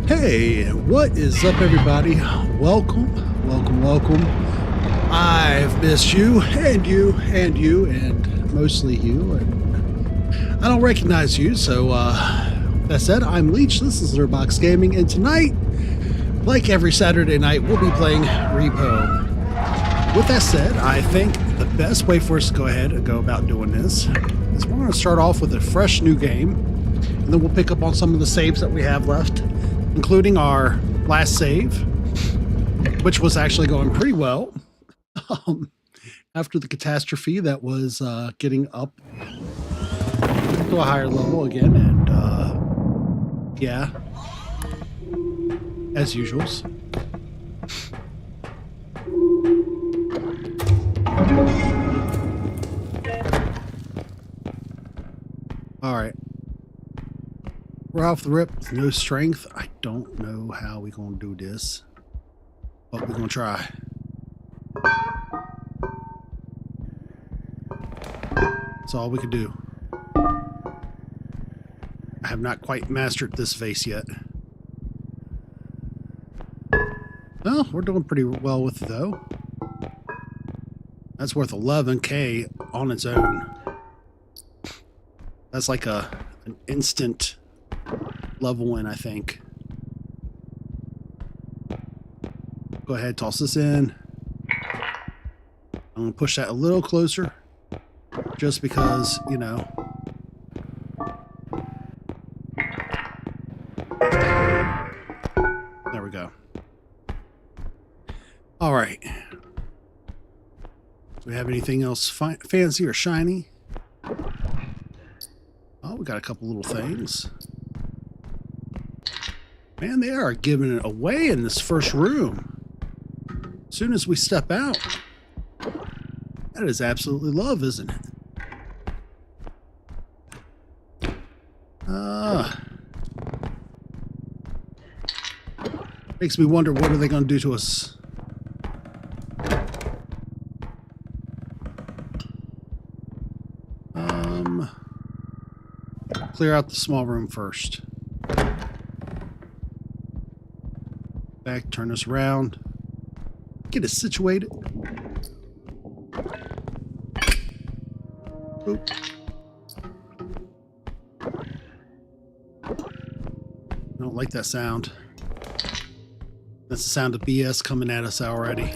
Hey, what is up, everybody? Welcome, welcome, welcome. I've missed you, and you, and you, and mostly you, and I don't recognize you, so, that said, I'm Leech, this is Box Gaming, and tonight, like every Saturday night, we'll be playing R.E.P.O. With that said, I think the best way for us to go ahead and go about doing this is we're going to start off with a fresh new game, and then we'll pick up on some of the saves that we have left, including our last save, which was actually going pretty well after the catastrophe that was getting up to a higher level again. And yeah, as usual. All right. We're off the rip with no strength. I don't know how we're going to do this, but we're going to try. That's all we could do. I have not quite mastered this vase yet. Well, we're doing pretty well with it, though. That's worth 11K on its own. That's like an instant level win, I think. Go ahead, toss this in. I'm going to push that a little closer, just because, you know. There we go. All right. Do we have anything else fancy or shiny? Oh, we got a couple little things. Man, they are giving it away in this first room. As soon as we step out. That is absolutely love, isn't it? Makes me wonder, what are they going to do to us? Clear out the small room first. Back, turn us around. Get us situated. Oop. I don't like that sound. That's the sound of BS coming at us already.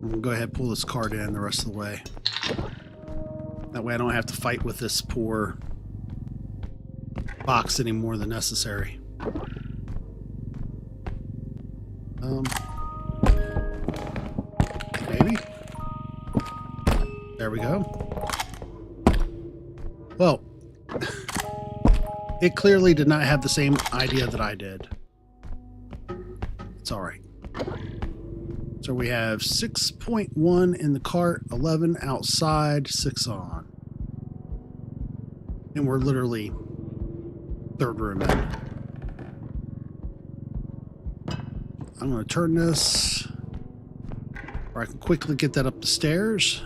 I'm gonna go ahead and pull this card in the rest of the way. That way I don't have to fight with this poor box any more than necessary. Maybe. There we go. Well, it clearly did not have the same idea that I did. It's all right. So we have 6.1 in the cart, 11 outside, 6 on. And we're literally third room in. I'm going to turn this, or I can quickly get that up the stairs.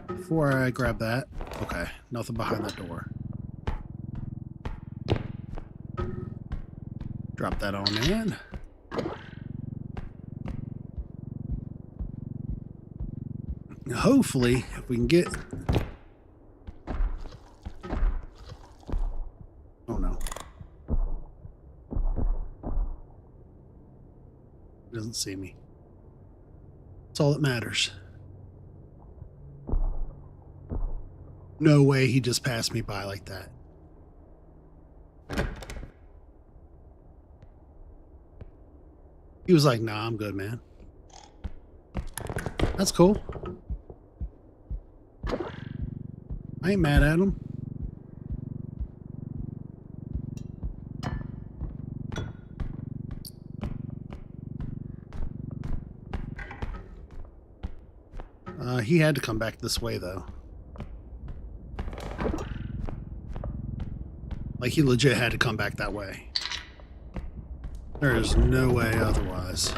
Before I grab that, okay, nothing behind that door. Drop that on in. Hopefully, if we can get... Oh no. He doesn't see me. That's all that matters. No way he just passed me by like that. He was like, nah, I'm good, man. That's cool. I ain't mad at him. He had to come back this way, though. Like, he legit had to come back that way. There is no way otherwise.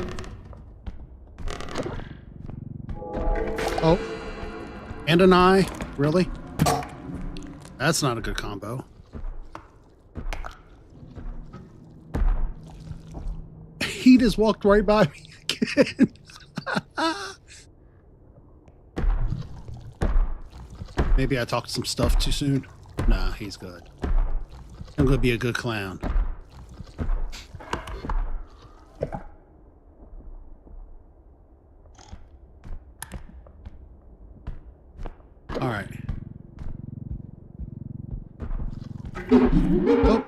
Oh. And an eye? Really? That's not a good combo. He just walked right by me again. Maybe I talked some stuff too soon. Nah, he's good. I'm gonna be a good clown. All right. Oh.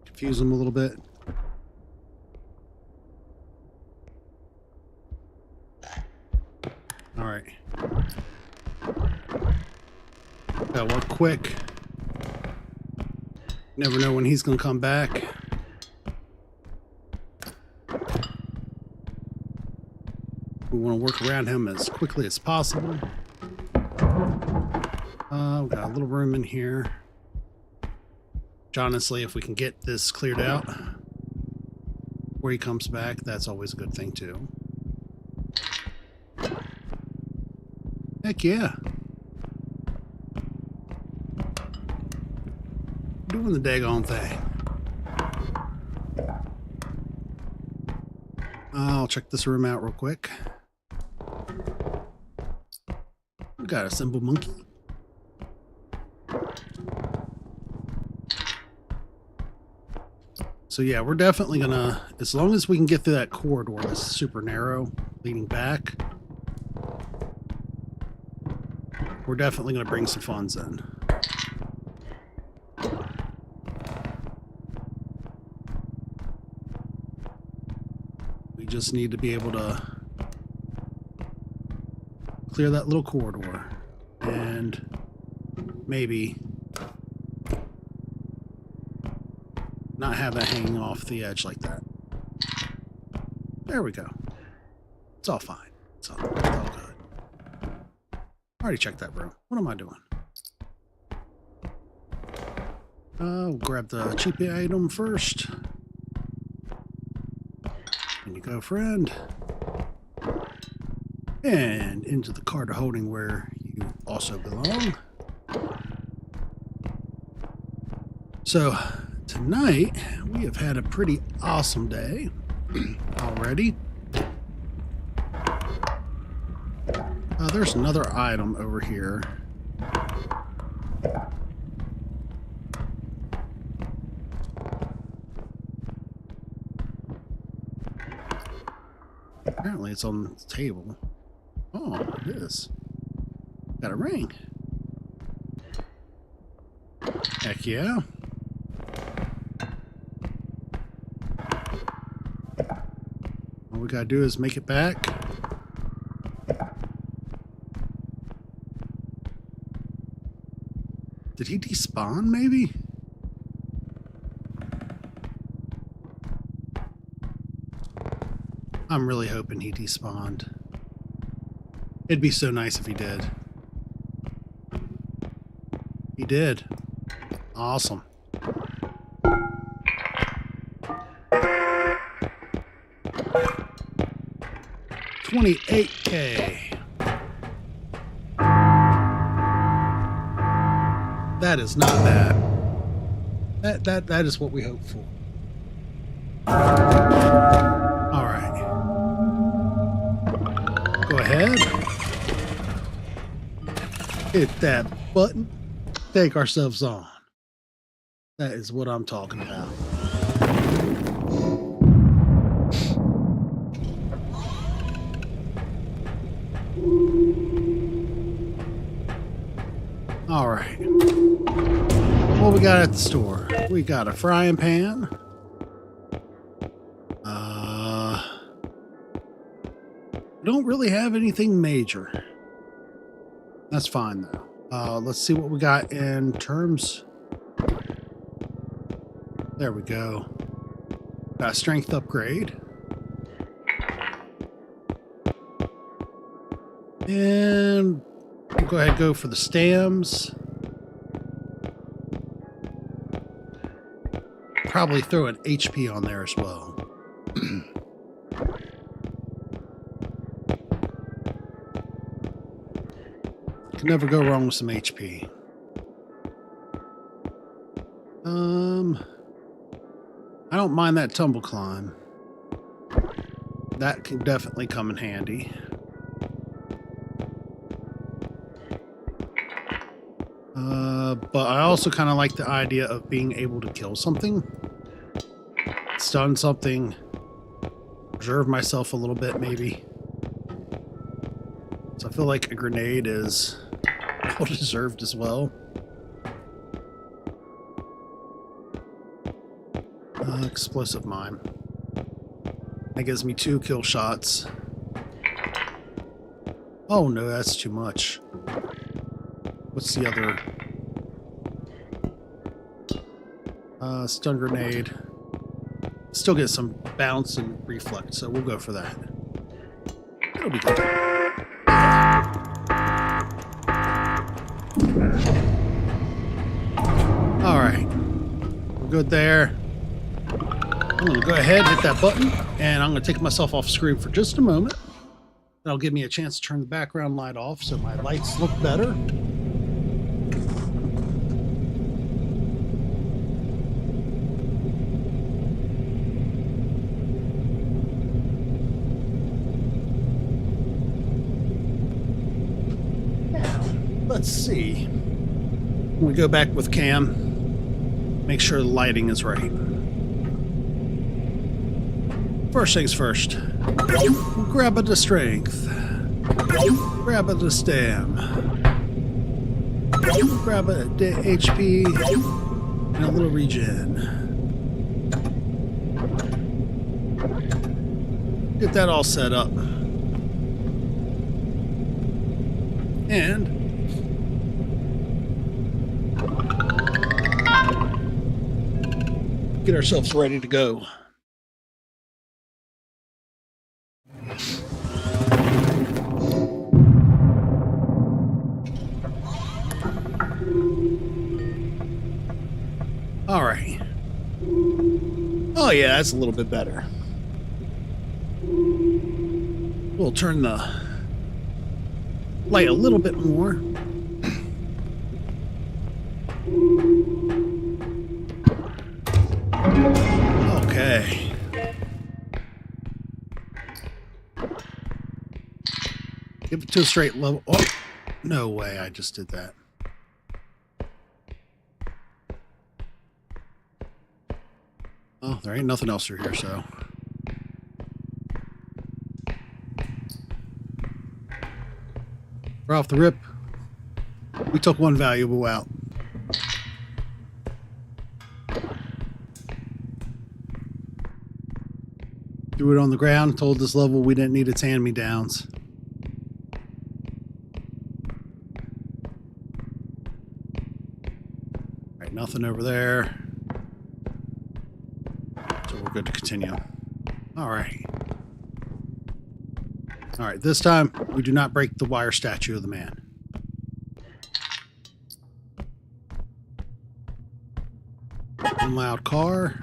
Confuse them a little bit. All right. Gotta work quick. Never know when he's gonna come back. We want to work around him as quickly as possible. We've got a little room in here. Honestly, if we can get this cleared out where he comes back, that's always a good thing too. Heck yeah. Doing the daggone thing. I'll check this room out real quick. We got a simple monkey. So yeah, we're definitely gonna, as long as we can get through that corridor that's super narrow, leading back, we're definitely gonna bring some funds in. We just need to be able to clear that little corridor and maybe not have that hanging off the edge like that. There we go. It's all fine. It's all good. I already checked that room. What am I doing? We'll grab the cheap item first. In you go, friend. And into the cart of holding where you also belong. So, tonight, we have had a pretty awesome day already. There's another item over here. Apparently it's on the table. Oh, it is. Got a ring. Heck yeah. All we gotta do is make it back. Did he despawn, maybe? I'm really hoping he despawned. It'd be so nice if he did. He did. Awesome. $28K. That is not bad. That is what we hope for. All right. Go ahead. Hit that button. Take ourselves on. That is what I'm talking about. All right. What we got at the store? We got a frying pan. Don't really have anything major. That's fine though. Let's see what we got in terms. There we go. Got a strength upgrade. And we'll go ahead and go for the stems. probably throw an HP on there as well. Can never go wrong with some HP. I don't mind that tumble climb. That can definitely come in handy. But I also kind of like the idea of being able to kill something, stun something, preserve myself a little bit maybe. So I feel like a grenade is well deserved as well. Explosive mine. That gives me 2 kill shots. Oh no, that's too much. What's the other? Stun grenade. Still get some bounce and reflect, so we'll go for that. It'll be good. Alright. We're good there. I'm going to go ahead and hit that button, and I'm going to take myself off screen for just a moment. That'll give me a chance to turn the background light off so my lights look better. Let's see. When we go back with Cam, make sure the lighting is right. First things first. Grab a to strength. Grab a to stam. Grab a to HP and a little regen. Get that all set up. And get ourselves ready to go. All right. Oh yeah, that's a little bit better. We'll turn the light a little bit more. Okay. Give it to a straight level. Oh, no way, I just did that. Oh, there ain't nothing else through here, so. We're off the rip. We took one valuable out. Threw it on the ground, told this level we didn't need its hand-me-downs. Alright, nothing over there. So we're good to continue. Alright. Alright, this time we do not break the wire statue of the man. One loud car.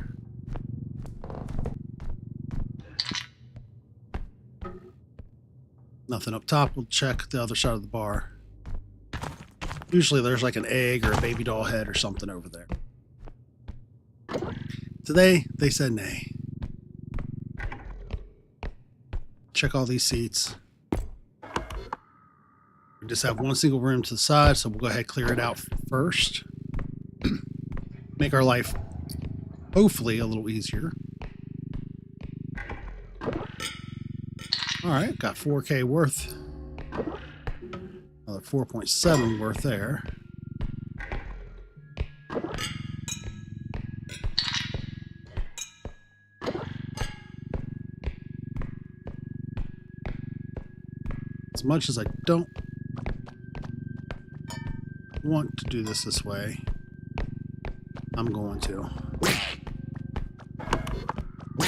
Nothing up top. We'll check the other side of the bar. Usually there's like an egg or a baby doll head or something over there. Today, they said nay. Check all these seats. We just have one single room to the side, so we'll go ahead and clear it out first. Make our life, hopefully, a little easier. Alright, got 4K worth. Another 4.7 worth there. As much as I don't want to do this way, I'm going to.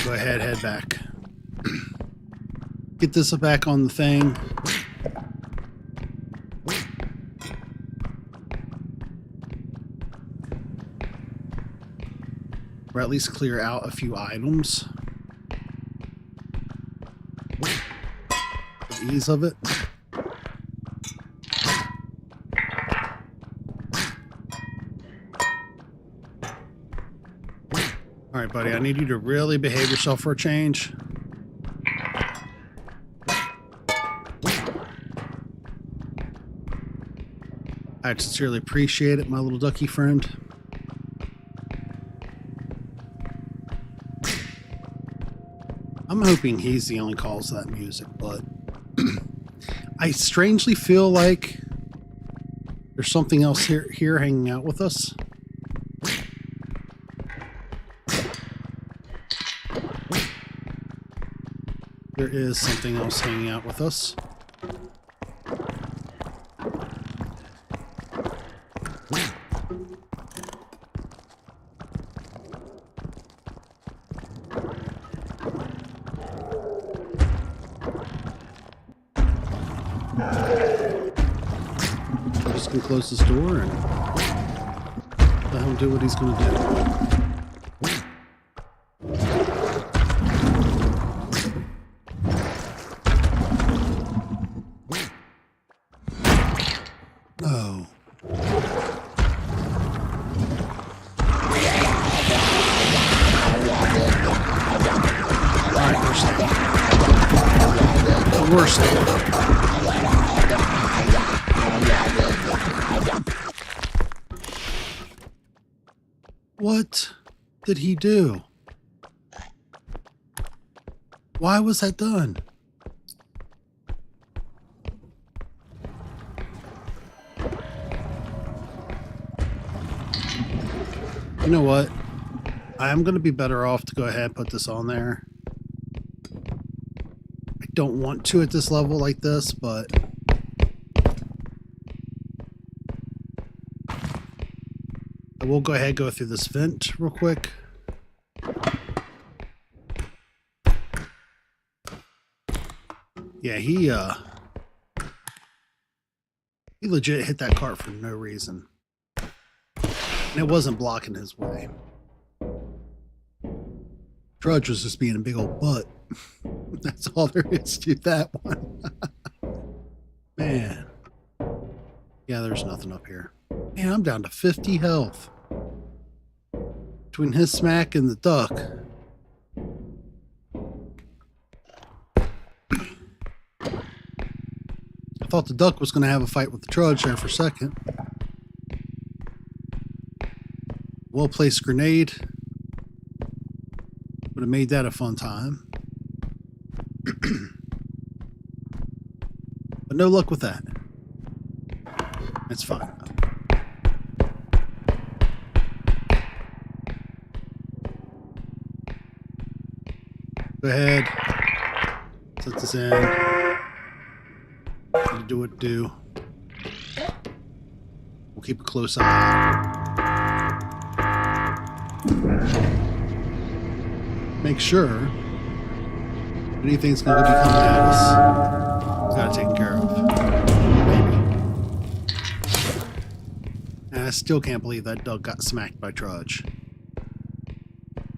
Go ahead, head back. Get this back on the thing. or at least clear out a few items. The ease of it. All right, buddy, I need you to really behave yourself for a change. I sincerely appreciate it, my little ducky friend. I'm hoping he's the only cause of that music, but I strangely feel like there's something else here hanging out with us. There is something else hanging out with us. I'm just gonna close this door and let him do what he's gonna do. Oh. Alright, we're safe. We're safe. What did he do? Why was that done? You know what? I am going to be better off to go ahead and put this on there. I don't want to at this level like this, but I will go ahead and go through this vent real quick. Yeah, he legit hit that cart for no reason. And it wasn't blocking his way. Trudge was just being a big old butt. That's all there is to that one. Man. Yeah, there's nothing up here. Man, I'm down to 50 health. Between his smack and the duck. I thought the duck was going to have a fight with the trudge there for a second. Well-placed grenade. Would have made that a fun time. But no luck with that. It's fine. Go ahead. Set this in. Do what do. We'll keep a close eye. Make sure anything's going to be coming at us, we've got it taken care of. Maybe. And I still can't believe that dog got smacked by Trudge.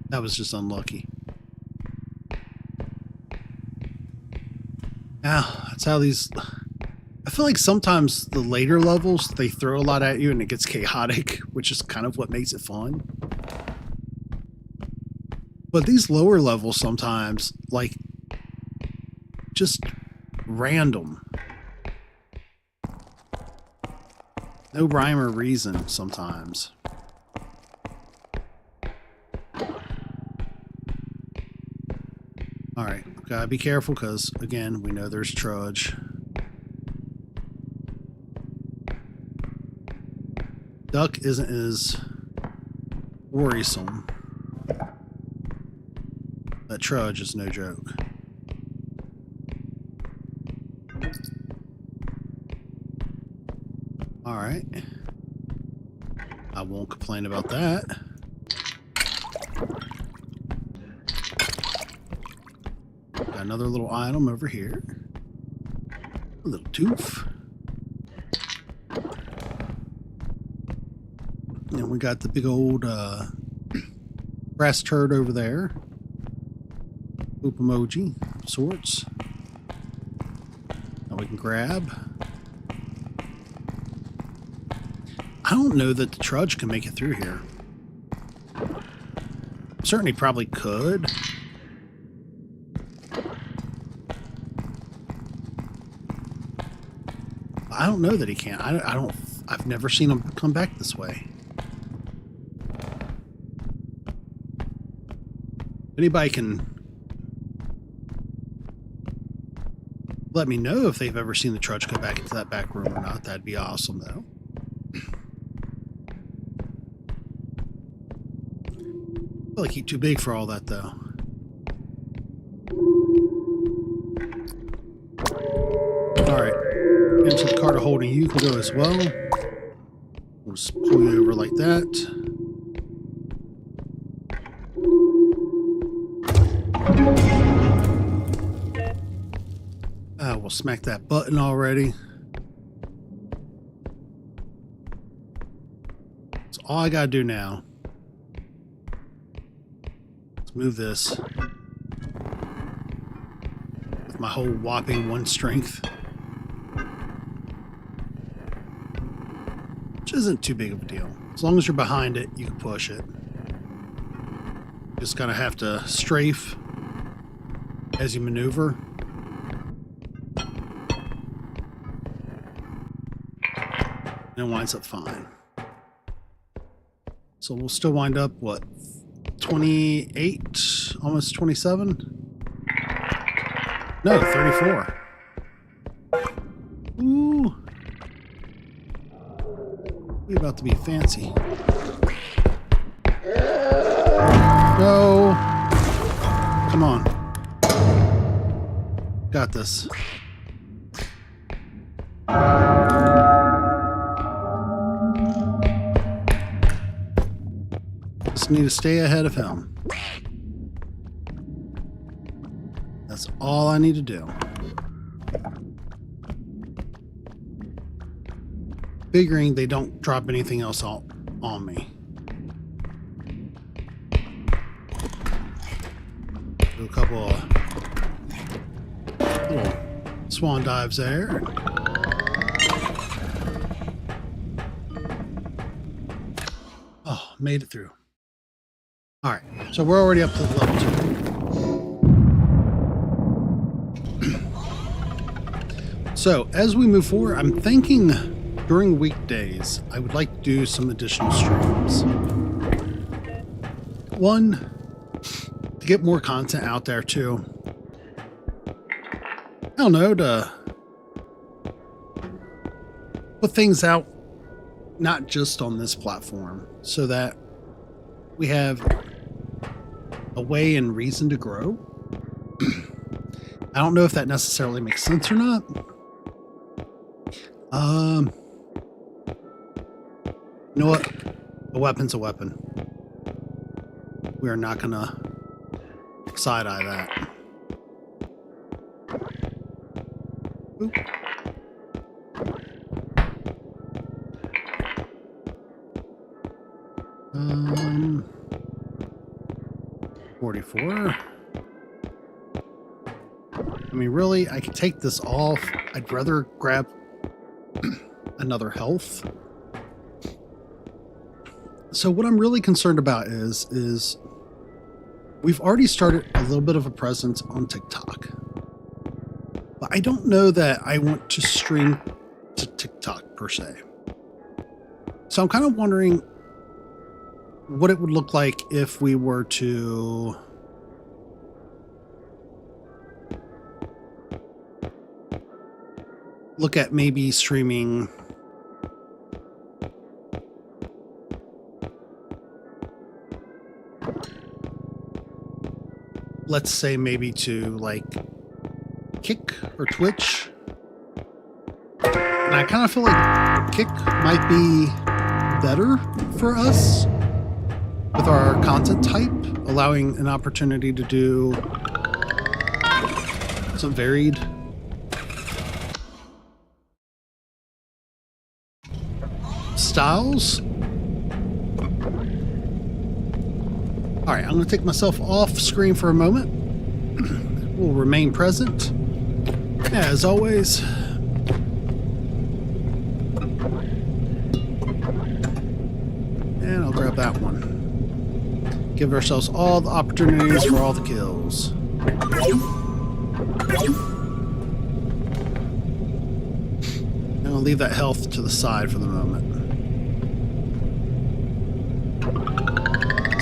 That was just unlucky. Now, that's how these... I feel like sometimes the later levels, they throw a lot at you and it gets chaotic, which is kind of what makes it fun. But these lower levels sometimes, like, just random. No rhyme or reason sometimes. Alright, gotta be careful because, again, we know there's Trudge. Duck isn't as worrisome. That Trudge is no joke. Alright. I won't complain about that. Got another little item over here. A little tooth. And we got the big old Grass turd over there. Poop emoji of sorts. That we can grab. I don't know that the trudge can make it through here. Certainly probably could. I don't know that he can. I've never seen him come back this way. Anybody can let me know if they've ever seen the trudge go back into that back room or not. That'd be awesome, though. I feel like he's too big for all that, though. Alright. Into the cart of holding you can go as well. We'll just pull you over like that. We'll smack that button already. So all I gotta do now is move this with my whole whopping 1 strength. Which isn't too big of a deal. As long as you're behind it, you can push it. Just gotta have to strafe as you maneuver. And it winds up fine. So we'll still wind up, what, 28? Almost 27? No, 34. Ooh. We're about to be fancy. No. Come on. Got this. Just need to stay ahead of him. That's all I need to do. Figuring they don't drop anything else on me. Do a couple of little swan dives there. Oh, made it through. All right, so we're already up to level 2. So as we move forward, I'm thinking during weekdays, I would like to do some additional streams. One, to get more content out there too. I don't know, to put things out, not just on this platform, so that we have a way and reason to grow. I don't know if that necessarily makes sense or not. You know what? A weapon's a weapon. We are not gonna side-eye that. Oop. 44. I mean, really, I could take this off. I'd rather grab another health. So what I'm really concerned about is we've already started a little bit of a presence on TikTok. But I don't know that I want to stream to TikTok per se. So I'm kind of wondering what it would look like if we were to look at maybe streaming let's say maybe to like Kick or Twitch. And I kind of feel like Kick might be better for us with our content type, allowing an opportunity to do some varied styles. All All right, I'm going to take myself off screen for a moment. We'll remain present, as always. And I'll grab that one. Give ourselves all the opportunities for all the kills. And I'll leave that health to the side for the moment.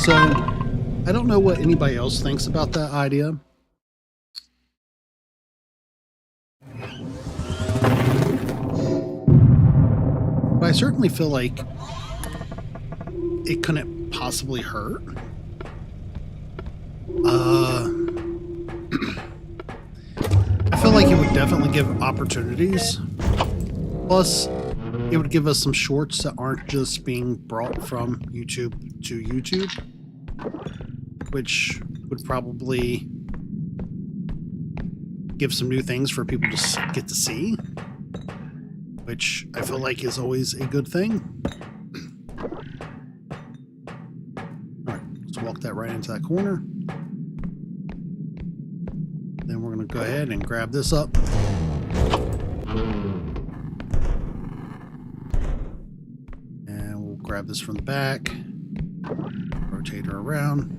So, I don't know what anybody else thinks about that idea. But I certainly feel like it couldn't possibly hurt. I feel like it would definitely give opportunities. Plus, it would give us some shorts that aren't just being brought from YouTube to YouTube, which would probably give some new things for people to get to see, which I feel like is always a good thing. All right, let's walk that right into that corner. Then we're going to go ahead and grab this up. And we'll grab this from the back, rotate her around,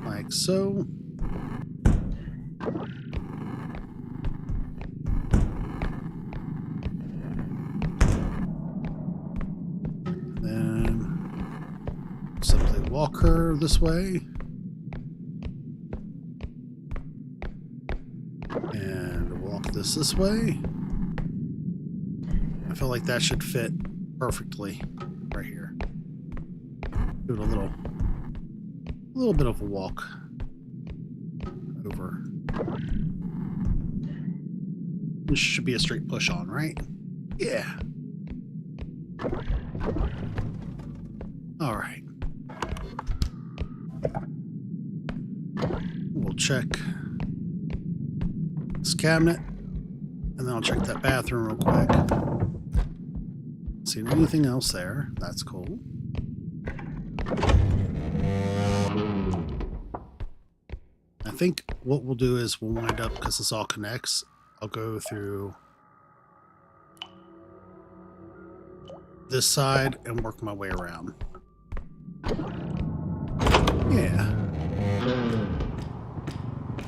like so. Then simply walk her this way. And walk this way. I feel like that should fit perfectly right here. Do it a little bit of a walk over. This should be a straight push on, right? Yeah. All right. We'll check this cabinet, and then I'll check that bathroom real quick. See anything else there? That's cool. I think what we'll do is we'll wind up, because this all connects, I'll go through this side and work my way around. Yeah.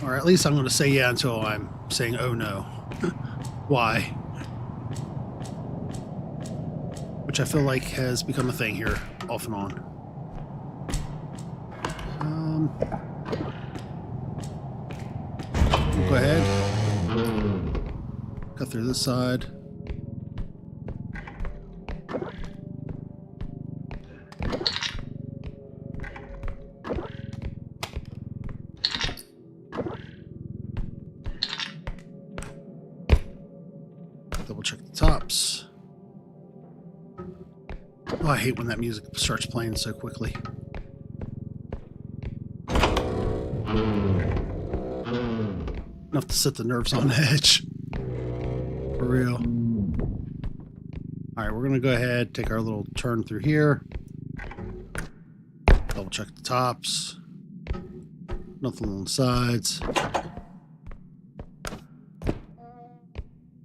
Or at least I'm going to say yeah until I'm saying oh no. Why? Which I feel like has become a thing here, off and on. We'll go ahead. Cut through this side. Double check the tops. Oh, I hate when that music starts playing so quickly. Enough to set the nerves on edge. For real. Alright, we're going to go ahead, take our little turn through here. Double check the tops. Nothing on the sides.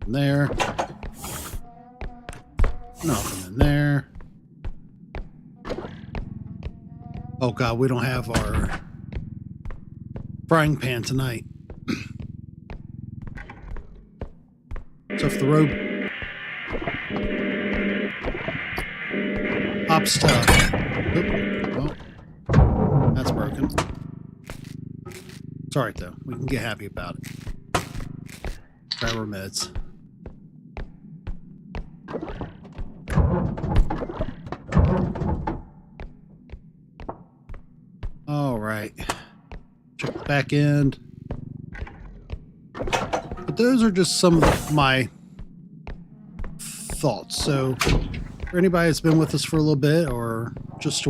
There. Nothing in there. Oh god, we don't have our frying pan tonight. So if the rope pops tough. Oh, that's broken. It's alright though. We can get happy about it. Grab our meds. Alright. Check the back end. But those are just some of my thoughts. So for anybody that's been with us for a little bit or just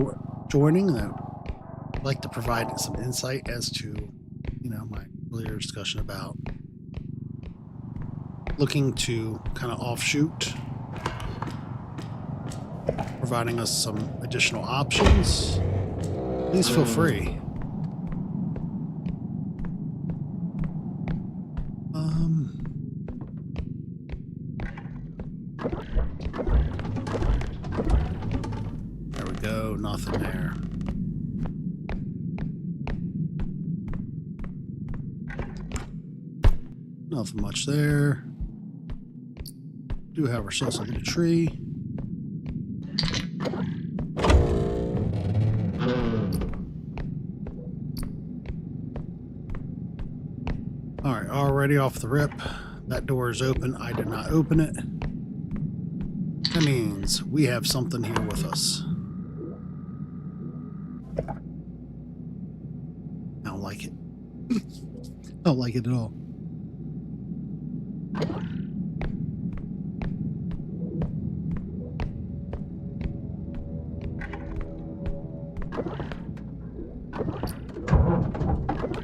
joining, I'd like to provide some insight as to, my earlier discussion about looking to kind of offshoot, providing us some additional options, please feel free. There we go, nothing there. Nothing much there. Do have ourselves a little tree. Alright, already off the rip. That door is open. I did not open it. That means we have something here with us. I don't like it. I don't like it at all.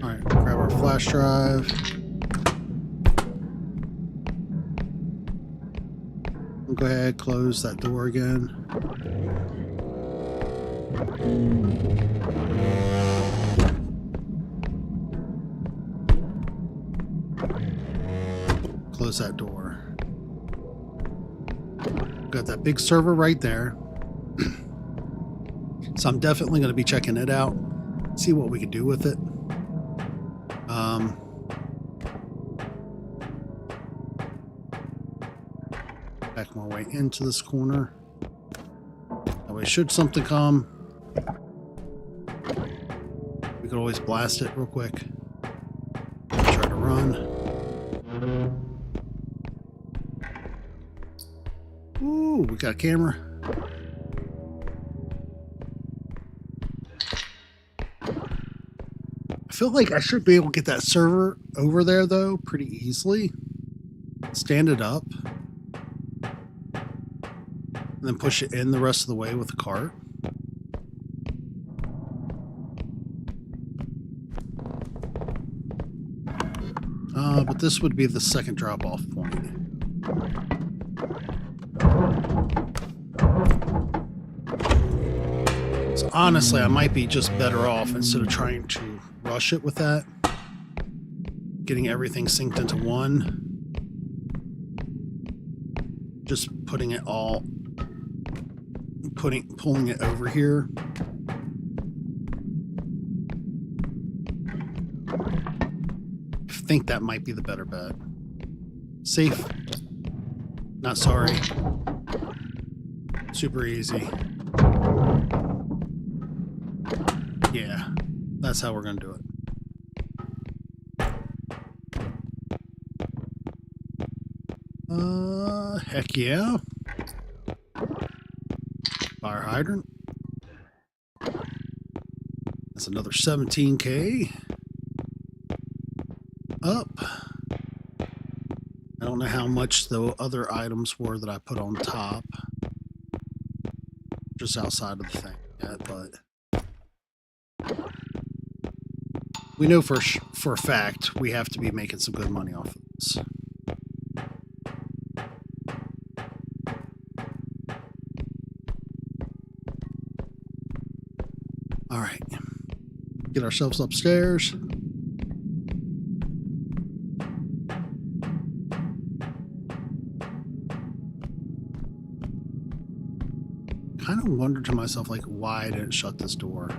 Alright, grab our flash drive. Go ahead, close that door again. Close that door. Got that big server right there. So I'm definitely going to be checking it out, see what we can do with it. Back my way into this corner. That way, should something come, we could always blast it real quick. Try to run. Ooh, we got a camera. I feel like I should be able to get that server over there, though, pretty easily. Stand it up. And then push it in the rest of the way with the cart. But this would be the second drop-off point. So honestly, I might be just better off, instead of trying to rush it with that, getting everything synced into one, just putting it all, pulling it over here. I think that might be the better bet. Safe, not sorry. Super easy. Yeah, that's how we're gonna do it. Heck yeah. Fire hydrant. That's another 17K. Up. I don't know how much the other items were that I put on top. Just outside of the thing yet, but we know for a fact we have to be making some good money off of this. All right, get ourselves upstairs. Kind of wondered to myself, like, why I didn't shut this door.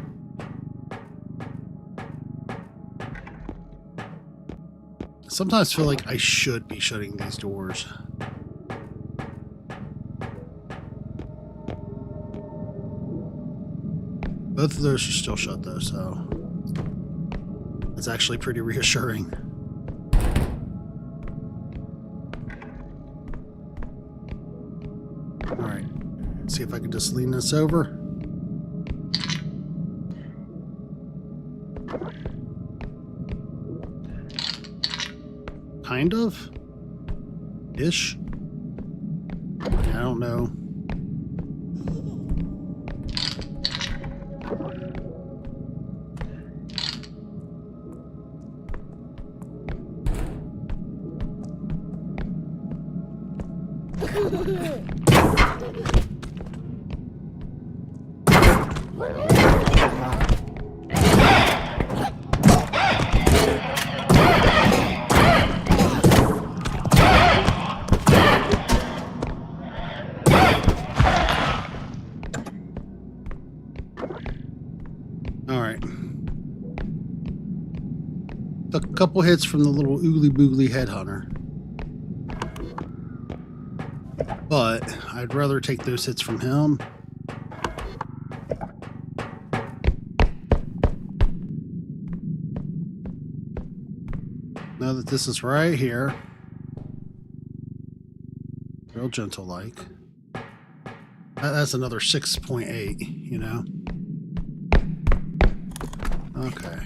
Sometimes I feel like I should be shutting these doors. Both of those are still shut though, so it's actually pretty reassuring. All right, let's see if I can just lean this over. Kind of ish. I don't know. All right. Took a couple hits from the little oogly boogly headhunter. But I'd rather take those hits from him. Now that this is right here, real gentle like. That's another 6.8, you know? Okay.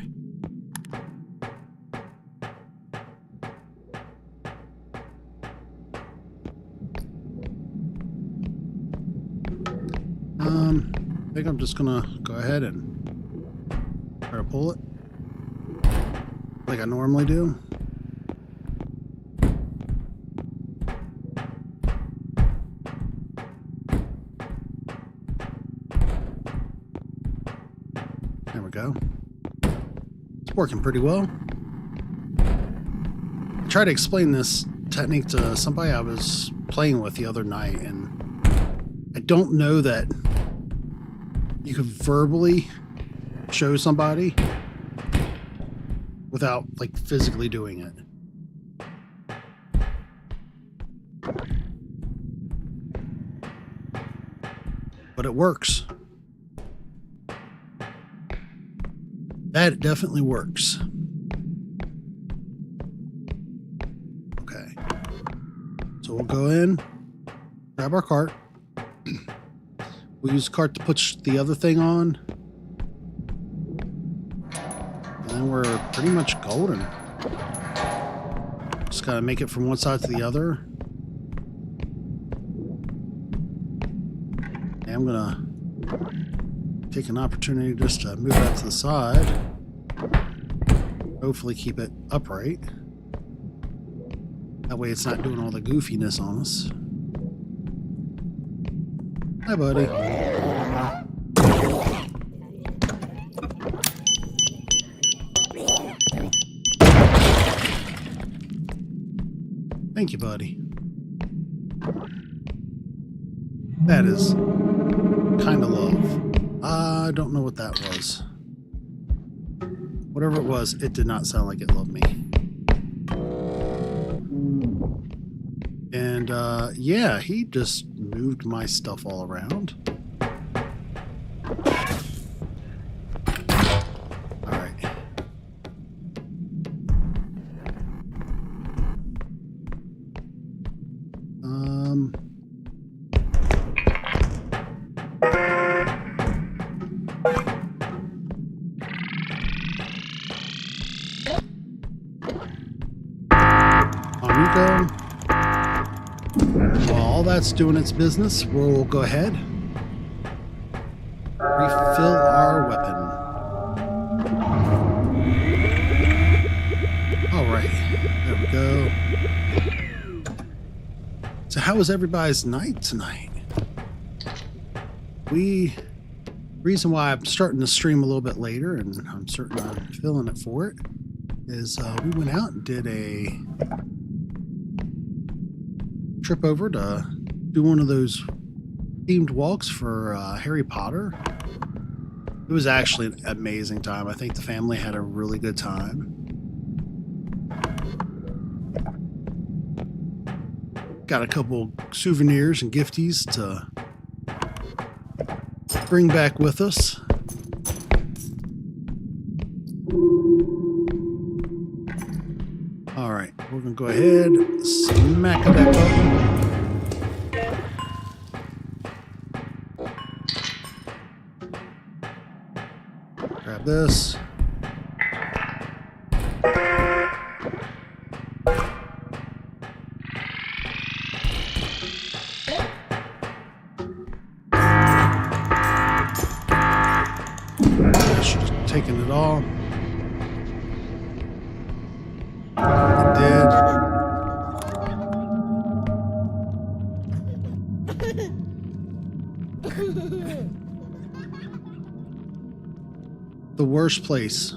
I think I'm just gonna go ahead and try to pull it like I normally do. There we go. It's working pretty well. I tried to explain this technique to somebody I was playing with the other night, and I don't know that you could verbally show somebody without like physically doing it. But it works. That definitely works. Okay. So we'll go in, grab our cart. We'll use the cart to push the other thing on. And then we're pretty much golden. Just gotta make it from one side to the other. And I'm gonna take an opportunity just to move that to the side. Hopefully keep it upright. That way it's not doing all the goofiness on us. Hi, buddy. Thank you, buddy. That is kind of love. I don't know what that was. Whatever it was, it did not sound like it loved me. And yeah, he just moved my stuff all around. All right. On you go. While all that's doing its business, we'll go ahead, refill our weapon. All right, there we go. So how was everybody's night tonight? Reason why I'm starting to stream a little bit later, and I'm certain I'm feeling it for it, is we went out and did a trip over to do one of those themed walks for Harry Potter. It was actually an amazing time. I think the family had a really good time. Got a couple souvenirs and gifties to bring back with us. All right, we're gonna go ahead, smack that button. Grab this. I should have taken it all. It did. the worst place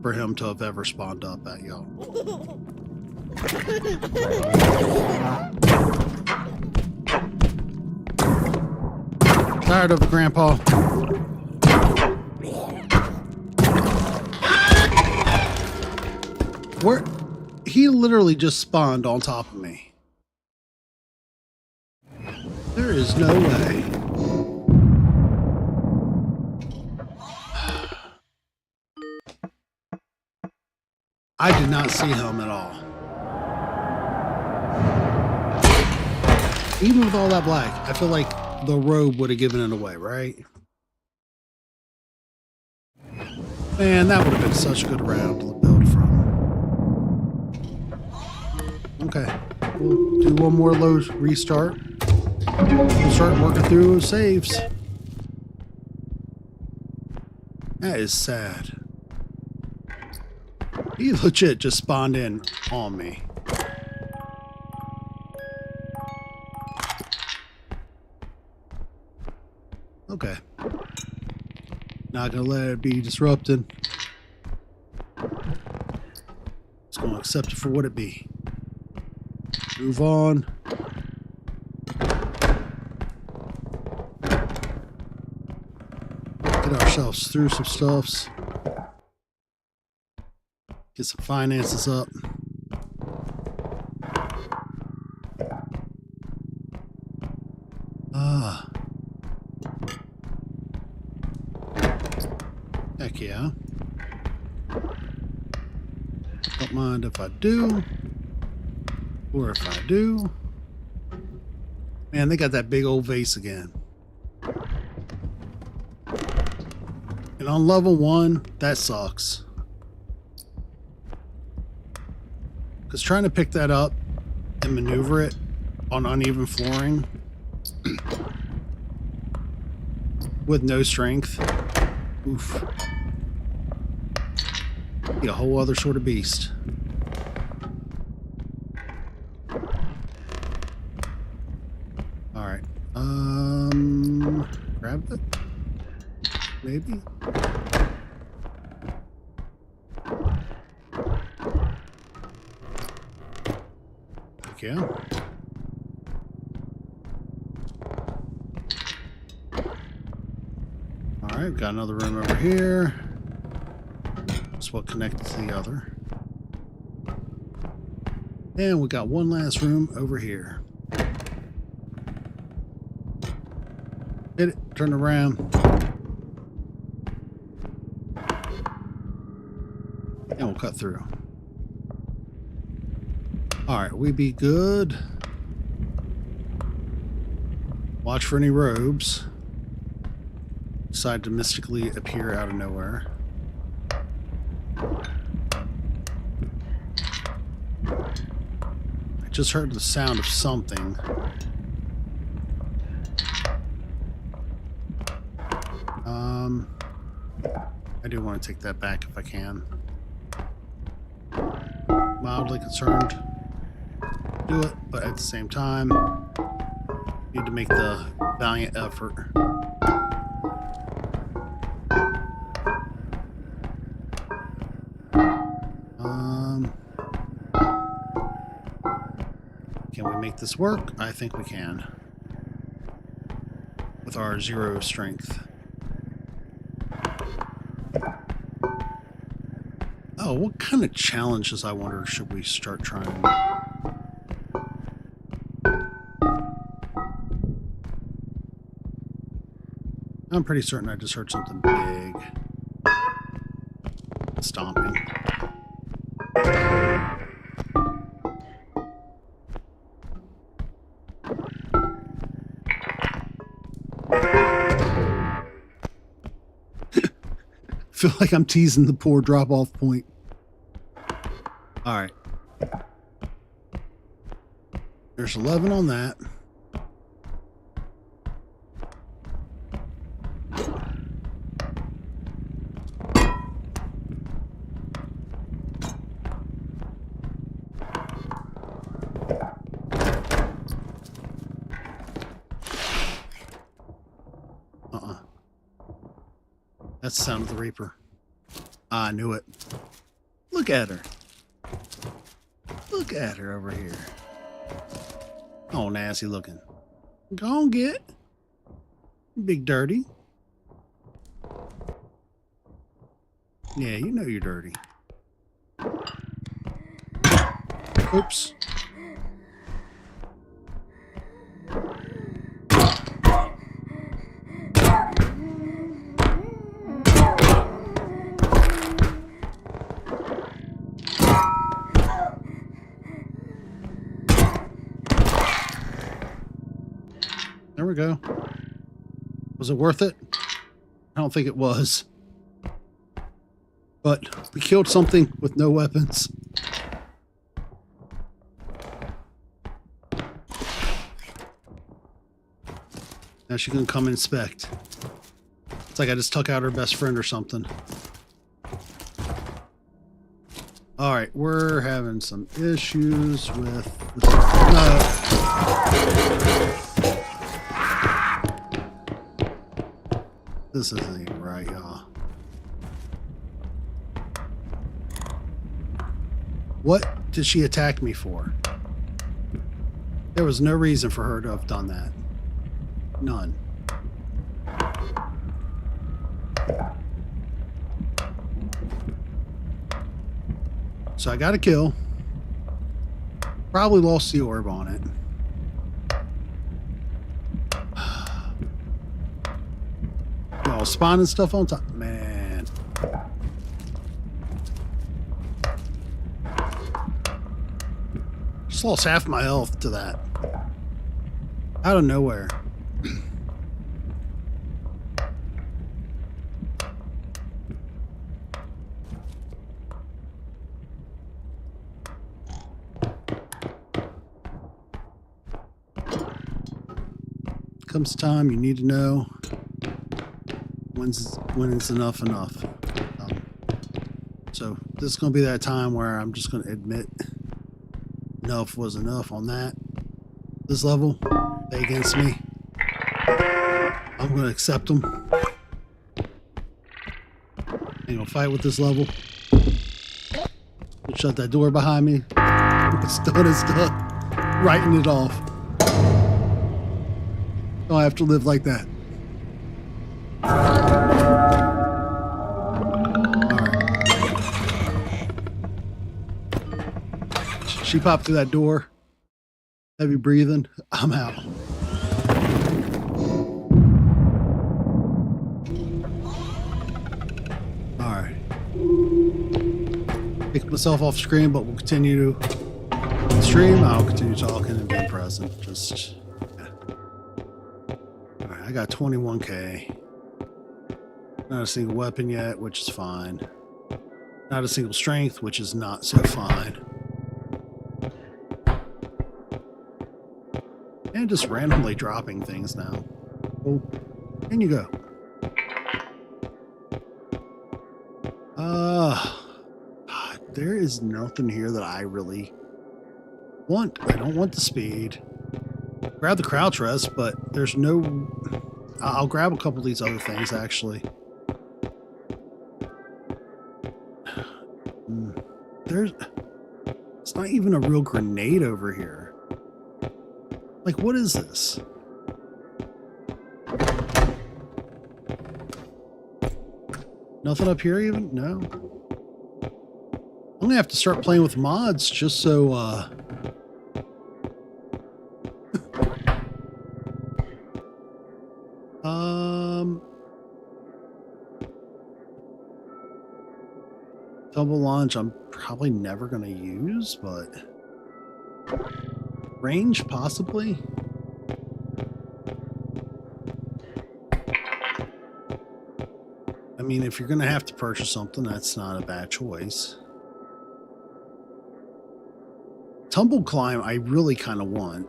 for him to have ever spawned up at, y'all. Tired of it, Grandpa. Where he literally just spawned on top of me. There is no way. I did not see him at all. Even with all that black, I feel like the robe would have given it away, right? Man, that would have been such a good round to build from. Okay, we'll do one more load restart. We'll start working through those saves. That is sad. He legit just spawned in on me. Okay. Not gonna let it be disrupted. Just gonna accept it for what it be. Move on. Get ourselves through some stuffs. Get some finances up. Heck yeah. Don't mind if I do. Or if I do. Man, they got that big old vase again. And on level 1, that sucks. Because trying to pick that up and maneuver it on uneven flooring with no strength, oof. Be a whole other sort of beast. Alright. Grab it? Maybe? Okay. Alright, we've got another room over here. That's what connected to the other. And we got one last room over here. Hit it, turn around. And we'll cut through. Alright, we be good. Watch for any robes. Decide to mystically appear out of nowhere. I just heard the sound of something. I do want to take that back if I can. Mildly concerned. Do it, but at the same time, need to make the valiant effort. Can we make this work? I think we can. With our 0 strength. Oh, what kind of challenges, I wonder, should we start trying? I'm pretty certain I just heard something big. Stomping. Feel like I'm teasing the poor drop-off point. All right. There's 11 on that. That's the sound of the Reaper. I knew it. Look at her. Look at her over here. Oh, nasty looking. Go on, get. Big dirty. Yeah, you know you're dirty. Oops. There we go. Was it worth it? I don't think it was. But we killed something with no weapons. Now she can come inspect. It's like I just took out her best friend or something. Alright, we're having some issues with this. No. This isn't even right, y'all. What did she attack me for? There was no reason for her to have done that. None. So I got a kill. Probably lost the orb on it. Y'all spawning stuff on top. Man. Just lost half my health to that. Out of nowhere. Comes time you need to know when it's enough. So this is going to be that time where I'm just going to admit enough was enough on that. This level, they against me. I'm going to accept them. Ain't going to fight with this level. Shut that door behind me. It's done, it's done. Writing it off. Don't have to live like that. Alright. She popped through that door. Heavy breathing. I'm out. Alright. Pick myself off screen, but we'll continue to stream. I'll continue talking and being present. Just... I got 21k. Not a single weapon yet, which is fine. Not a single strength, which is not so fine. And just randomly dropping things now. Oh, in you go. God, there is nothing here that I really want. I don't want the speed. Grab the crouch rest, but there's no... I'll grab a couple of these other things, actually. There's... It's not even a real grenade over here. Like, what is this? Nothing up here even? No. I'm gonna have to start playing with mods just so, double launch I'm probably never going to use, but range possibly. I mean, if you're going to have to purchase something, that's not a bad choice. Tumble climb I really kind of want,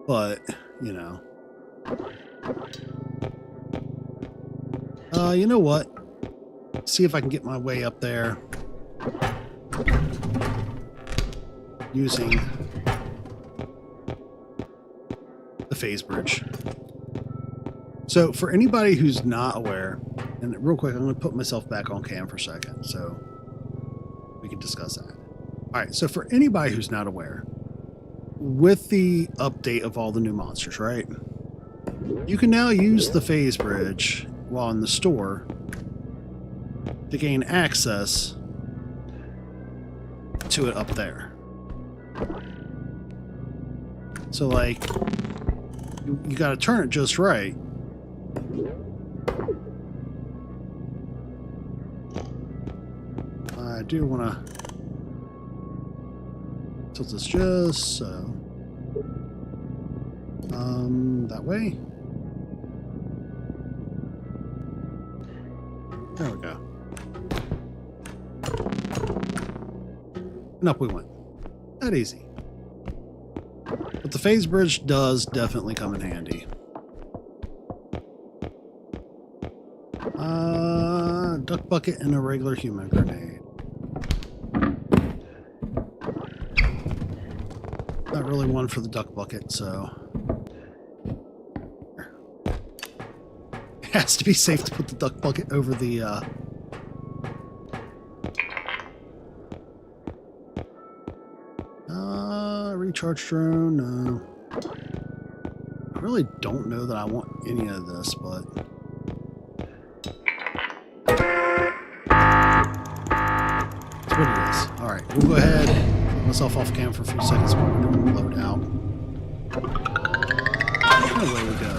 but you know, you know what? See if I can get my way up there using the phase bridge. So for anybody who's not aware, and real quick, I'm going to put myself back on cam for a second so we can discuss that. All right, so for anybody who's not aware, with the update of all the new monsters, right? You can now use the phase bridge while in the store to gain access to it up there. So, like, you got to turn it just right. I do want to tilt this just so. That way. There we go. And up we went. That easy. But the phase bridge does definitely come in handy. Duck bucket and a regular human grenade. Not really one for the duck bucket, so it has to be safe to put the duck bucket over the recharge drone. No, I really don't know that I want any of this, but that's what it is. All right, we'll go ahead. Put myself off cam for a few seconds while we're doing the loadout. And away we go.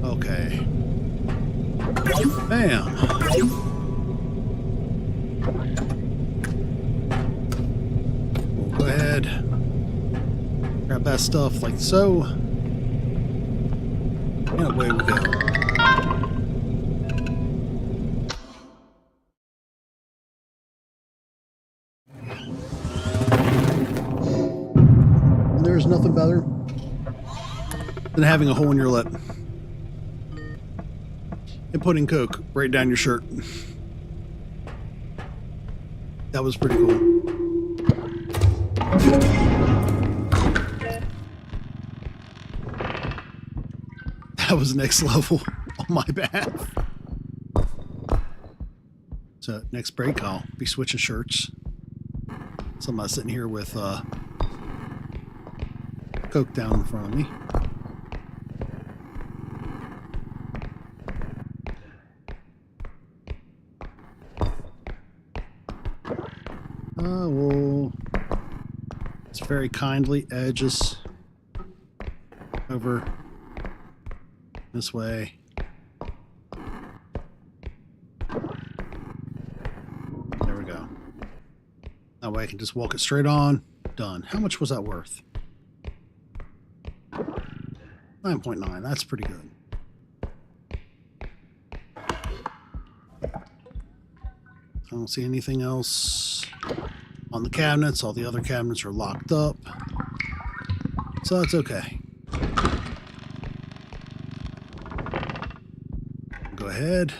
Okay. Bam. We'll go ahead. Grab that stuff like so. And away we go. And there's nothing better than having a hole in your lip and putting Coke right down your shirt. That was pretty cool. That was next level on my behalf. So next break, I'll be switching shirts. Somebody's sitting here with Coke down in front of me. We'll just very kindly edge us over this way. There we go. That way I can just walk it straight on. Done. How much was that worth? 9.9. That's pretty good. I don't see anything else on the cabinets. All the other cabinets are locked up. So that's okay. Go ahead.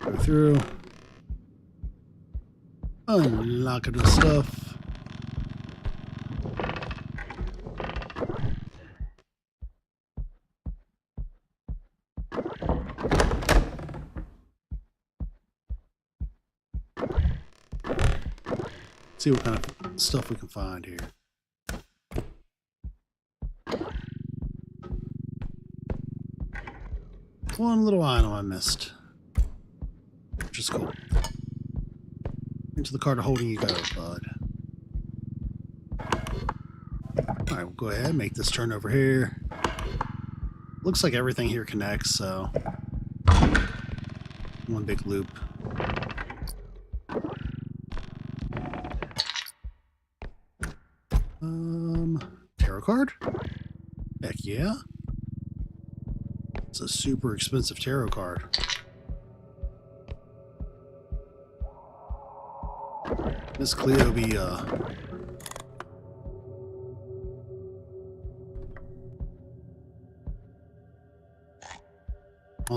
Go through. Unlock it with stuff. See what kind of stuff we can find here. One little item I missed, which is cool. Into the cart holding you go, bud. Alright, we'll go ahead and make this turn over here. Looks like everything here connects, so one big loop. Tarot card? Heck yeah. It's a super expensive tarot card. Miss Cleo be on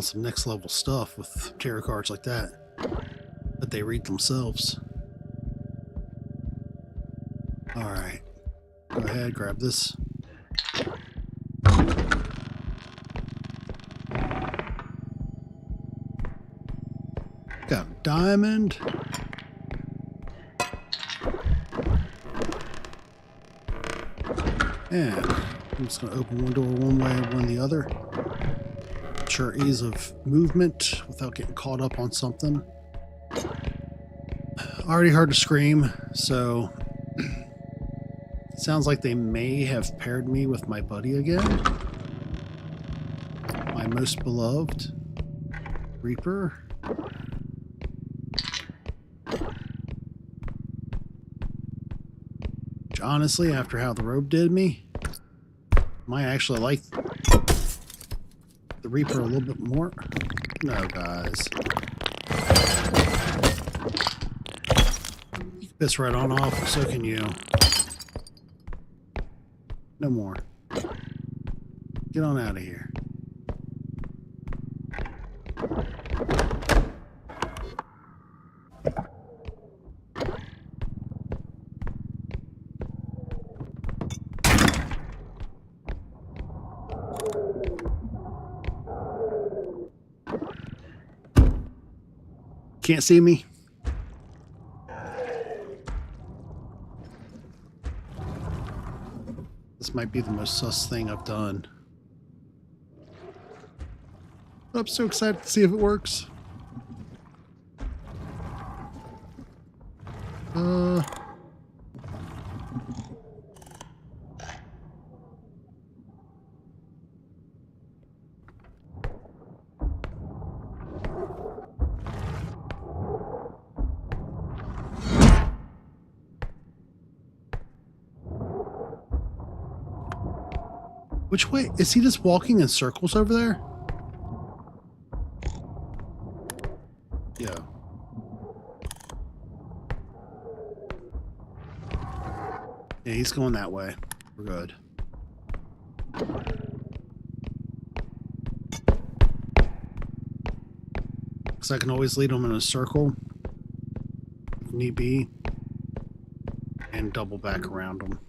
some next level stuff with tarot cards like that. but they read themselves. All right. Go ahead, grab this. Got a diamond. And I'm just going to open one door one way and one the other. Ensure ease of movement without getting caught up on something. Already heard a scream, so sounds like they may have paired me with my buddy again. My most beloved Reaper. Which honestly, after how the robe did me, might actually like the Reaper a little bit more. No, guys. You can piss right on off, so can you. No more. Get on out of here. Can't see me. This might be the most sus thing I've done. I'm so excited to see if it works. Which way? Is he just walking in circles over there? Yeah. Yeah, he's going that way. We're good. Because I can always lead him in a circle, if need be, and double back around him.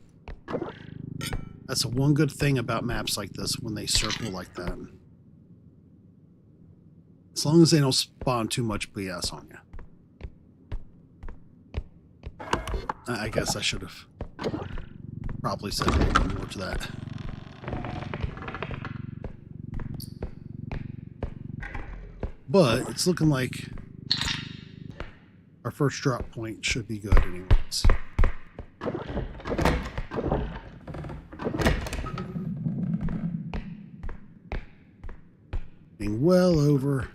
That's the one good thing about maps like this when they circle like that. As long as they don't spawn too much BS on you. I guess I should have probably said a little bit more to that. But it's looking like our first drop point should be good anyways. Being well over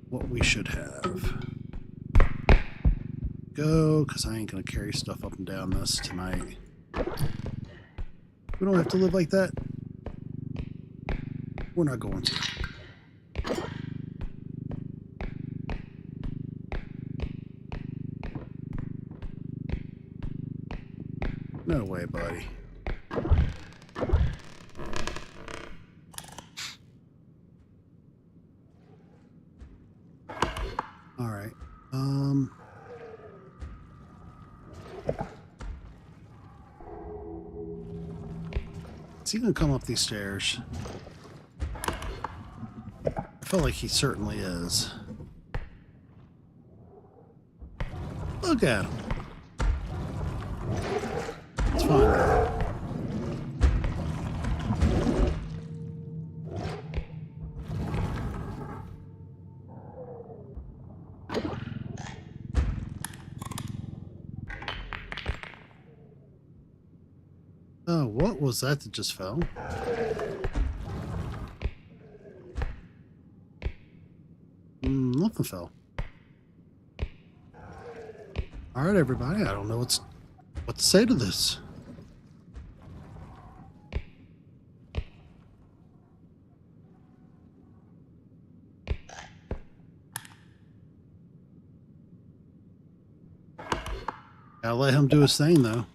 what we should have. Go, because I ain't going to carry stuff up and down this tonight. We don't have to live like that. We're not going to. No way, buddy. All right. Is he gonna come up these stairs? I feel like he certainly is. Look at him. It's fine. Oh, what was that just fell? Nothing fell. All right, everybody. I don't know what to say to this. Gotta let him do his thing, though.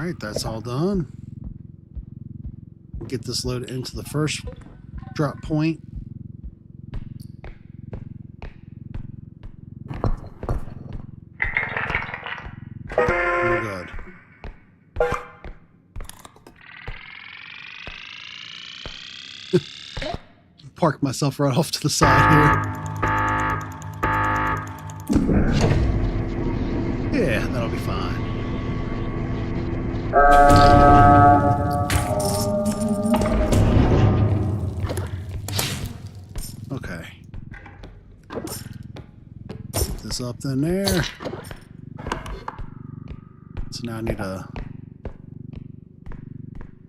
right, that's all done. Get this loaded into the first drop point. We're good. Park myself right off to the side here. Yeah, that'll be fine. Okay. Put this up then there. So now I need a...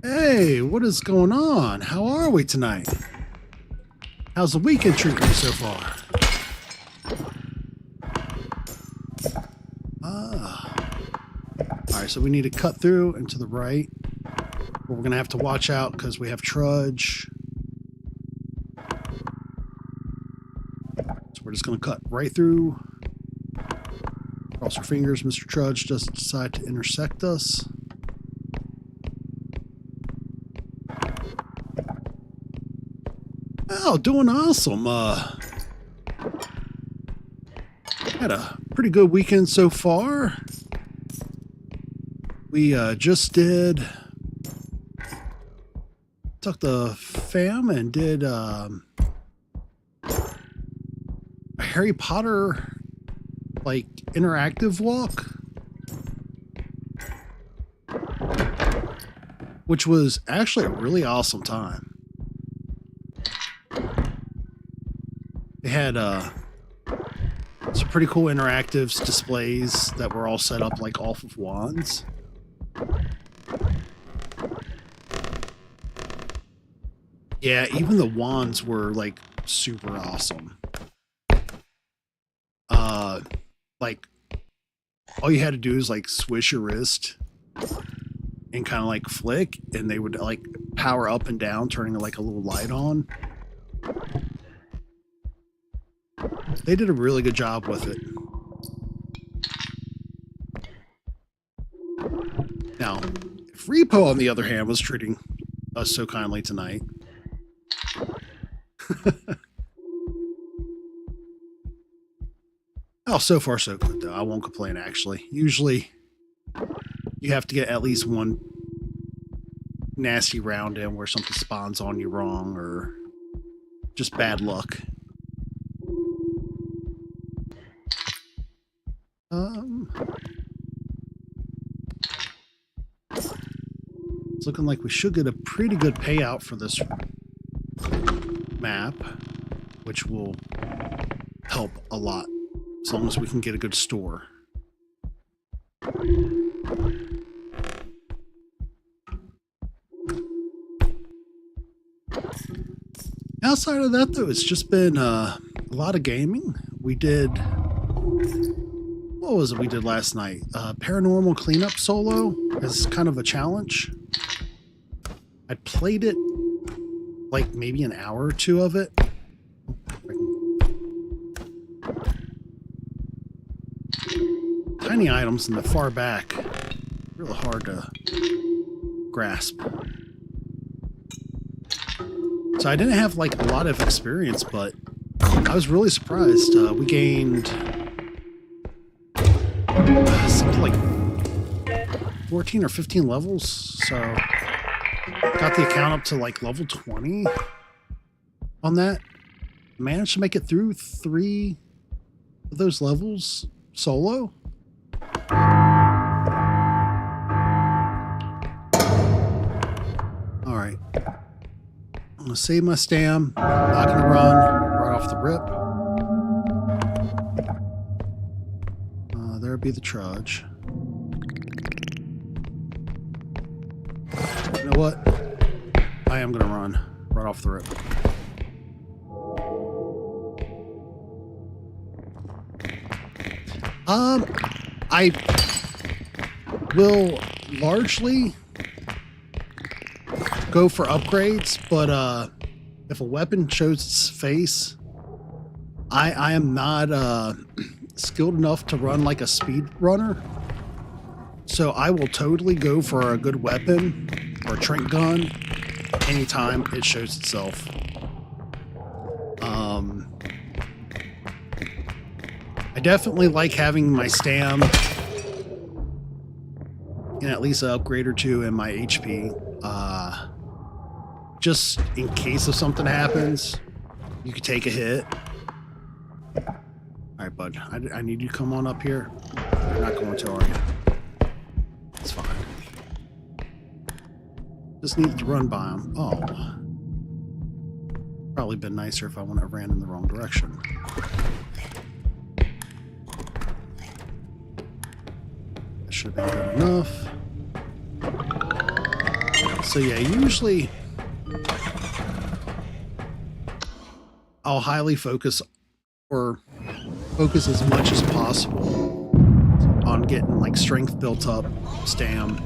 Hey, what is going on? How are we tonight? How's the weekend treating you so far? Alright, so we need to cut through and to the right. But we're going to have to watch out because we have trudge. So we're just going to cut right through. Cross our fingers, Mr. Trudge doesn't decide to intersect us. Oh, doing awesome. Had a pretty good weekend so far. We just took the fam and did a Harry Potter like interactive walk, which was actually a really awesome time. They had some pretty cool interactives displays that were all set up like off of wands. Yeah, even the wands were like super awesome. Like all you had to do is like swish your wrist and kind of like flick, and they would like power up and down, turning like a little light on. They did a really good job with it. Now, if R.E.P.O, on the other hand, was treating us so kindly tonight. Oh, so far so good, though. I won't complain, actually. Usually, you have to get at least one nasty round in where something spawns on you wrong, or just bad luck. It's looking like we should get a pretty good payout for this map, which will help a lot as long as we can get a good store. Outside of that, though, it's just been a lot of gaming. We did... What was it we did last night? Paranormal Cleanup Solo as kind of a challenge. I played it like maybe an hour or two of it. Tiny items in the far back. Really hard to grasp. So I didn't have like a lot of experience, but I was really surprised. We gained something like 14 or 15 levels, so got the account up to like level 20 on that. Managed to make it through 3 of those levels solo. Alright. I'm gonna save my stam. Not gonna run right off the rip. There'd be the trudge. You know what? I am gonna run right off the rip. I will largely go for upgrades, but if a weapon shows its face, I am not skilled enough to run like a speed runner. So I will totally go for a good weapon or a trank gun anytime it shows itself. I definitely like having my stam and at least an upgrade or two in my HP. Just in case if something happens, you could take a hit. All right, bud. I need you to come on up here. You're not going to, are you? It's fine. Just needed to run by him. Oh. Probably been nicer if I wouldn't have ran in the wrong direction. That should have been good enough. So yeah, usually I'll highly focus as much as possible on getting like strength built up, stam.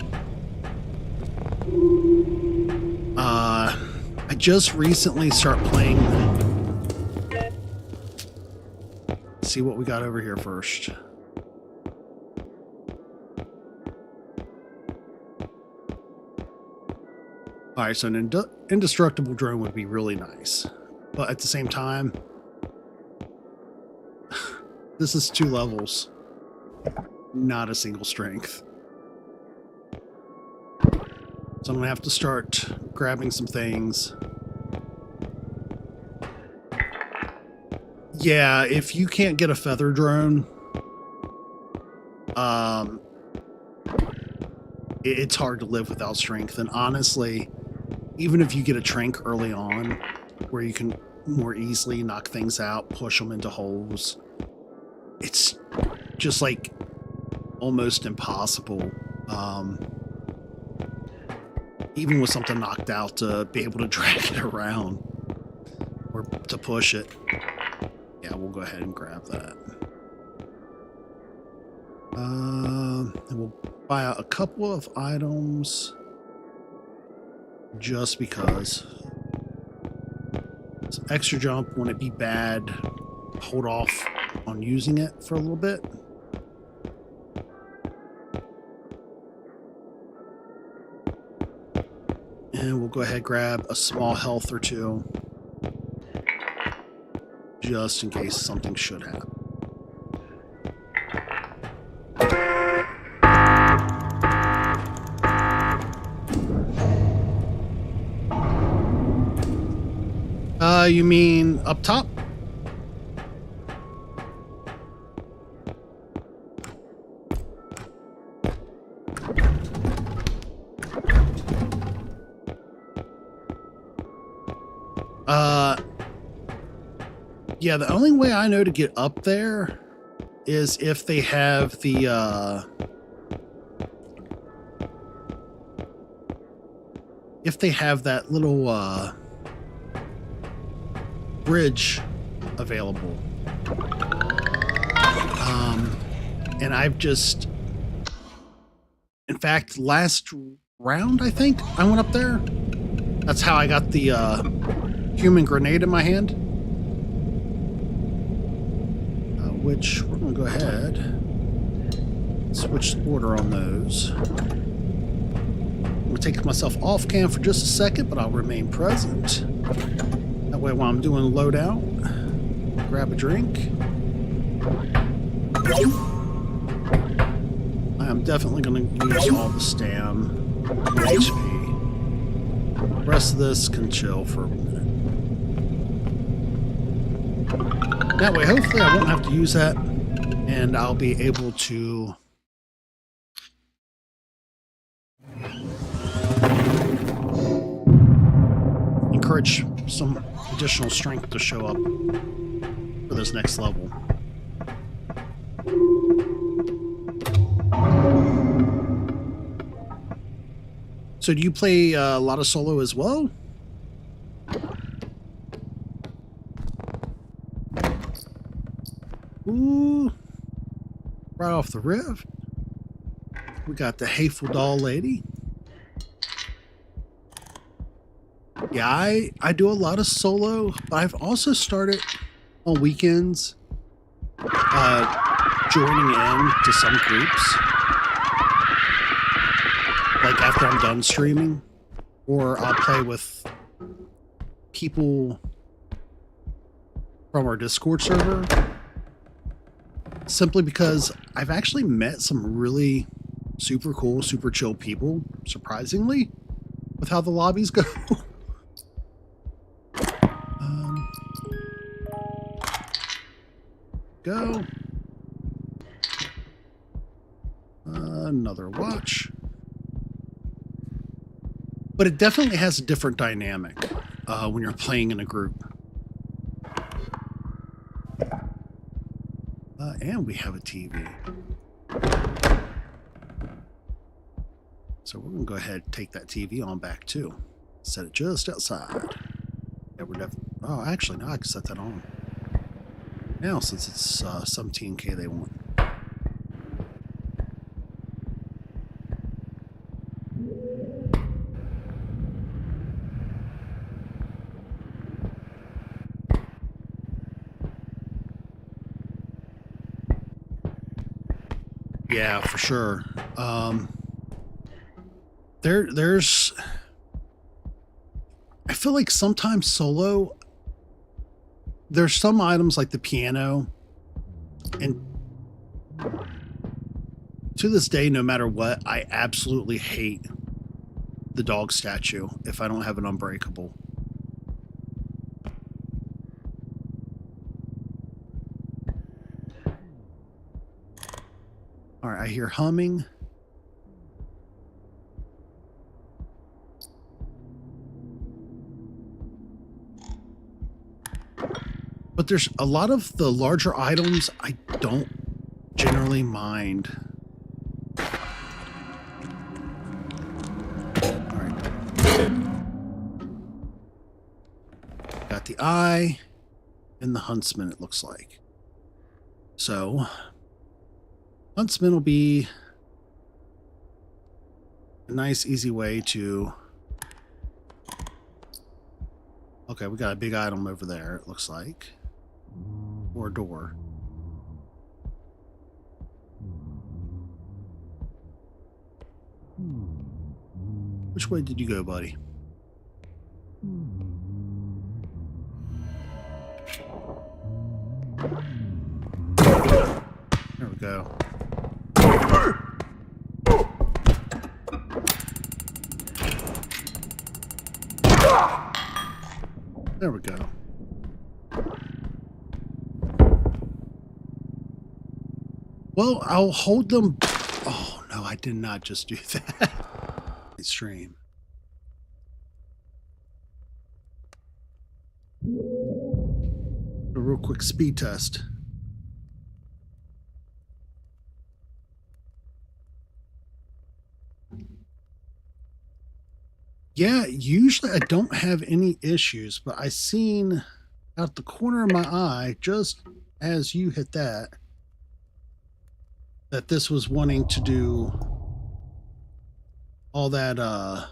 I just recently start playing. Let's see what we got over here first. All right, so an indestructible drone would be really nice, but at the same time, this is 2 levels, not a single strength. So I'm gonna have to start grabbing some things. Yeah, if you can't get a feather drone, it's hard to live without strength. And honestly, even if you get a trank early on, where you can more easily knock things out, push them into holes, it's just like almost impossible. Even with something knocked out, to be able to drag it around or to push it. Yeah, we'll go ahead and grab that. And we'll buy a couple of items just because. Some extra jump, wouldn't it be bad? Hold off on using it for a little bit. And we'll go ahead and grab a small health or 2. Just in case something should happen. You mean up top? Yeah, the only way I know to get up there is if they have the, if they have that little, bridge available. And I've just, in fact, last round, I think I went up there. That's how I got the, human grenade in my hand. Which we're going to go ahead and switch the order on those. I'm going to take myself off cam for just a second, but I'll remain present. That way while I'm doing loadout, grab a drink. I am definitely going to use all the stam and HP. The rest of this can chill for a minute. That way, hopefully I won't have to use that, and I'll be able to encourage some additional strength to show up for this next level. So do you play a lot of solo as well? Ooh, right off the rip, we got the hateful doll lady. Yeah, I do a lot of solo, but I've also started on weekends joining in to some groups. after I'm done streaming, or I'll play with people from our Discord server, simply because I've actually met some really super cool, super chill people, surprisingly, with how the lobbies go. Go. Another watch. But it definitely has a different dynamic when you're playing in a group. And we have a TV. So we're going to go ahead and take that TV on back too. Set it just outside. Yeah, we're definitely... Oh, actually, no, I can set that on. Now, since it's 17K they want. Yeah, for sure. There's... I feel like sometimes solo, there's some items like the piano, and to this day, no matter what, I absolutely hate the dog statue if I don't have an unbreakable. All right, I hear humming. But there's a lot of the larger items I don't generally mind. All right. Got the eye and the huntsman, it looks like. So, huntsman will be a nice, easy way to... Okay, we got a big item over there, it looks like. Or a door. Which way did you go, buddy? There we go. There we go. Well, I'll hold them. Oh, no, I did not just do that. Stream. A real quick speed test. Yeah, usually I don't have any issues, but I seen out the corner of my eye, just as you hit that this was wanting to do all that, all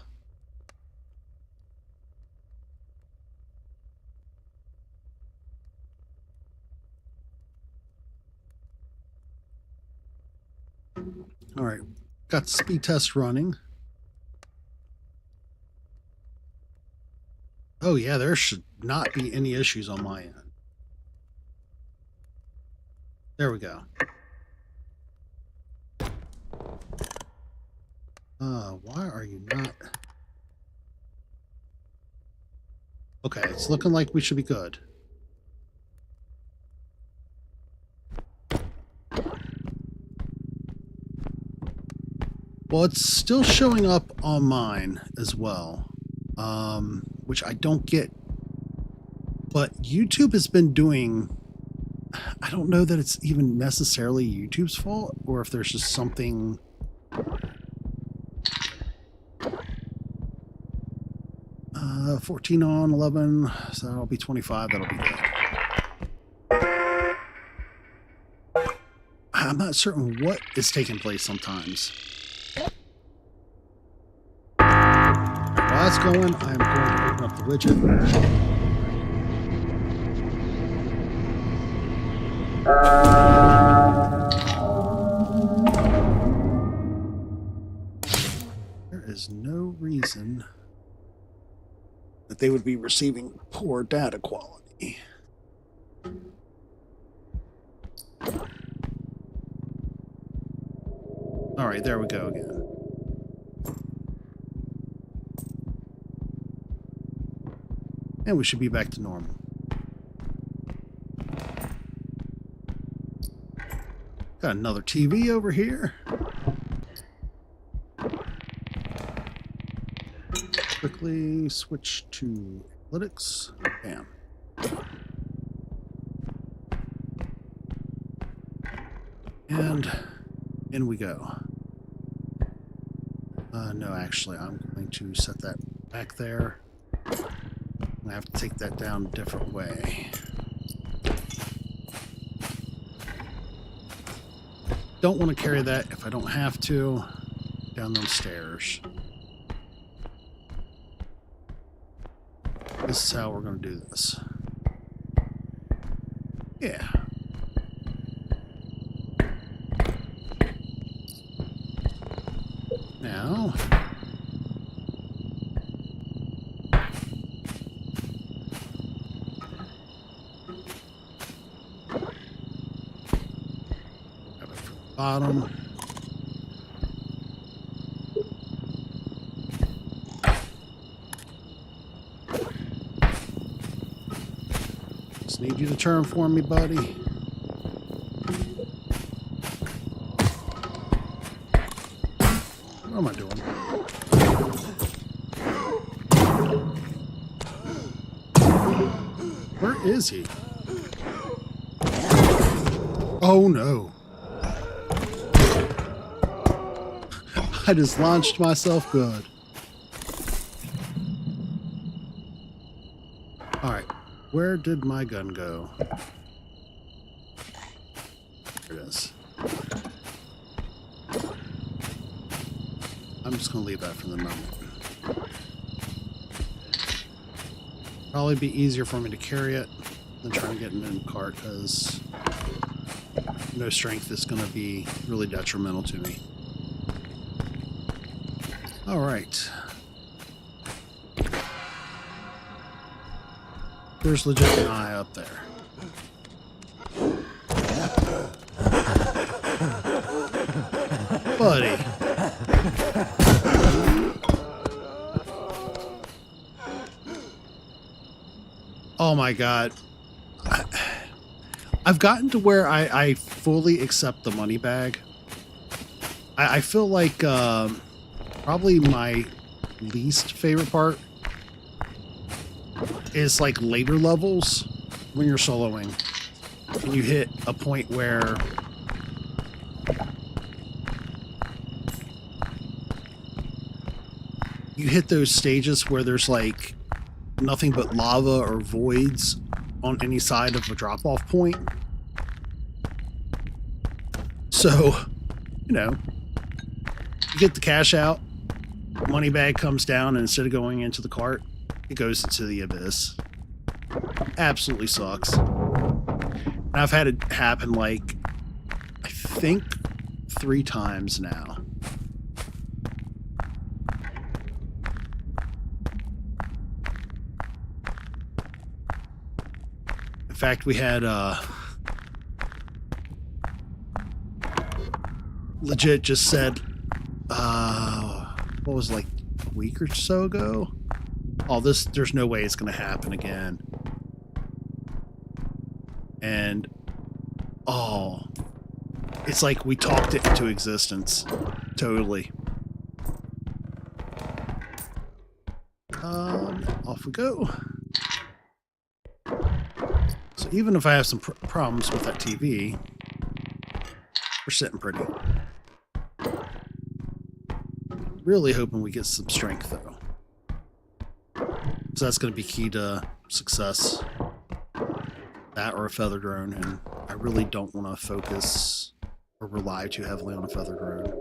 right, got the speed test running. Oh yeah, there should not be any issues on my end. There we go. Why are you not? Okay, it's looking like we should be good. Well, it's still showing up on mine as well, which I don't get. But YouTube has been doing... I don't know that it's even necessarily YouTube's fault, or if there's just something... 14 on 11, so that'll be 25. That'll be good. I'm not certain what is taking place sometimes. While that's going, I'm going to open up the widget. Where is no reason that they would be receiving poor data quality. All right, there we go again. And we should be back to normal. Got another TV over here. Quickly switch to analytics. Bam. And in we go. No, actually, I'm going to set that back there. I'm going to have to take that down a different way. Don't want to carry that if I don't have to down those stairs. This is how we're going to do this. Yeah. Now, have it from the bottom. Just need you to turn for me, buddy. What am I doing? Where is he? Oh no. I just launched myself good. Alright, where did my gun go? There it is. I'm just going to leave that for the moment. Probably be easier for me to carry it than trying to get it in the cart, because no strength is going to be really detrimental to me. All right. There's legit an eye up there. Buddy. Oh my god. I've gotten to where I fully accept the money bag. I feel like probably my least favorite part is like later levels when you're soloing. And you hit a point where you hit those stages where there's like nothing but lava or voids on any side of a drop-off point. So, you know, you get the cash out, money bag comes down, and instead of going into the cart, it goes into the abyss. Absolutely sucks. And I've had it happen like, I think 3 times now. In fact, we had legit just said, what was it, like a week or so ago? Oh, there's no way it's going to happen again. And, oh, it's like we talked it into existence. Totally. Off we go. So even if I have some problems with that TV, we're sitting pretty. Really hoping we get some strength, though. So that's going to be key to success. That or a feather drone, and I really don't want to focus or rely too heavily on a feather drone.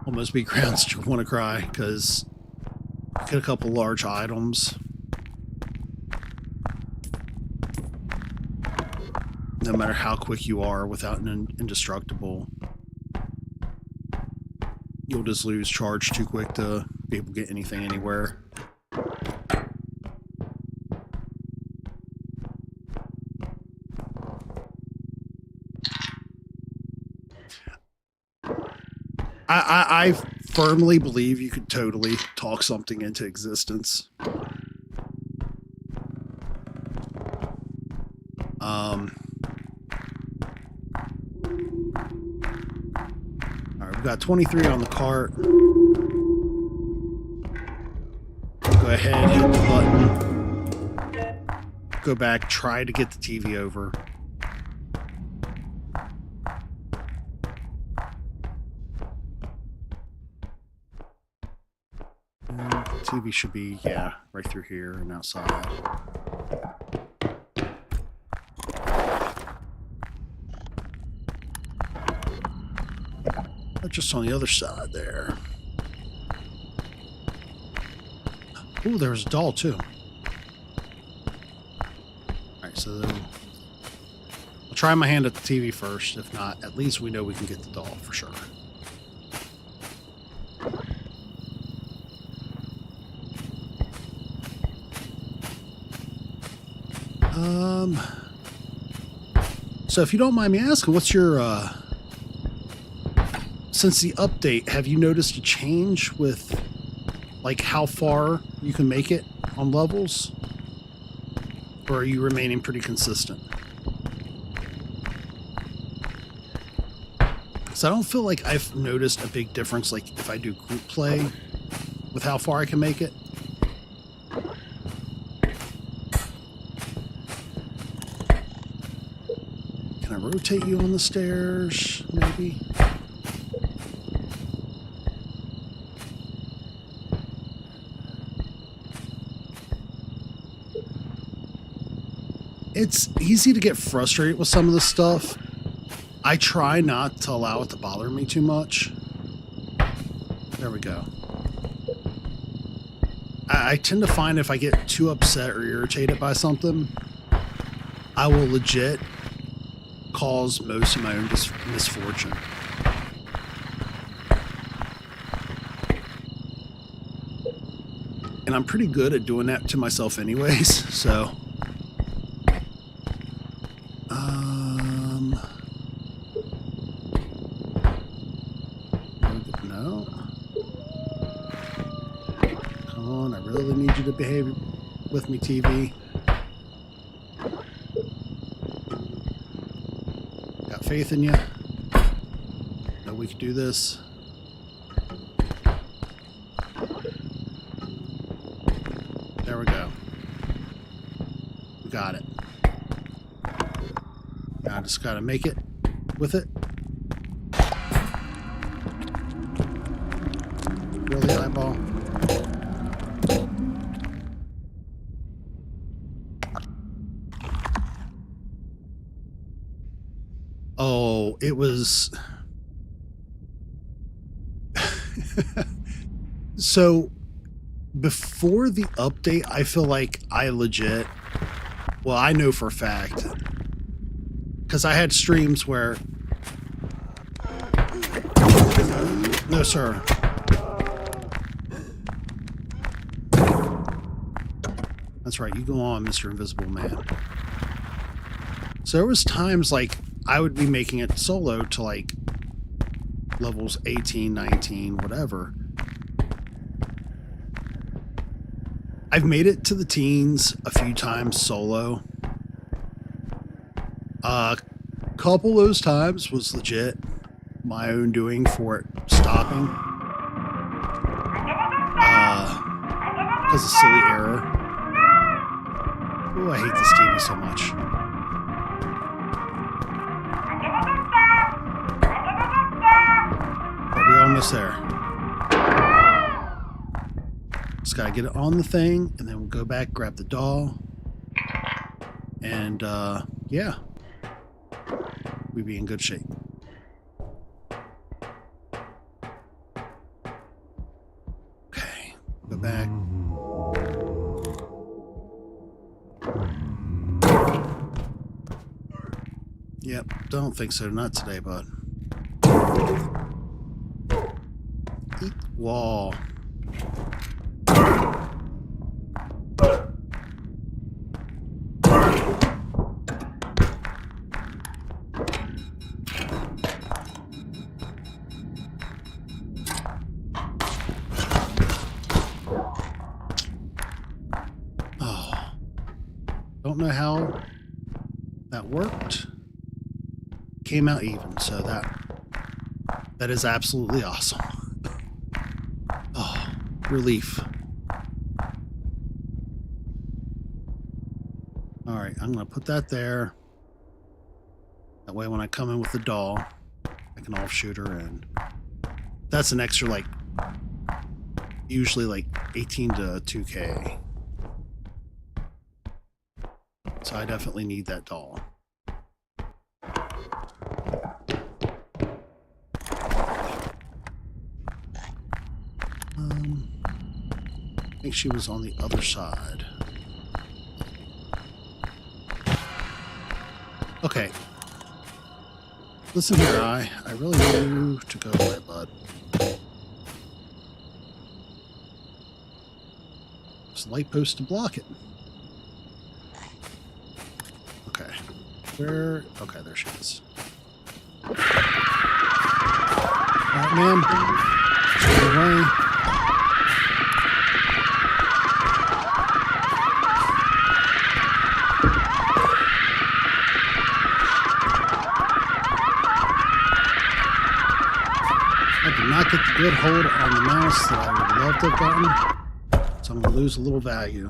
Almost be grounds to want to cry, because get a couple large items. no matter how quick you are without an indestructible, you'll just lose charge too quick to be able to get anything anywhere. I firmly believe you could totally talk something into existence. Alright, we've got 23 on the cart. Go ahead, hit the button. Go back, try to get the TV over. TV should be, yeah, right through here and outside. But just on the other side there. Ooh, there's a doll too. Alright, so then I'll try my hand at the TV first. If not, at least we know we can get the doll for sure. So if you don't mind me asking, what's your, since the update, have you noticed a change with, like, how far you can make it on levels? Or are you remaining pretty consistent? Because I don't feel like I've noticed a big difference, like, if I do group play with how far I can make it. Rotate you on the stairs, maybe. It's easy to get frustrated with some of this stuff. I try not to allow it to bother me too much. There we go. I tend to find if I get too upset or irritated by something, I will legit cause most of my own misfortune. And I'm pretty good at doing that to myself anyways, so no. Come on, I really need you to behave with me, TV. Faith in you. Know we can do this. There we go. We got it. Now I just gotta make it with it. Really, eyeball? Oh, it was... So, before the update, I feel like I legit... Well, I know for a fact. Because I had streams where... No, sir. That's right, you go on, Mr. Invisible Man. So there was times, like, I would be making it solo to, like, levels 18, 19, whatever. I've made it to the teens a few times solo. A couple of those times was legit my own doing for it stopping. Because of silly error. Oh, I hate this TV so much. Almost there. Just gotta get it on the thing, and then we'll go back, grab the doll, and yeah, we'd be in good shape. Okay, go back. don't think so. Not today, bud. Eat wall. Oh, don't know how that worked. Came out even, so that is absolutely awesome. Oh, relief. All right, I'm gonna put that there. That way when I come in with the doll, I can offshoot her, and that's an extra, like, usually like 18 to 2K. So I definitely need that doll. I think she was on the other side. Okay. Listen here, I really need you to go away, bud. There's a light post to block it. Okay. Where? Okay, there she is. All right, ma'am. Go away. Not get the good hold on the mouse that I would love to have gotten, so I'm going to lose a little value.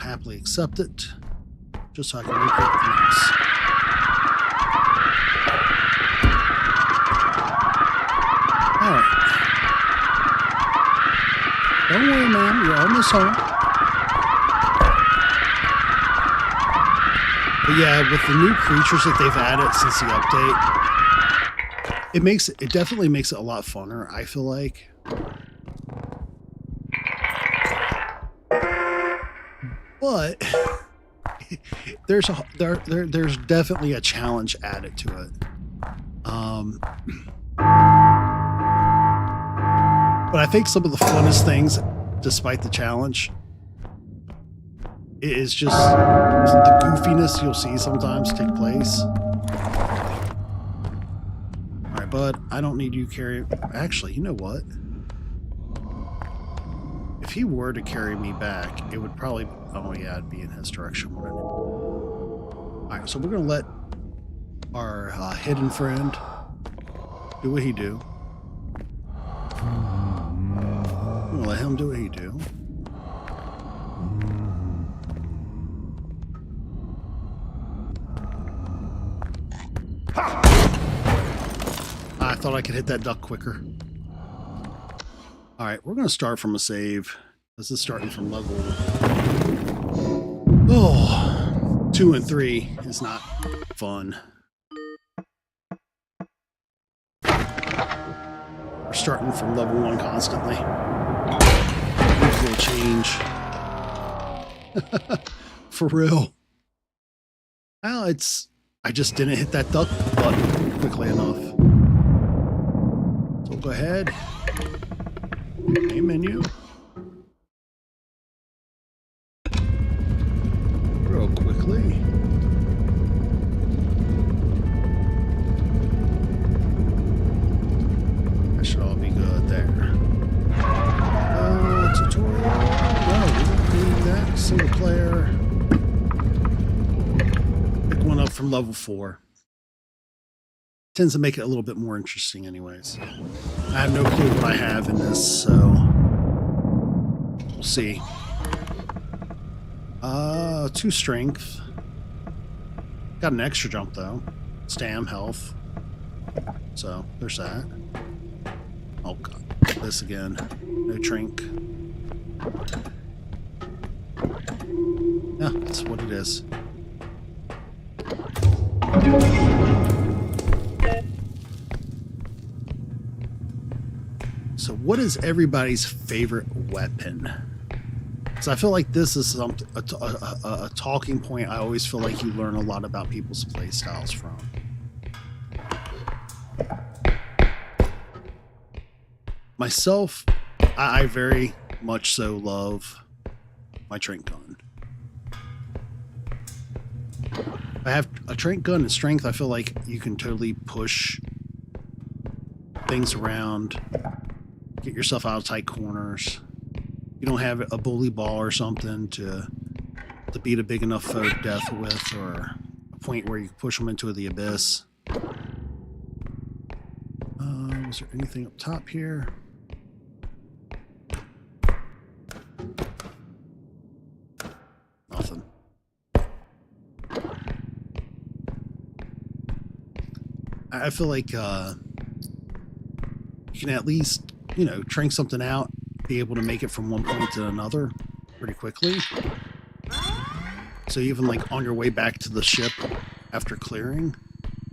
Happily accept it, just so I can recreate the mouse. Alright. Don't worry, ma'am, you're almost home. But yeah, with the new creatures that they've added since the update, it definitely makes it a lot funner, I feel like. But there's definitely a challenge added to it. But I think some of the funnest things, despite the challenge, is just the goofiness you'll see sometimes take place. Alright, bud, I don't need you carry... Actually, you know what? If he were to carry me back, it would probably... Oh yeah, it'd be in his direction. Alright, so we're going to let our hidden friend do what he do. We're going to let him do what he do. I thought I could hit that duck quicker. Alright, we're going to start from a save. This is starting from level... Oh, 2 and 3 is not fun. We're starting from level 1 constantly. There's a little change. For real. Well, it's... I just didn't hit that duck button quickly enough. So go ahead. Main menu. Real quickly. That should all be good there. Tutorial. No, we don't need that. Single player. Pick one up from level 4. Tends to make it a little bit more interesting anyways. I have no clue what I have in this, so we'll see. 2 strength. Got an extra jump though. Stam, health. So there's that. Oh god, this again. No trink. Yeah, that's what it is. So what is everybody's favorite weapon? So I feel like this is something a talking point. I always feel like you learn a lot about people's play styles from. Myself, I very much so love my trank gun. If I have a trank gun and strength, I feel like you can totally push things around, get yourself out of tight corners. You don't have a bully ball or something to beat a big enough foe to death with, or a point where you can push them into the abyss. Is there anything up top here? Nothing. I feel like you can at least, you know, trank something out, be able to make it from one point to another pretty quickly. So even like on your way back to the ship after clearing,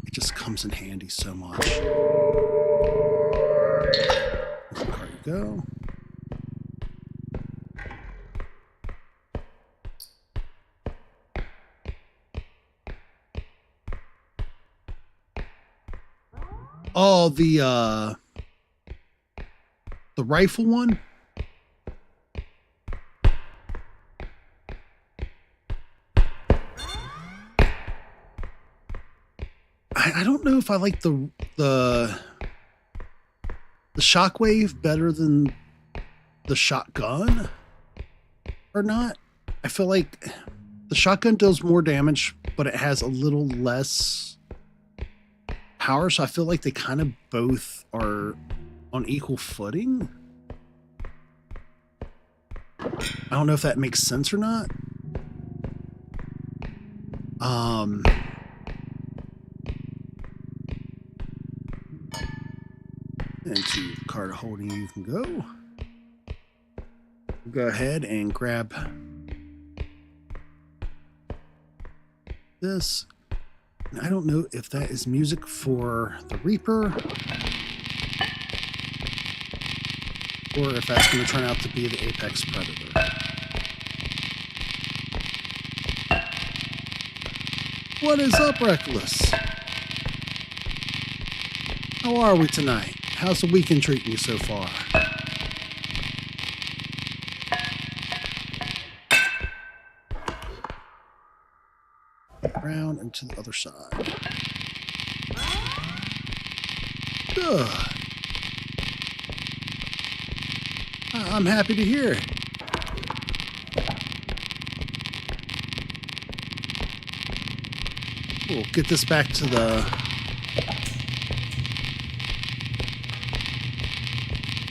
it just comes in handy so much. There you go. Oh, the rifle one? I don't know if I like the shockwave better than the shotgun or not. I feel like the shotgun does more damage, but it has a little less power, so I feel like they kind of both are on equal footing. I don't know if that makes sense or not. Into card holding you can go. Go ahead and grab this. And I don't know if that is music for the Reaper or if that's going to turn out to be the Apex Predator. What is up, Reckless? How are we tonight? How's the weekend treating you so far? Around and to the other side. Good. I'm happy to hear it. We'll get this back to the...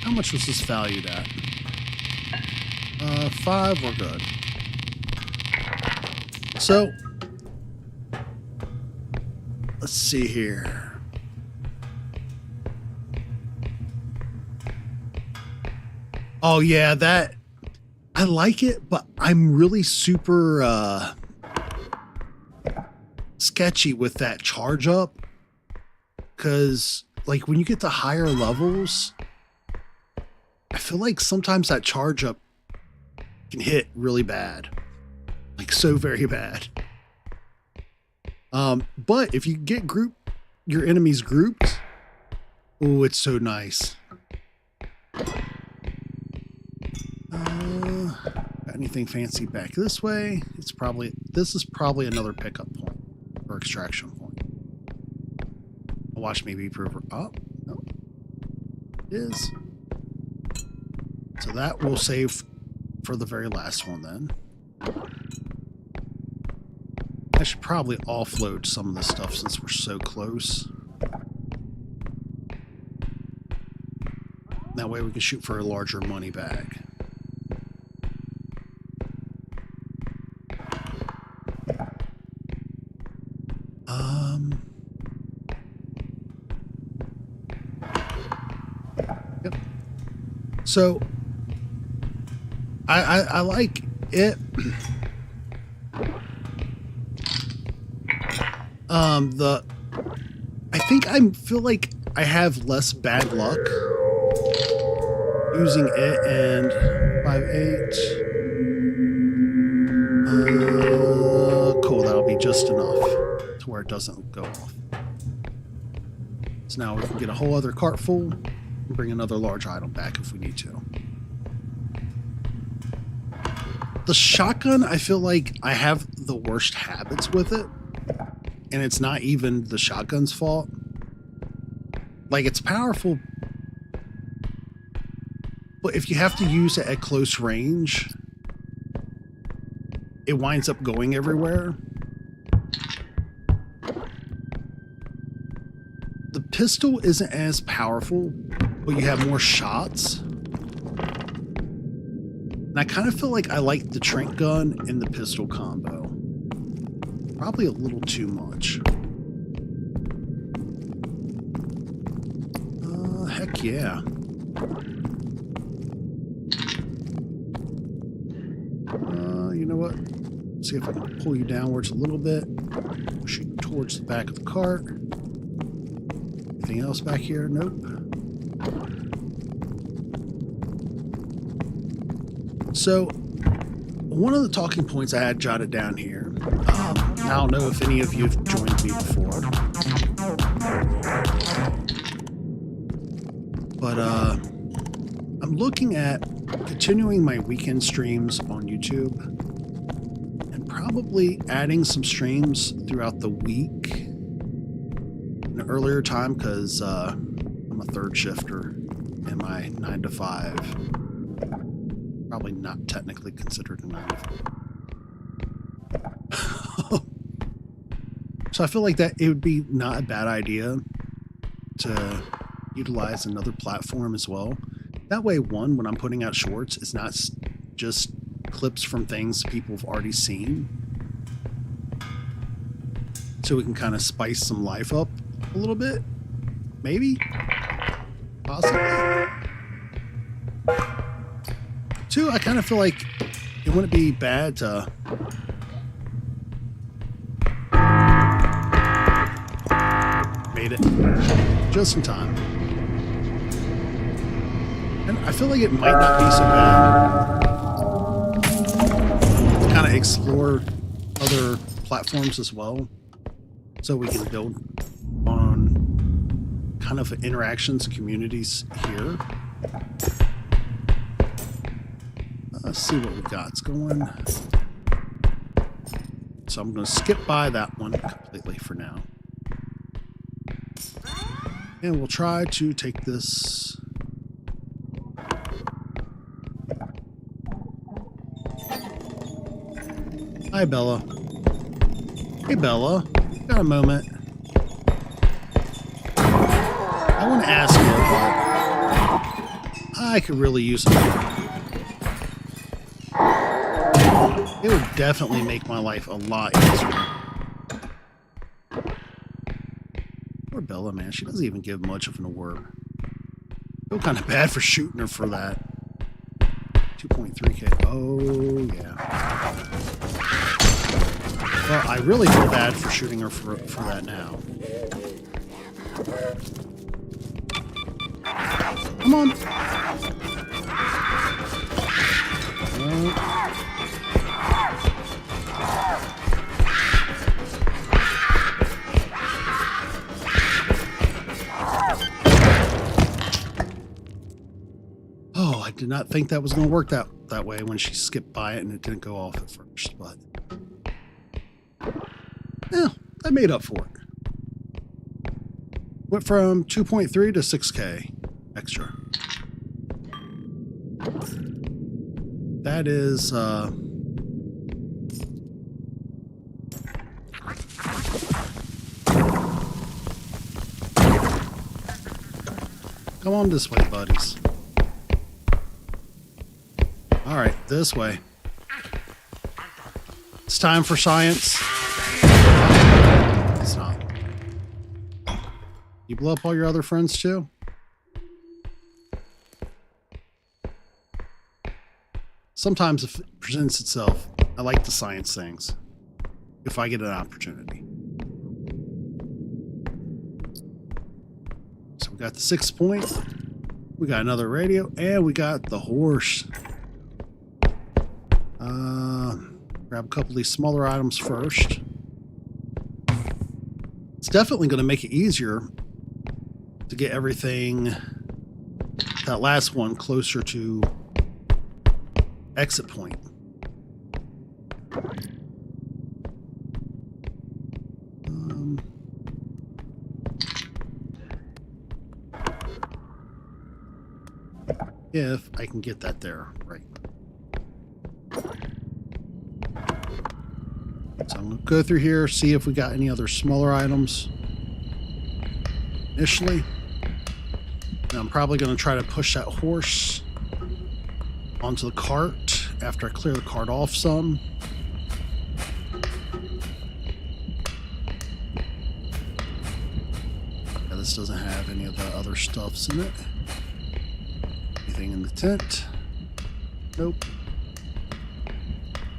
How much was this valued at? 5, we're good. So, let's see here. Oh yeah, that... I like it, but I'm really super sketchy with that charge up. Because, like, when you get to higher levels... I feel like sometimes that charge up can hit really bad. Like so very bad. But if you get your enemies grouped, oh, it's so nice. Got anything fancy back this way? This is probably another pickup point or extraction point. Watch me be proven up. No, it is. So that will save for the very last one then. I should probably offload some of this stuff since we're so close. That way we can shoot for a larger money bag. Yep. So I like it. I think I feel like I have less bad luck using it and 5.8. to where it doesn't go off. So now we can get a whole other cart full and bring another large item back if we need to. The shotgun, I feel like I have the worst habits with it, and it's not even the shotgun's fault. Like, it's powerful, but if you have to use it at close range, it winds up going everywhere. The pistol isn't as powerful, but you have more shots. And I kind of feel like I like the tranq gun and the pistol combo. Probably a little too much. Heck yeah. You know what? See if I can pull you downwards a little bit. Push you towards the back of the cart. Anything else back here? Nope. So, one of the talking points I had jotted down here, I don't know if any of you have joined me before, but I'm looking at continuing my weekend streams on YouTube and probably adding some streams throughout the week in an earlier time because I'm a third shifter in my 9 to 5. Probably not technically considered a 9 to 5. So I feel like that it would be not a bad idea to utilize another platform as well. That way, one, when I'm putting out shorts, it's not just clips from things people have already seen. So we can kind of spice some life up a little bit. Maybe. Possibly. Two, I kind of feel like it wouldn't be bad to made it just in time. And I feel like it might not be so bad to kind of explore other platforms as well, so we can build on kind of interactions, communities here. Let's see what we got's going. So I'm going to skip by that one completely for now. And we'll try to take this. Hi, Bella. Hey, Bella. Got a moment? I want to ask you, but I could really use it. It would definitely make my life a lot easier. Poor Bella, man. She doesn't even give much of an award. I feel kind of bad for shooting her for that. 2.3K. Oh, yeah. Well, I really feel bad for shooting her for that now. Come on. Oh, I did not think that was going to work that way when she skipped by it and it didn't go off at first, but yeah, I made up for it. Went from 2.3 to 6K extra. That is come on this way, buddies. All right, this way. It's time for science. It's not. You blow up all your other friends too? Sometimes if it presents itself, I like the science things. If I get an opportunity. So we got the 6 point. We got another radio, and we got the horse. Grab a couple of these smaller items first. It's definitely going to make it easier to get everything, that last one, closer to exit point. If I can get that there, right. So I'm going to go through here, see if we got any other smaller items initially. Now I'm probably going to try to push that horse onto the cart after I clear the cart off some. Yeah, this doesn't have any of the other stuffs in it. Anything in the tent? Nope.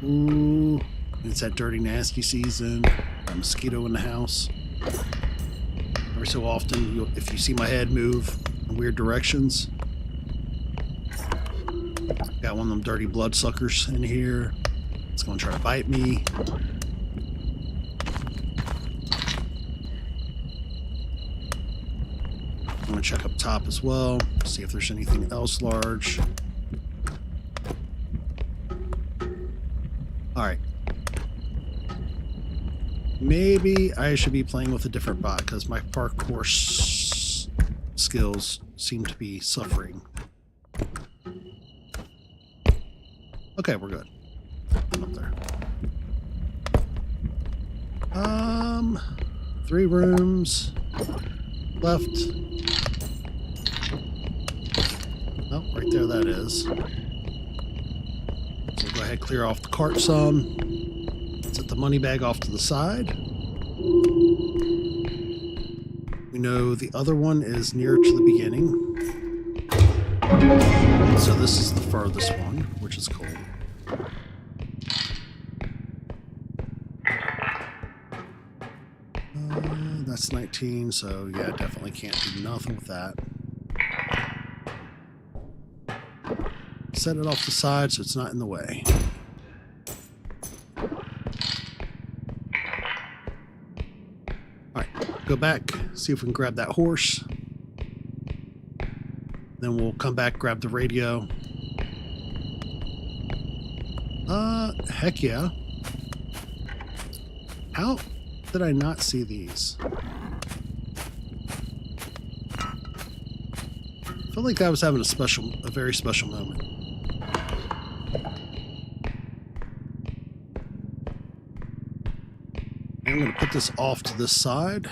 Ooh, it's that dirty, nasty season. A mosquito in the house. Every so often, if you see my head move in weird directions, got one of them dirty bloodsuckers in here. It's going to try to bite me. I'm going to check up top as well, see if there's anything else large. Alright. Maybe I should be playing with a different bot because my parkour skills seem to be suffering. Okay, we're good. Up there. 3 rooms left. Oh, right there that is. So we'll go ahead, clear off the cart some. Set the money bag off to the side. We know the other one is near to the beginning. So this is the furthest one, which is cool. That's 19, so yeah, definitely can't do nothing with that. Set it off the side so it's not in the way. Alright, go back, see if we can grab that horse. Then we'll come back, grab the radio. Heck yeah. How did I not see these? I feel like I was having a very special moment. I'm going to put this off to this side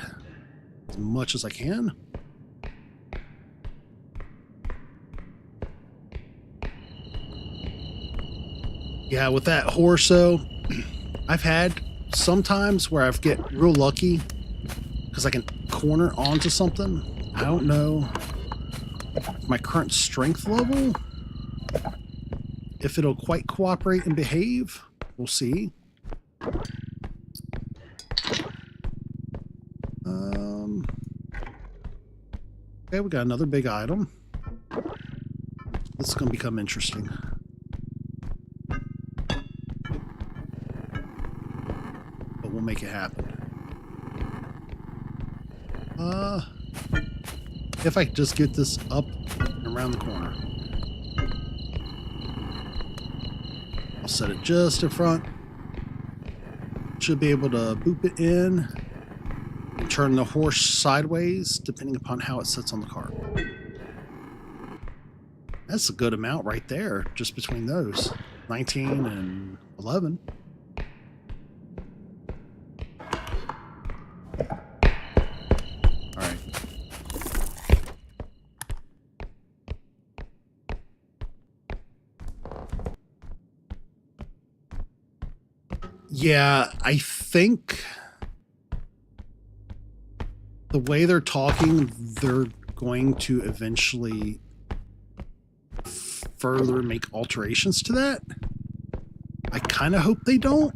as much as I can. Yeah, with that horse, though, I've had sometimes where I get real lucky because I can corner onto something. I don't know my current strength level, if it'll quite cooperate and behave. We'll see. Okay, we got another big item. This is going to become interesting. But we'll make it happen. If I just get this up and around the corner. I'll set it just in front. Should be able to boop it in and turn the horse sideways depending upon how it sits on the cart. That's a good amount right there, just between those. 19 and 11. Alright. Yeah, I think the way they're talking, they're going to eventually further make alterations to that. I kind of hope they don't.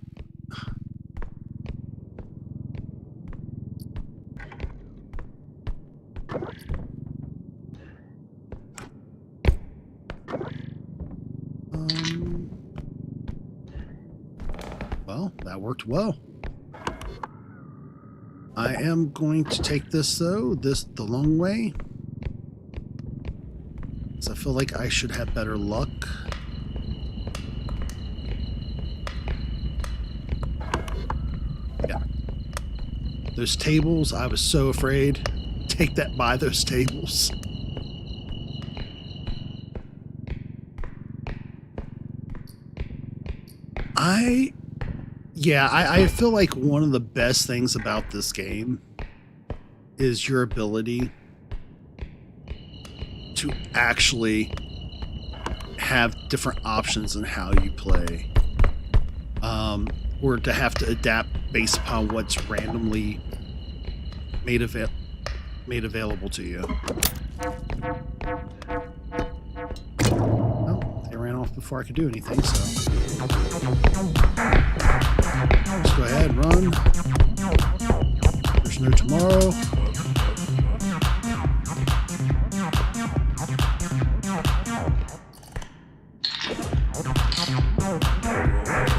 Well, that worked well. I am going to take this though, the long way. So I feel like I should have better luck. Yeah. Those tables, I was so afraid. Take that by those tables. I feel like one of the best things about this game is your ability to actually have different options in how you play, or to have to adapt based upon what's randomly made available to you. Well, they ran off before I could do anything, so let's go ahead and run. There's no tomorrow.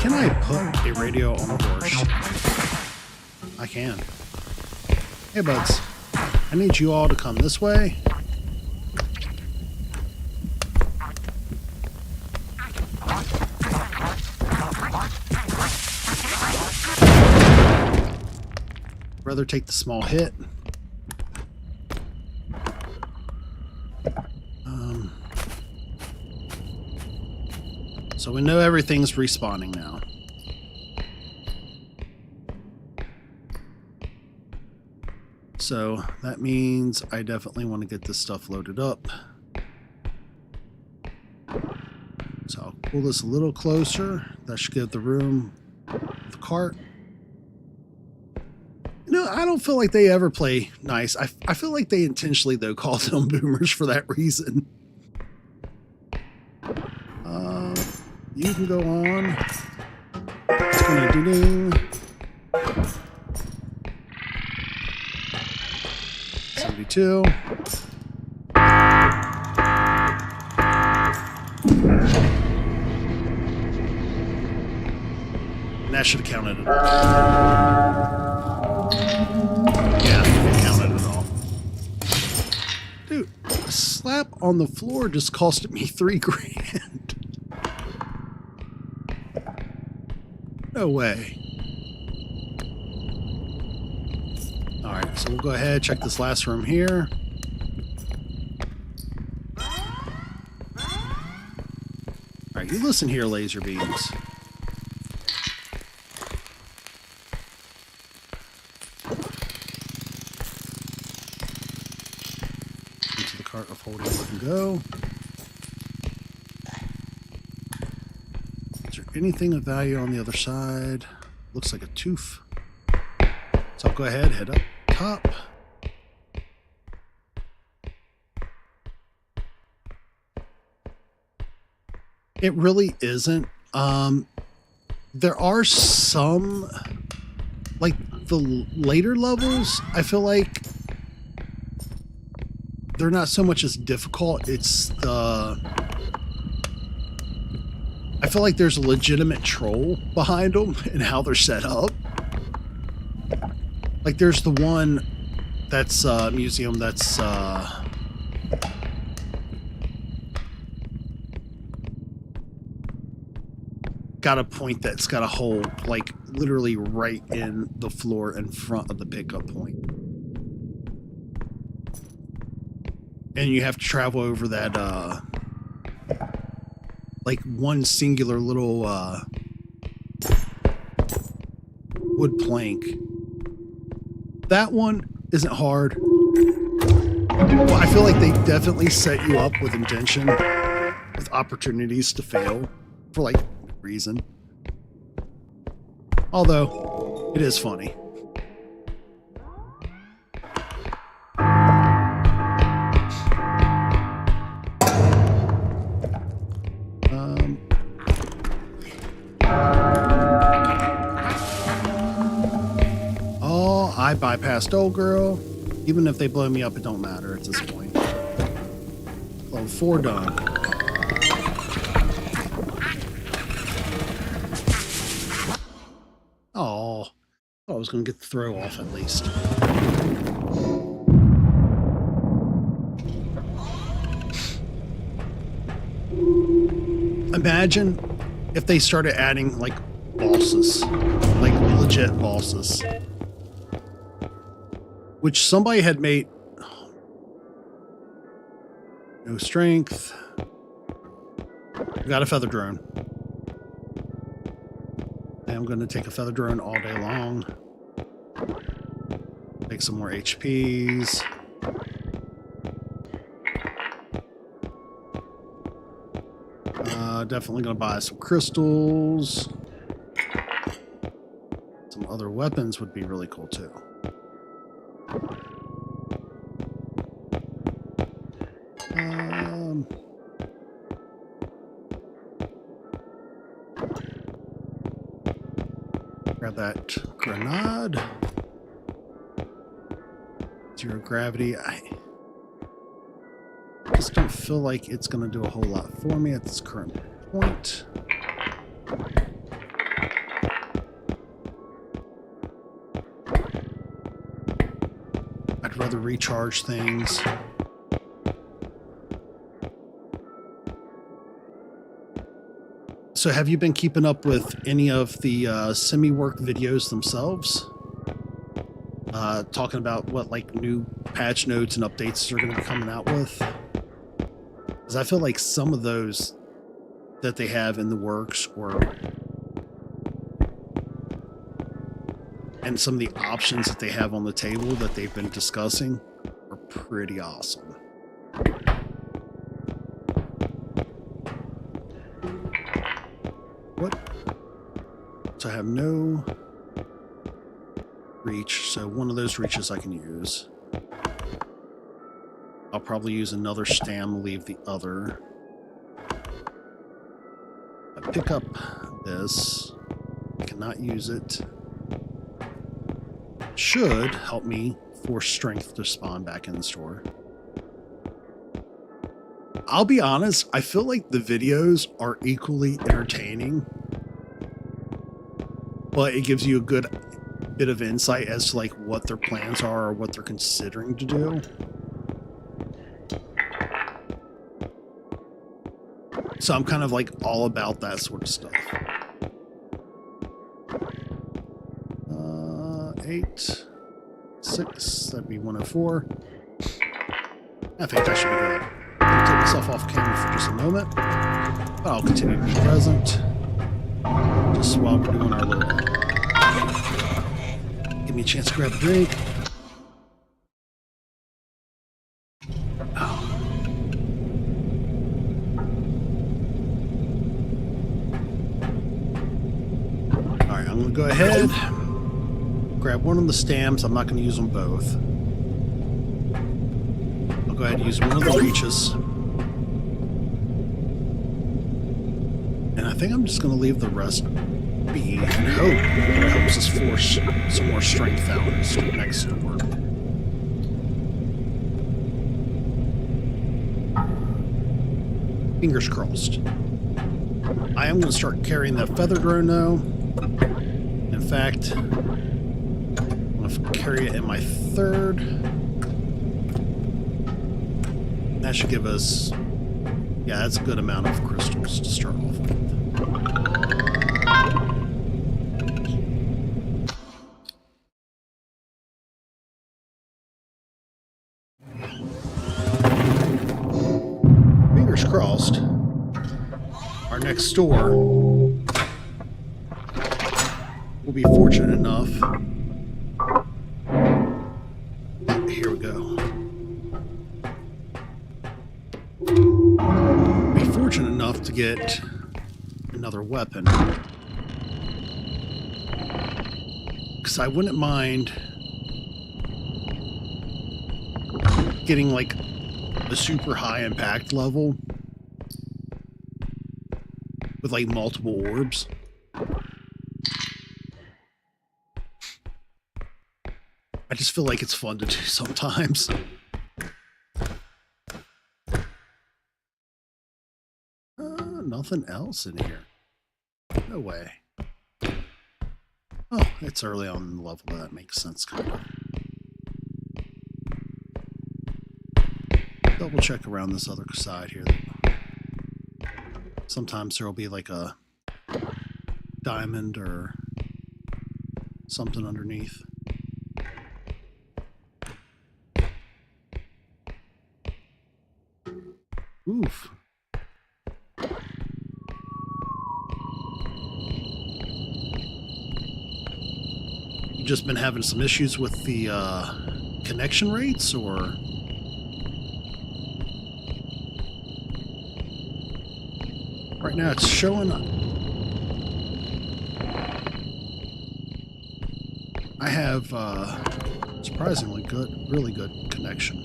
Can I put a radio on a horse? I can. Hey, buds. I need you all to come this way. Rather take the small hit. So we know everything's respawning now. So that means I definitely want to get this stuff loaded up. So I'll pull this a little closer. That should give the room for the cart. You know, I don't feel like they ever play nice. I feel like they intentionally, though, call them boomers for that reason. You can go on. It's gonna ding. 72. And that should have counted it all. Yeah, it counted it all. Dude, a slap on the floor just costed me $3 grand. No way. All right, so we'll go ahead, check this last room here. All right, you listen here, laser beams. Into the cart of holding we can go. Anything of value on the other side? Looks like a tooth. So I'll go ahead, head up top. It really isn't. There are some, like the later levels, I feel like they're not so much as difficult. It's the... I feel like there's a legitimate troll behind them and how they're set up. Like there's the one that's museum that's got a point that's got a hole like literally right in the floor in front of the pickup point. And you have to travel over that like one singular little wood plank. That one isn't hard. Well, I feel like they definitely set you up with intention, with opportunities to fail for like reason. Although it is funny. I bypassed old girl. Even if they blow me up, it don't matter at this point. Level 4 done. Oh, I was going to get the throw off at least. Imagine if they started adding like bosses, like legit bosses, which somebody had made. No strength. We got a feather drone. I'm going to take a feather drone all day long. Take some more HPs. Definitely going to buy some crystals. Some other weapons would be really cool too. Grab that grenade. Zero gravity. I just don't feel like it's going to do a whole lot for me at this current point. I'd rather recharge things. So have you been keeping up with any of the semi-work videos themselves? Talking about what like new patch notes and updates are going to be coming out with? Because I feel like some of those that they have in the works and some of the options that they have on the table that they've been discussing are pretty awesome. What? So I have no reach, so one of those reaches I can use. I'll probably use another stam, leave the other. I pick up this. I cannot use it. Should help me force strength to spawn back in the store. I'll be honest, I feel like the videos are equally entertaining, but it gives you a good bit of insight as to like what their plans are or what they're considering to do. So I'm kind of like all about that sort of stuff. 8, 6, that'd be 104. I think that should be good. I'll take myself off camera for just a moment, but I'll continue to be present just while we're doing our little. Give me a chance to grab a drink. Oh. Alright, I'm going to go ahead, grab one of the stamps. I'm not going to use them both. I'll go ahead and use one of the reaches. And I think I'm just going to leave the rest be and hope that it helps us force some more strength out in this next door. Fingers crossed. I am going to start carrying that feather drone though. In fact, I'm going to carry it in my third. That should give us, yeah, that's a good amount of crystals to start off with. Fingers crossed, our next store will be fortunate enough. Here we go. Be fortunate enough to get another weapon. Because I wouldn't mind getting like a super high impact level with like multiple orbs. I just feel like it's fun to do sometimes. Nothing else in here. No way. Oh, it's early on in the level. That makes sense, kind of. Double check around this other side here. Sometimes there will be like a diamond or something underneath. Oof. You just been having some issues with the connection rates, or? Right now it's showing up. I have surprisingly good, really good connection.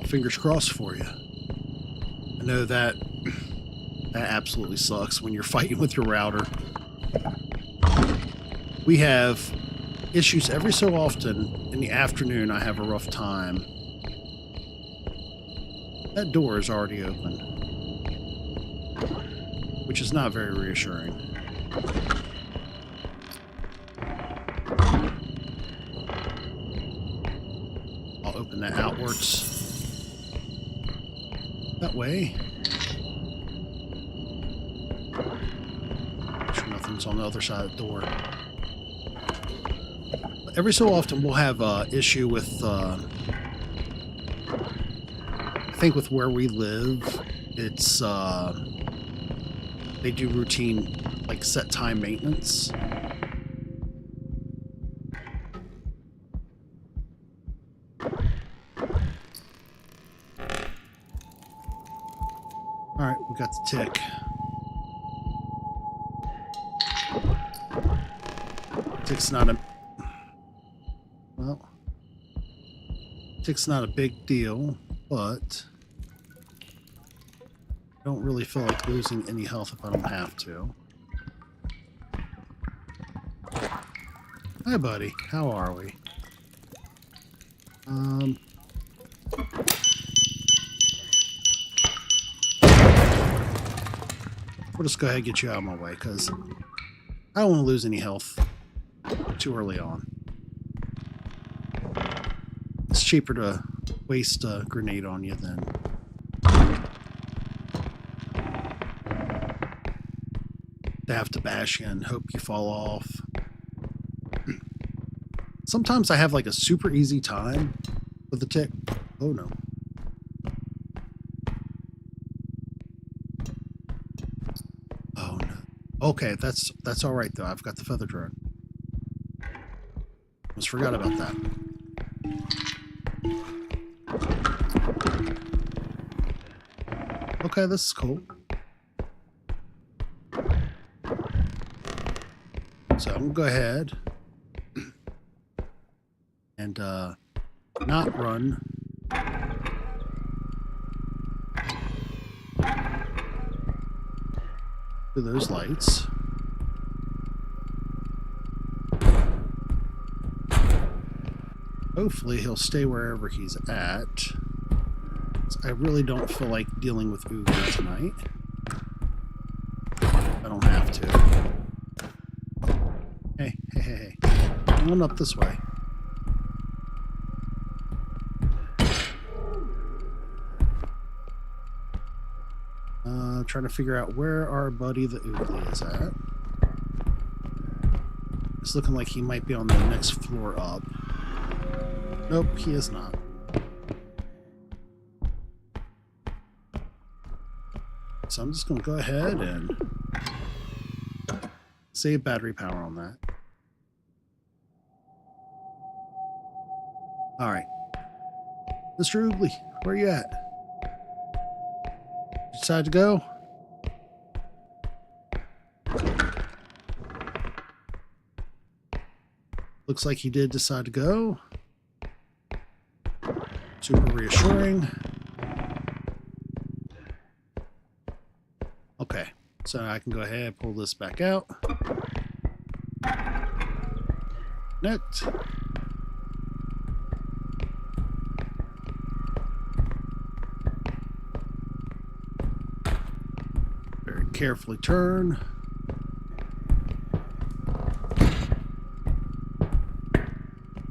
Fingers crossed for you. I know that absolutely sucks when you're fighting with your router. We have issues every so often. In the afternoon, I have a rough time. That door is already open, which is not very reassuring. I'll open that outwards. That way. Make sure nothing's on the other side of the door. Every so often we'll have an issue with, I think with where we live, it's, they do routine, like, set time maintenance. Alright, we got the tick. Tick's not a... Well, tick's not a big deal, but I don't really feel like losing any health if I don't have to. Hi, buddy. How are we? We'll just go ahead and get you out of my way, because I don't want to lose any health too early on. It's cheaper to waste a grenade on you than to have to bash you and hope you fall off. Sometimes I have like a super easy time with the tick. Oh no. Oh no. Okay, that's all right though. I've got the feather drone. Almost forgot about that. Okay, this is cool. So I'm gonna go ahead and not run. To those lights. Hopefully he'll stay wherever he's at. I really don't feel like dealing with Googley tonight. I don't have to. Hey, hey, hey, hey. Come on up this way. Trying to figure out where our buddy the Googley is at. It's looking like he might be on the next floor up. Nope, he is not. So I'm just going to go ahead and save battery power on that. All right. Mr. Googley, where are you at? You decide to go? Looks like he did decide to go. Super reassuring. Okay, so I can go ahead and pull this back out. Connect. carefully turn.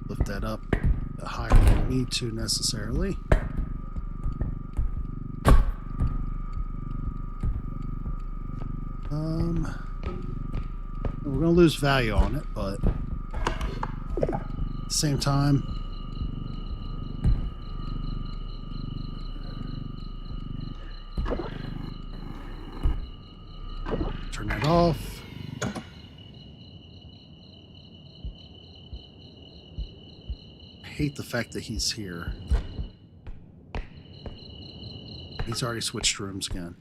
Lift that up higher than we need to necessarily. We're going to lose value on it, but at the same time, turn that off. I hate the fact that he's here. He's already switched rooms again.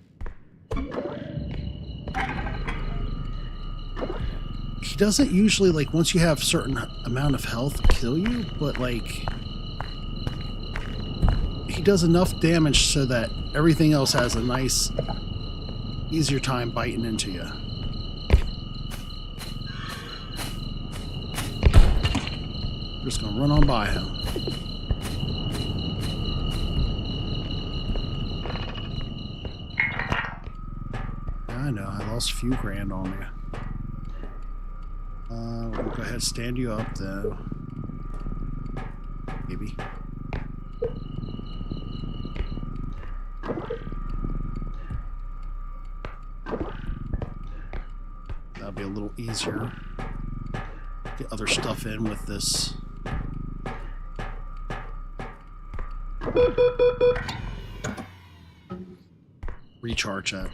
He doesn't usually, like, once you have a certain amount of health, kill you, but, like, he does enough damage so that everything else has a nice, easier time biting into you. Just gonna run on by him. I know, I lost a few grand on you. We'll go ahead and stand you up, though. Maybe. That'll be a little easier. Get other stuff in with this. Recharge that.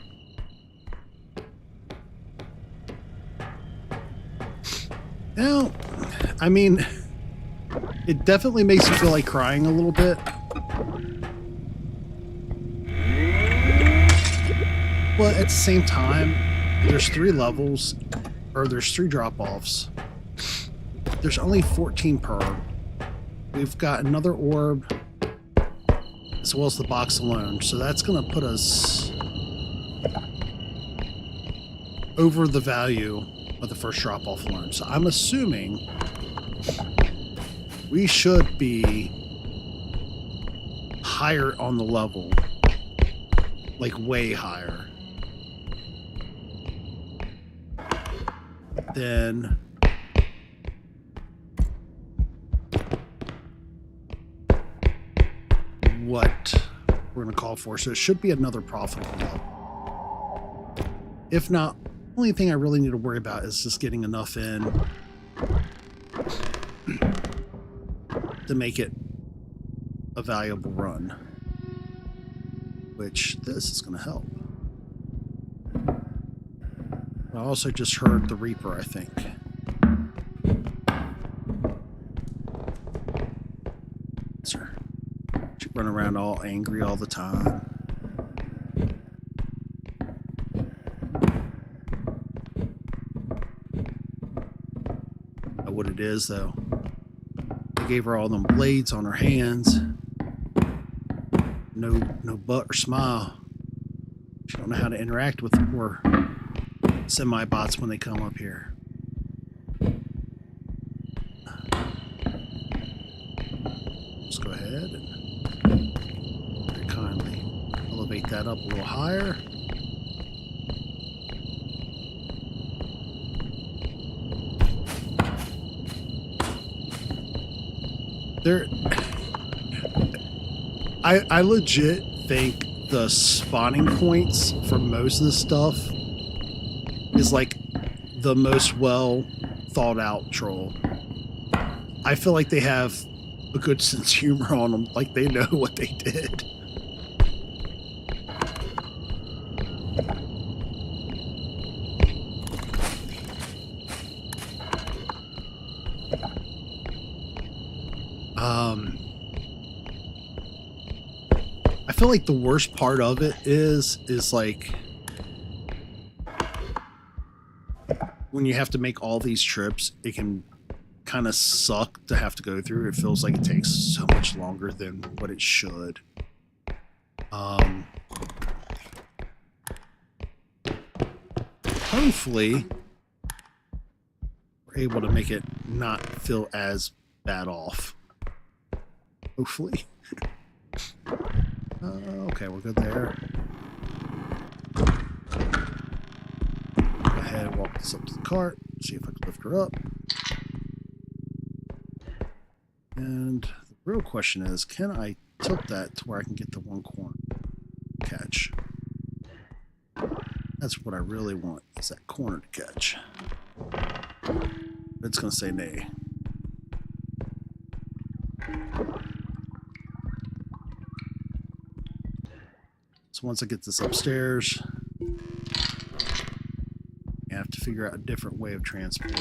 Now, I mean, it definitely makes you feel like crying a little bit. But at the same time, there's 3 levels, or there's 3 drop-offs. There's only 14 per. We've got another orb, as well as the box alone. So that's going to put us over the value of the first drop-off alone. So I'm assuming we should be higher on the level, like way higher than what we're going to call for. So it should be another profitable level. If not, the only thing I really need to worry about is just getting enough in to make it a valuable run, which this is going to help. I also just heard the Reaper, I think. Sir, she run around all angry all the time. What it is, though. They gave her all them blades on her hands. No butt or smile. She don't know how to interact with more semi-bots when they come up here. Let's go ahead and very kindly elevate that up a little higher. I legit think the spawning points for most of this stuff is like the most well thought out troll. I feel like they have a good sense of humor on them, like they know what they did. I feel like the worst part of it is like when you have to make all these trips, it can kind of suck to have to go through. It feels like it takes so much longer than what it should. Hopefully we're able to make it not feel as bad off. Hopefully. Okay, we're good there. cart, see if I can lift her up. And the real question is, can I tilt that to where I can get the one corner catch? That's what I really want, is that corner to catch. It's going to say nay. So once I get this upstairs, I have to figure out a different way of transporting.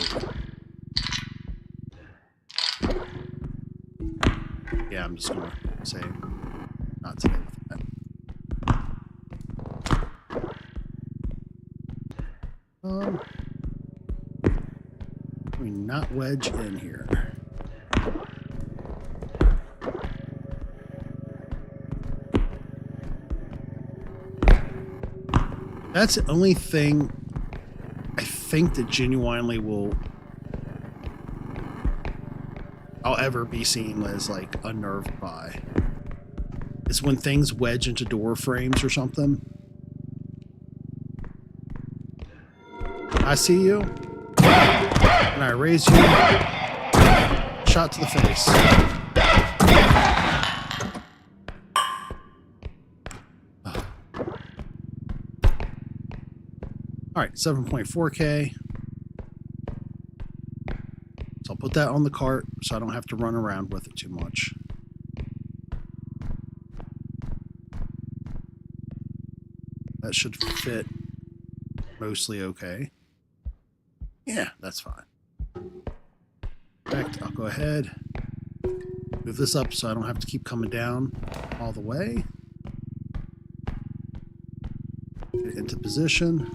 Yeah, I'm just going to say not today with that. Can we not wedge in here? That's the only thing I think that genuinely I'll ever be seen as like unnerved by. It's when things wedge into door frames or something. I see you, and I raise you. Shot to the face. Alright, 7.4K. So I'll put that on the cart so I don't have to run around with it too much. That should fit mostly okay. Yeah, that's fine. In fact, I'll go ahead, move this up so I don't have to keep coming down all the way. Get it into position.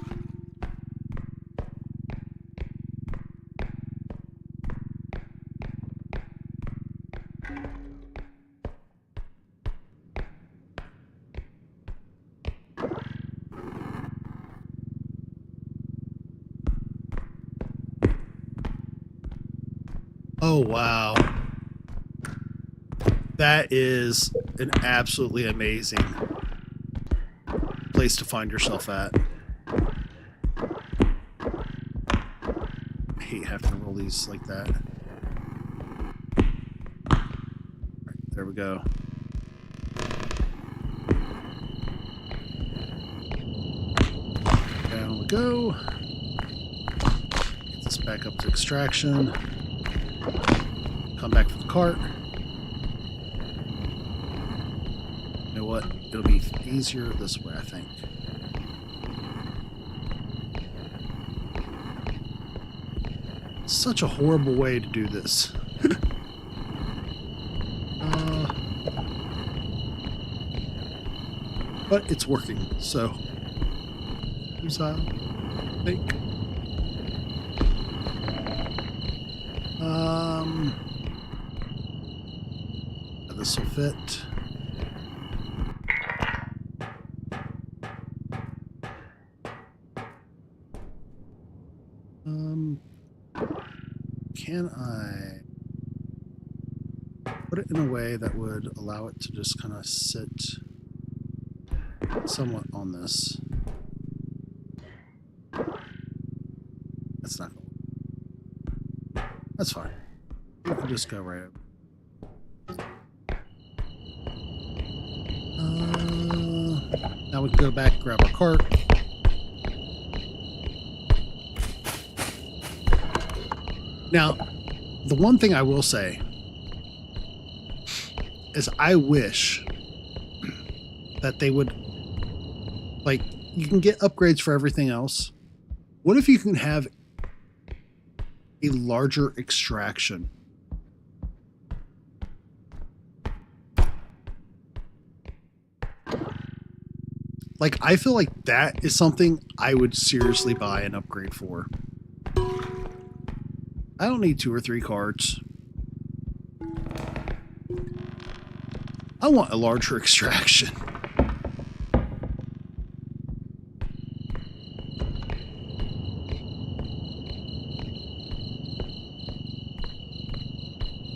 Oh, wow. That is an absolutely amazing place to find yourself at. I hate having to roll these like that. All right, there we go. Down we go. Get this back up to extraction. Come back to the cart. You know what? It'll be easier this way, I think. Such a horrible way to do this. But it's working, so. Who's I think? This will fit. Can I put it in a way that would allow it to just kind of sit somewhat on this? That's not going to work. That's fine. You can just go right over. Now we can go back and grab our cart. Now, the one thing I will say is I wish that they would, like, you can get upgrades for everything else. What if you can have a larger extraction? Like, I feel like that is something I would seriously buy an upgrade for. I don't need 2 or 3 carts. I want a larger extraction.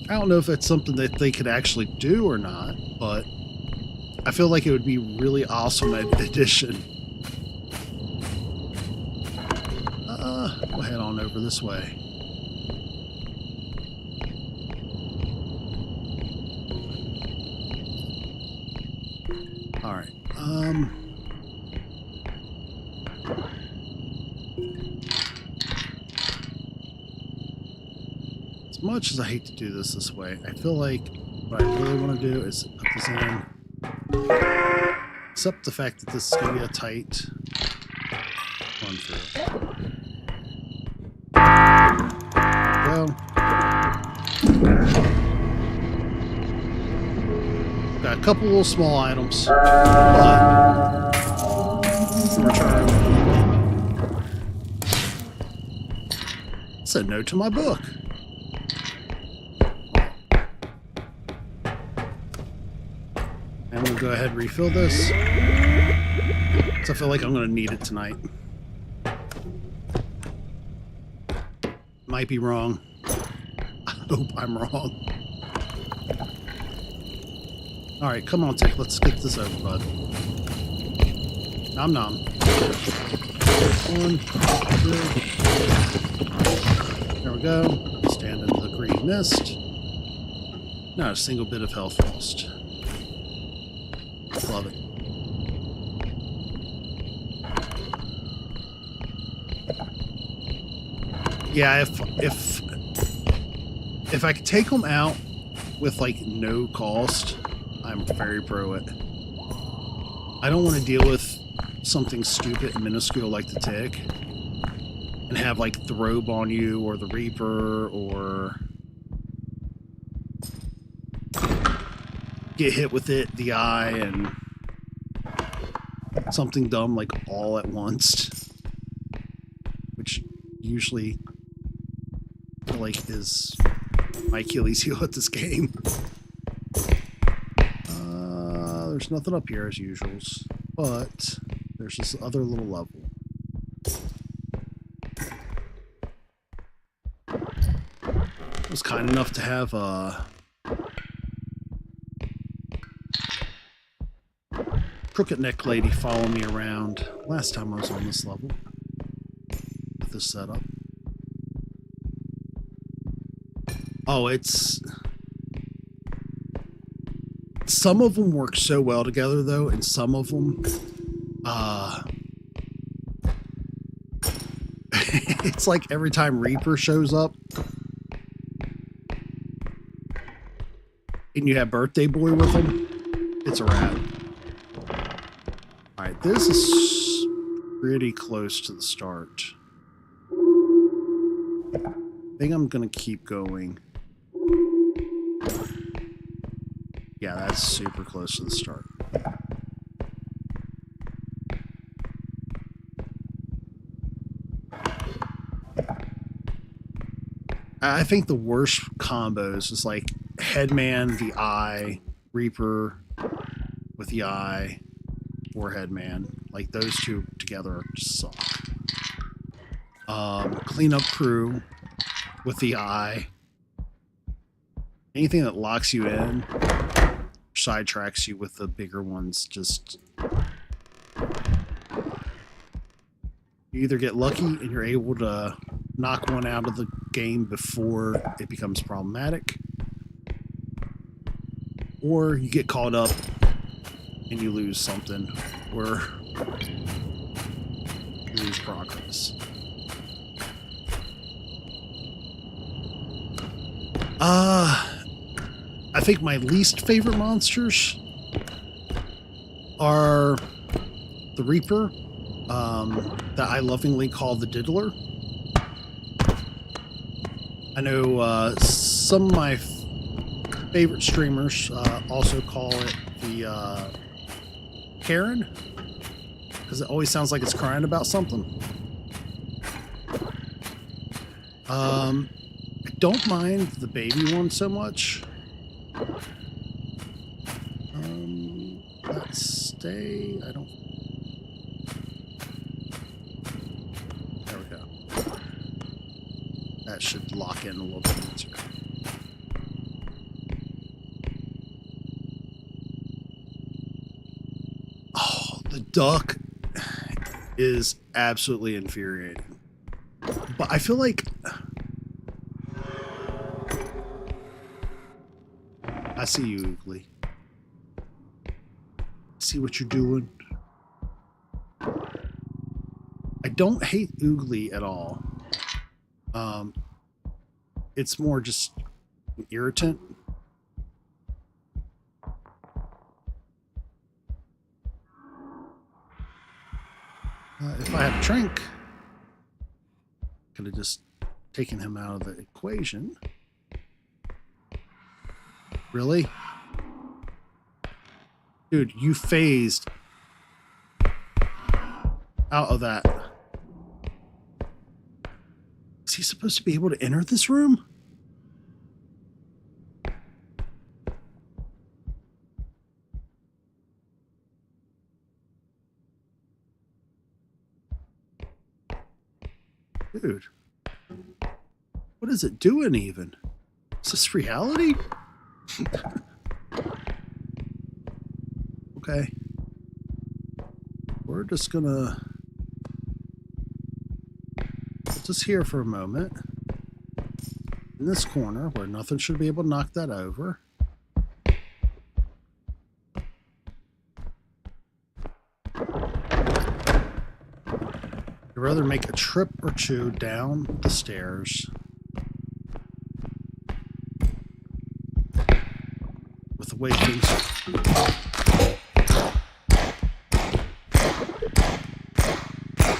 I don't know if that's something that they could actually do or not, but I feel like it would be really awesome addition. We'll head on over over this way. All right. As much as I hate to do this way, I feel like what I really want to do is put this in. Except the fact that this is going to be a tight run through. There we go. Got a couple little small items, but return. Said no to my book. And we'll go ahead and refill this. Because I feel like I'm going to need it tonight. Might be wrong. I hope I'm wrong. Alright, come on, Tick. Let's get this over, bud. Nom nom. 1, 2. There we go. Stand into the green mist. Not a single bit of health lost. Love it. Yeah, if I could take them out with like no cost, I'm very pro it. I don't want to deal with something stupid and minuscule like the tick and have like the robe on you or the Reaper or get hit with it, the eye, and something dumb like all at once, which usually I feel like is my Achilles heel at this game. There's nothing up here as usual, but there's this other little level. I was kind enough to have a crooked neck lady follow me around last time I was on this level with this setup. Oh, some of them work so well together, though, and some of them, it's like every time Reaper shows up, and you have Birthday Boy with him, it's a wrap. Alright, this is pretty close to the start. I think I'm gonna keep going. Yeah, that's super close to the start. I think the worst combos is like Headman, the Eye, Reaper with the Eye, or Headman. Like those two together just suck. Cleanup Crew with the Eye. Anything that locks you in, sidetracks you with the bigger ones, just you either get lucky and you're able to knock one out of the game before it becomes problematic, or you get caught up and you lose something, or you lose progress. I think my least favorite monsters are the Reaper, that I lovingly call the Diddler. I know some of my favorite streamers also call it the Karen, because it always sounds like it's crying about something. I don't mind the baby one so much. Let's stay. I don't. There we go. That should lock in a little bit easier. Oh, the duck is absolutely infuriating. But I feel like I see you, Oogly. See what you're doing. I don't hate Oogly at all. It's more just an irritant. If I had a drink, could have just taken him out of the equation. Really? Dude, you phased out of that. Is he supposed to be able to enter this room? Dude. What is it doing even? Is this reality? Okay. We're just gonna put this here for a moment. In this corner where nothing should be able to knock that over. I'd rather make a trip or two down the stairs with the way things are.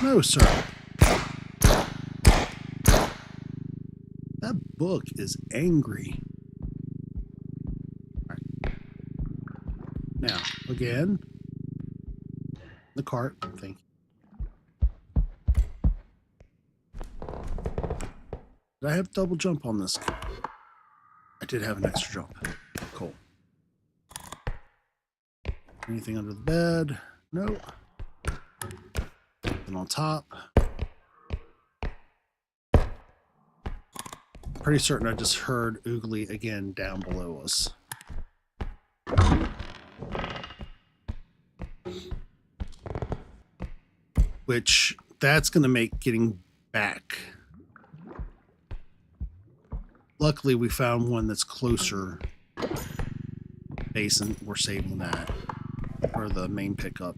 No, sir. That book is angry. All right. Now, again, the cart. Thank you. Did I have double jump on this? I did have an extra jump. Cool. Anything under the bed? No. And on top. Pretty certain I just heard Oogly again down below us. Which, that's going to make getting back. Luckily, we found one that's closer base, and we're saving that for the main pickup.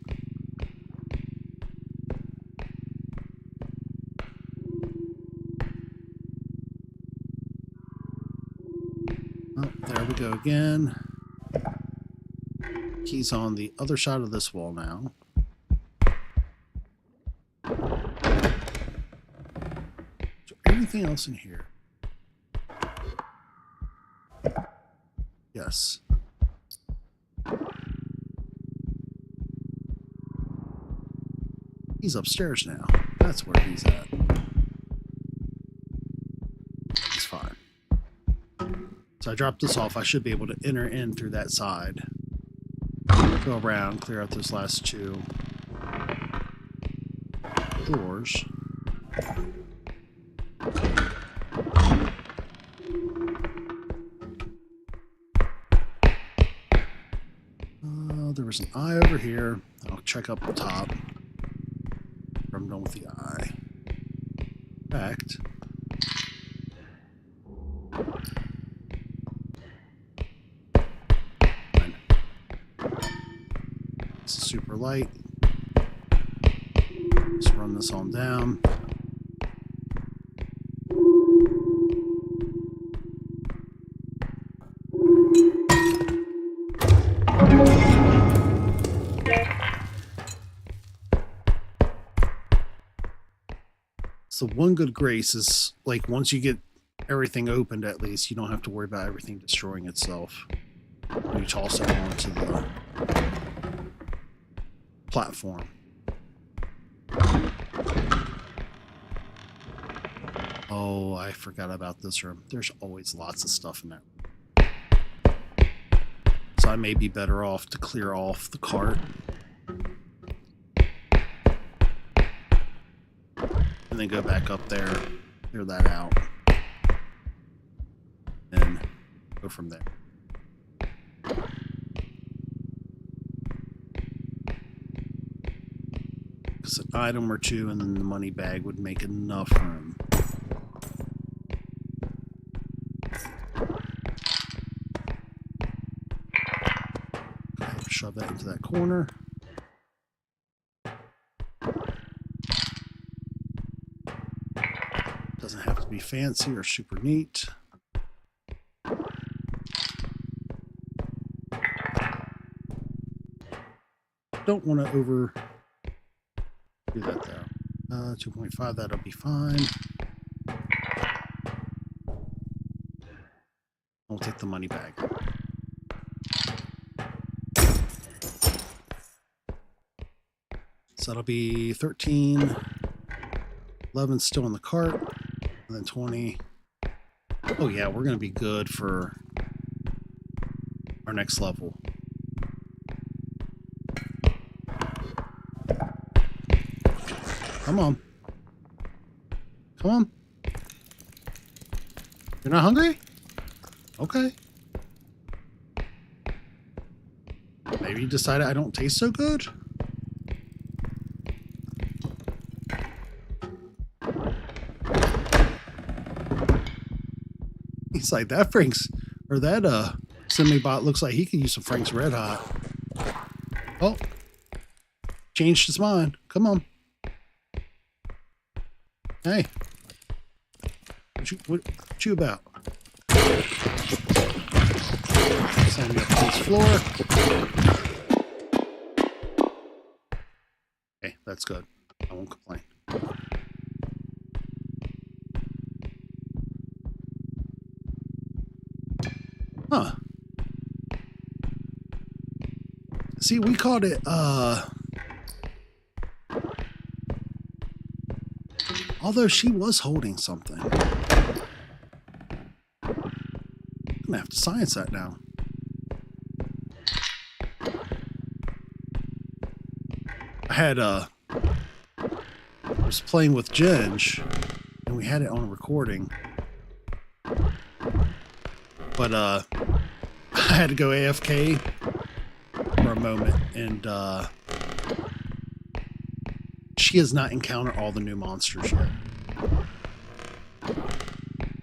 Oh, there we go again. He's on the other side of this wall now. Is there anything else in here? Yes. He's upstairs now. That's where he's at. It's fine. So I dropped this off. I should be able to enter in through that side. Go around, clear out those last two doors. There was an eye over here. I'll check up the top. I'm done with the eye. In fact, this is super light. Let's run this on down. So one good grace is, like, once you get everything opened, at least you don't have to worry about everything destroying itself when you toss it onto the platform. Oh, I forgot about this room. There's always lots of stuff in there. So I may be better off to clear off the cart. And then go back up there, clear that out, and go from there. Because us an item or two, and then the money bag would make enough room. Okay, shove that into that corner. Doesn't have to be fancy or super neat. Don't want to over do that though. 2.5, that'll be fine. I'll take the money bag. So that'll be 13. 11 still in the cart. And then 20. Oh yeah, we're going to be good for our next level. Come on. Come on. You're not hungry? Okay. Maybe you decided I don't taste so good? He's like, that Frank's, or that semi-bot looks like he could use some Frank's Red Hot. Oh. Changed his mind. Come on. Hey. What you about? Send me up to this floor. Okay, that's good. I won't complain. Huh. See, we called it, although she was holding something. I'm gonna have to science that now. I had, I was playing with Ginge, and we had it on recording. But, I had to go AFK for a moment, and, she has not encountered all the new monsters yet.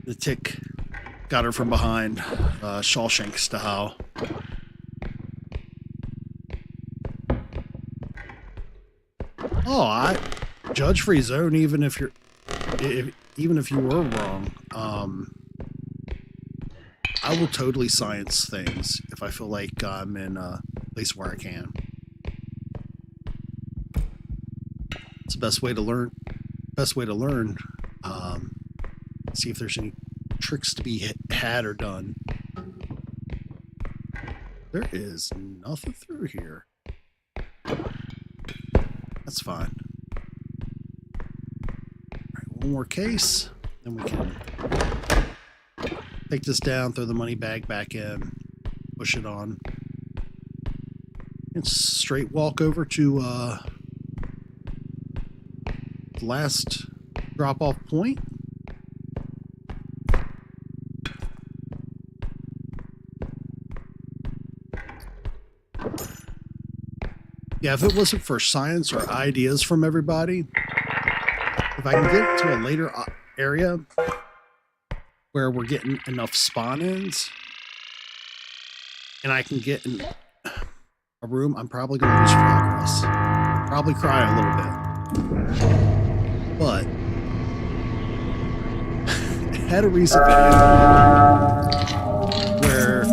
The tick got her from behind, Shawshank style. Oh, I judge free zone even if you're, even if you were wrong. I will totally science things if I feel like I'm in a place where I can. It's the best way to learn. Best way to learn. See if there's any tricks to be had or done. There is nothing through here. That's fine. All right, one more case, then we can take this down, throw the money bag back in, push it on, and straight walk over to the last drop-off point. Yeah, if it wasn't for science or ideas from everybody, if I can get to a later area where we're getting enough spawn-ins and I can get in a room, I'm probably going to lose progress. Probably cry a little bit. But I had a recent video where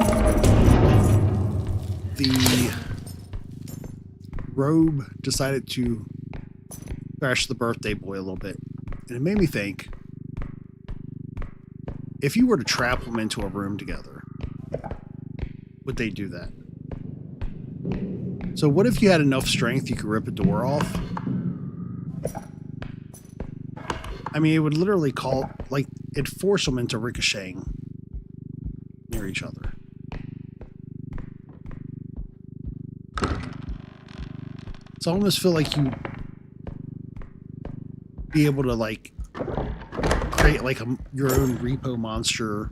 the robe decided to crash the birthday boy a little bit. And it made me think, if you were to trap them into a room together, would they do that? So what if you had enough strength you could rip a door off? I mean, it would literally call, like, it'd force them into ricocheting near each other. So I almost feel like you be able to, like, create like your own repo monster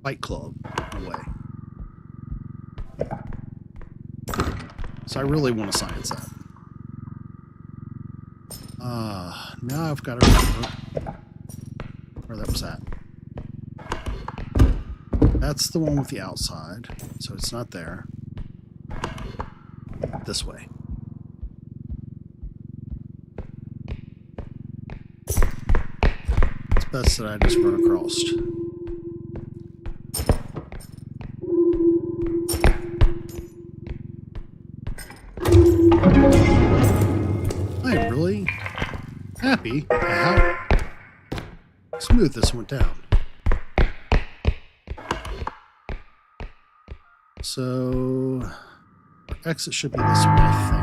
fight club in a way. So I really want to science that. Now I've got to remember where that was at. That's the one with the outside, so it's not there. This way. It's best that I just run across. I am really happy at how smooth this went down. So, our exit should be this way, I think.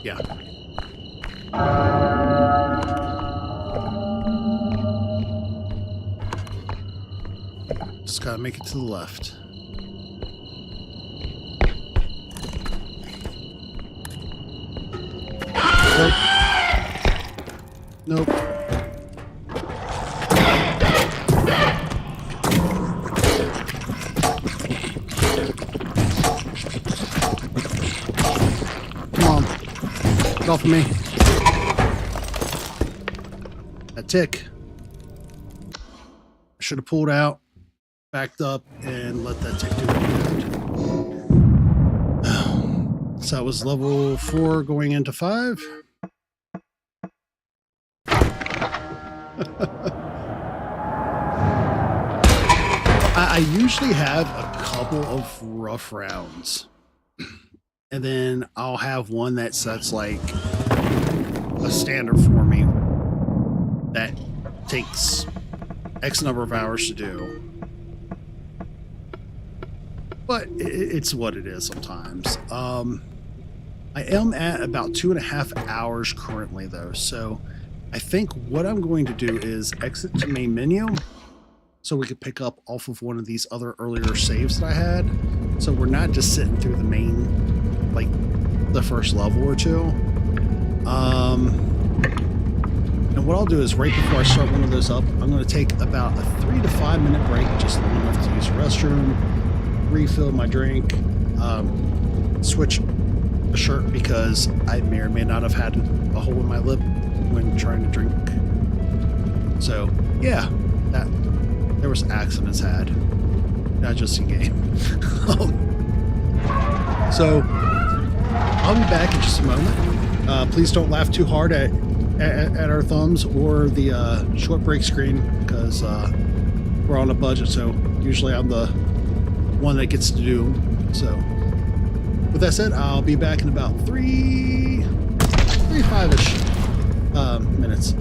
Yeah. Just gotta make it to the left. Nope. Nope. Get off of me. That tick. I should have pulled out, backed up, and let that tick do it. So that was level 4 going into 5. I usually have a couple of rough rounds. And then I'll have one that's like a standard for me that takes X number of hours to do. But it's what it is sometimes. I am at about 2.5 hours currently though. So I think what I'm going to do is exit to main menu so we could pick up off of one of these other earlier saves that I had. So we're not just sitting through the main, like the first level or two. And what I'll do is right before I start one of those up, I'm going to take about a 3 to 5 minute break, just long enough to use the restroom, refill my drink, switch a shirt because I may or may not have had a hole in my lip when trying to drink. So yeah, there was accidents had, not just in game. So I'll be back in just a moment. Please don't laugh too hard at our thumbs or the short break screen because we're on a budget. So usually I'm the one that gets to do them. So with that said, I'll be back in about 5-ish minutes.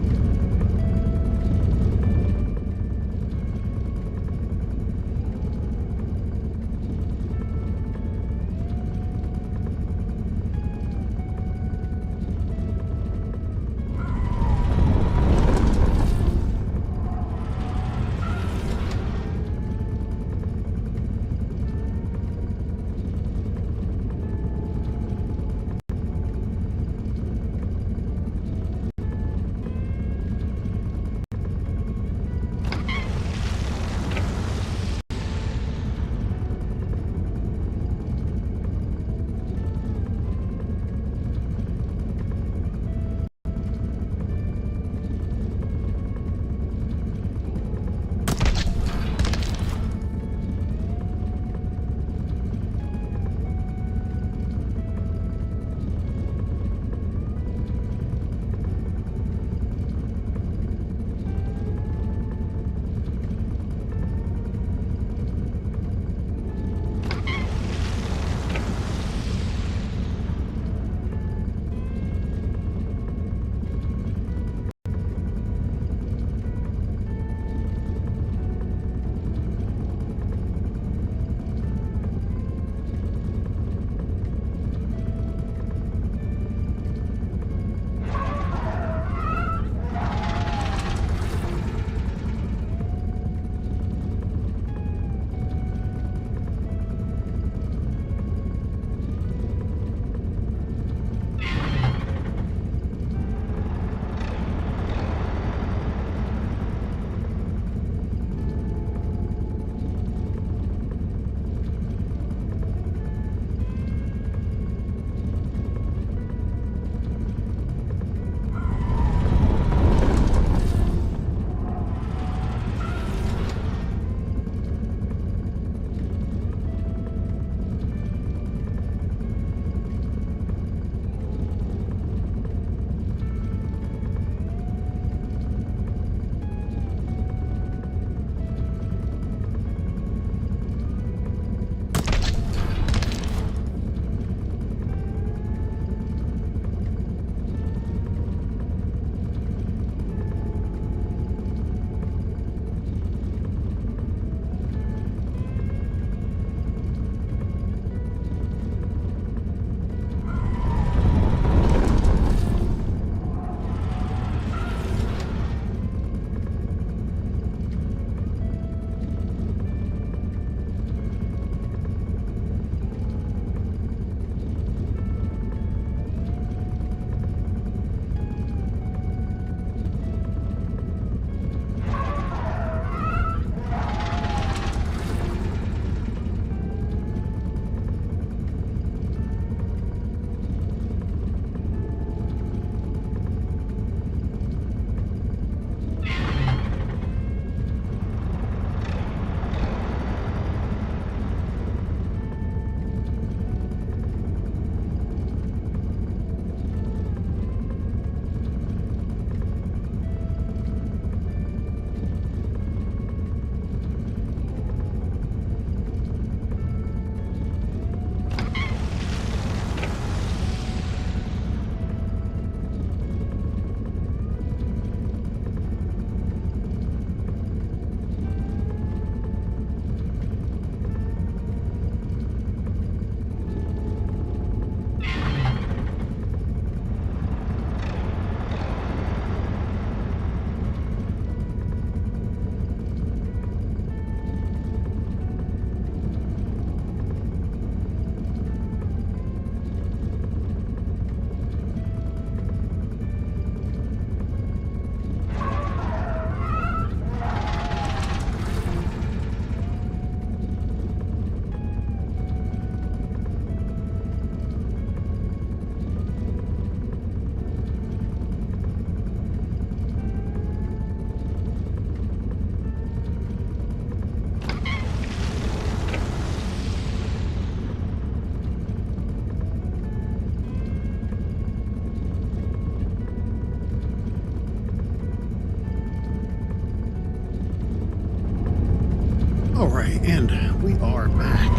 And we are back.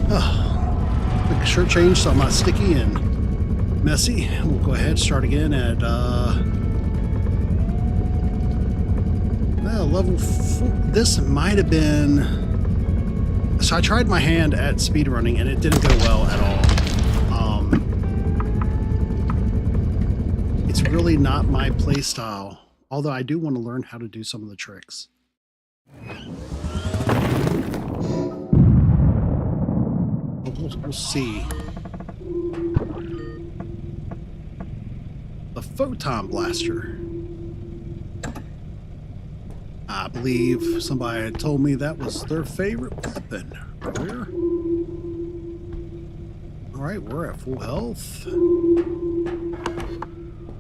Oh, quick shirt change so I'm not sticky and messy. We'll go ahead and start again at level 4. This might have been... So I tried my hand at speedrunning and it didn't go well at all. It's really not my play style, although I do want to learn how to do some of the tricks. We'll see. The photon blaster. I believe somebody had told me that was their favorite weapon earlier. Alright, we're at full health.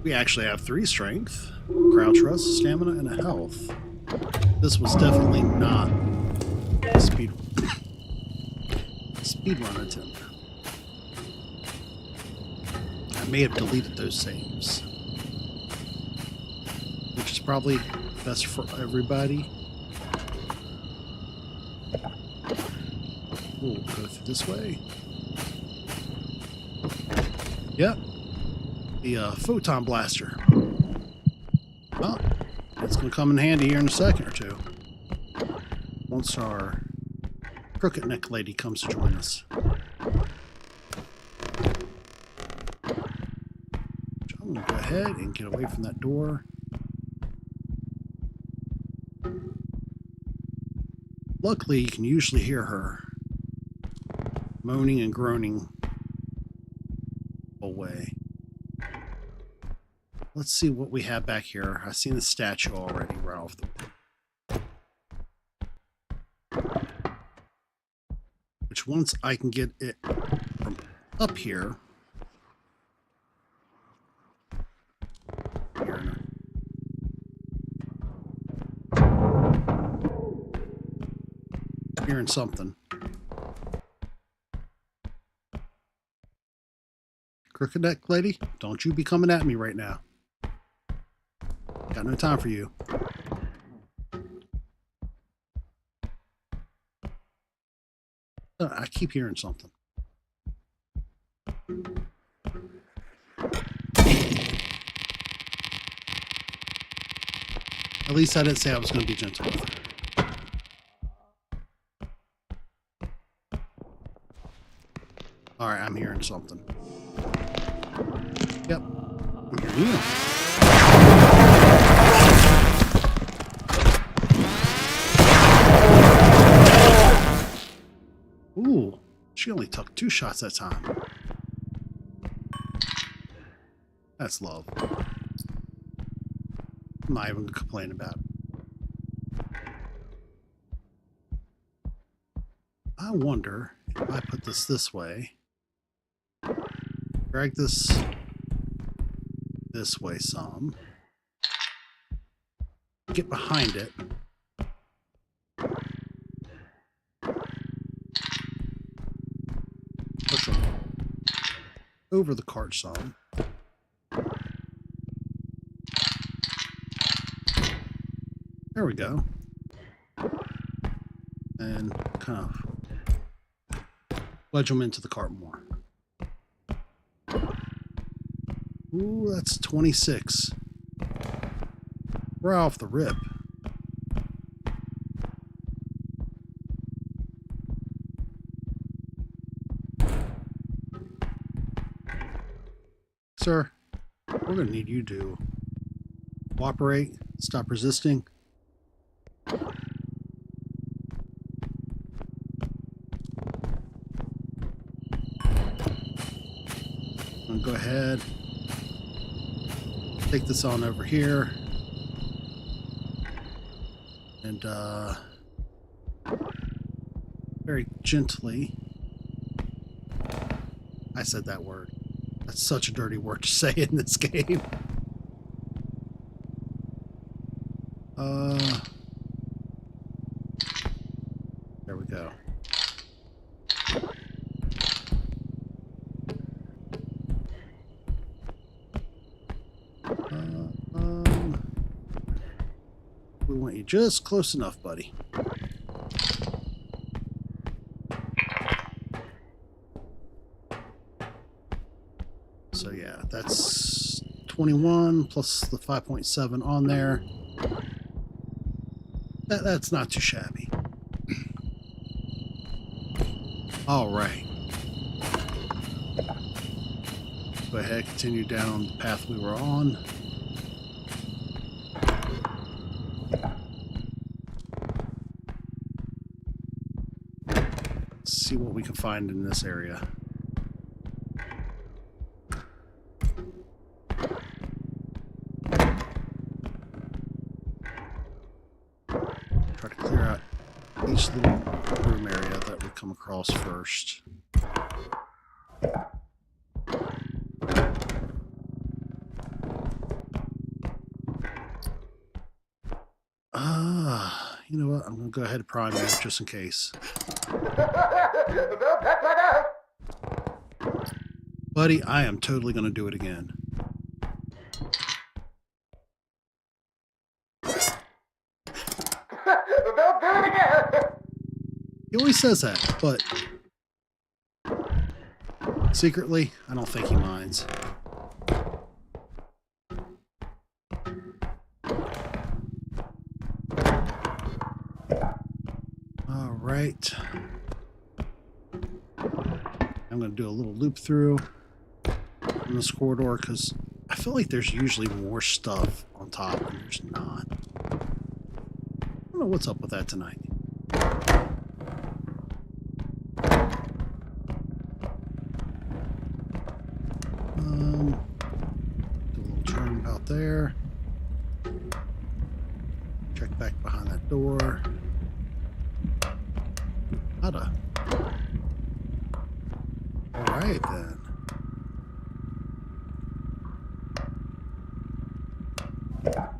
We actually have 3 strength, crouch rust, stamina, and a health. This was definitely not a speedrun attempt. I may have deleted those saves, which is probably best for everybody. We'll go through this way. Yep. The photon blaster. Well, it's going to come in handy here in a second or two. Once our crooked neck lady comes to join us. I'm going to go ahead and get away from that door. Luckily, you can usually hear her moaning and groaning away. Let's see what we have back here. I've seen the statue already right off the way. Which once I can get it from up here. Hearing something. Crooked neck lady, don't you be coming at me right now. Got no time for you. I keep hearing something. At least I didn't say I was going to be gentle with her. Alright, I'm hearing something. Yep, I'm hearing you. Ooh, she only took 2 shots at a time. That's love. I'm not even going to complain about it. I wonder if I put this way, drag this way some, get behind it, push them over the cart some, there we go, and kind of wedge them into the cart more. Ooh, that's 26. We're off the rip. Sir, we're going to need you to cooperate, stop resisting. I'm going to go ahead, take this on over here, and very gently, I said that word. That's such a dirty word to say in this game. There we go. We want you just close enough, buddy. So yeah, that's 21 plus the 5.7 on there. That's not too shabby. All right. Go ahead, continue down the path we were on. Let's see what we can find in this area. Try to clear out each little room area that we come across first. You know what? I'm going to go ahead and prime it just in case. Buddy, I am totally going to do it again. He always says that, but secretly, I don't think he minds. All right. I'm going to do a little loop through in this corridor because I feel like there's usually more stuff on top and there's not. I don't know what's up with that tonight. Do a little turn about there. Check back behind that door. Nada. All right then.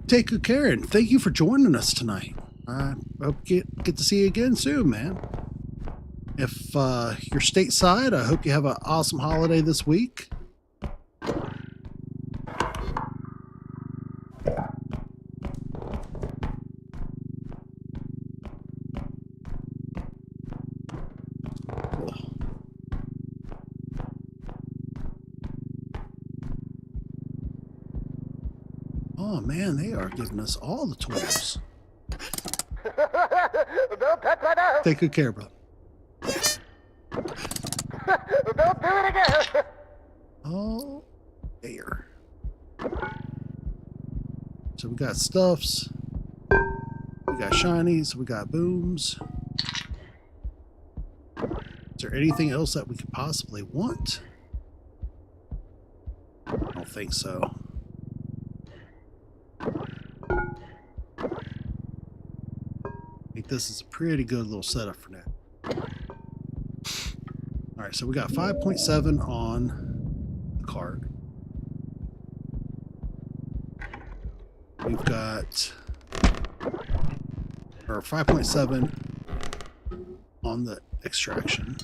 Take good care and thank you for joining us tonight. I hope you get to see you again soon, man. If you're stateside, I hope you have an awesome holiday this week. Oh man, they are giving us all the tools. Take good care, bro. Oh, there. So we got stuffs. We got shinies. We got booms. Is there anything else that we could possibly want? I don't think so. I think this is a pretty good little setup for now. All right, so we got 5.7 on the cart. We've got, or 5.7 on the extraction.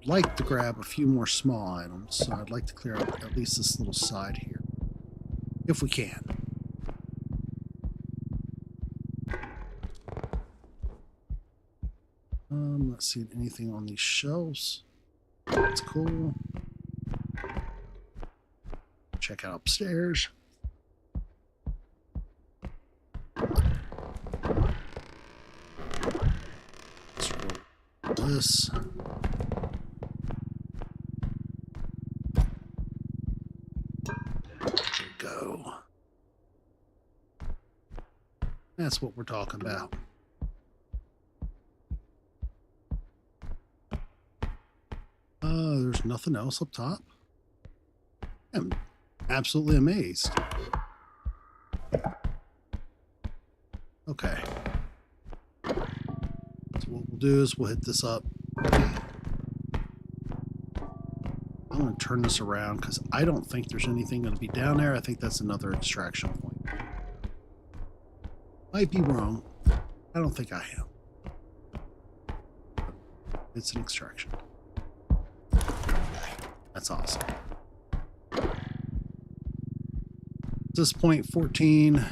I'd like to grab a few more small items, so I'd like to clear out at least this little side here, if we can. Not seeing anything on these shelves. That's cool. Check out upstairs. Let's roll this. There we go. That's what we're talking about. There's nothing else up top. I'm absolutely amazed. Okay. So what we'll do is we'll hit this up. I'm going to turn this around because I don't think there's anything going to be down there. I think that's another extraction point. Might be wrong. I don't think I am. It's an extraction. That's awesome. At this point, 14,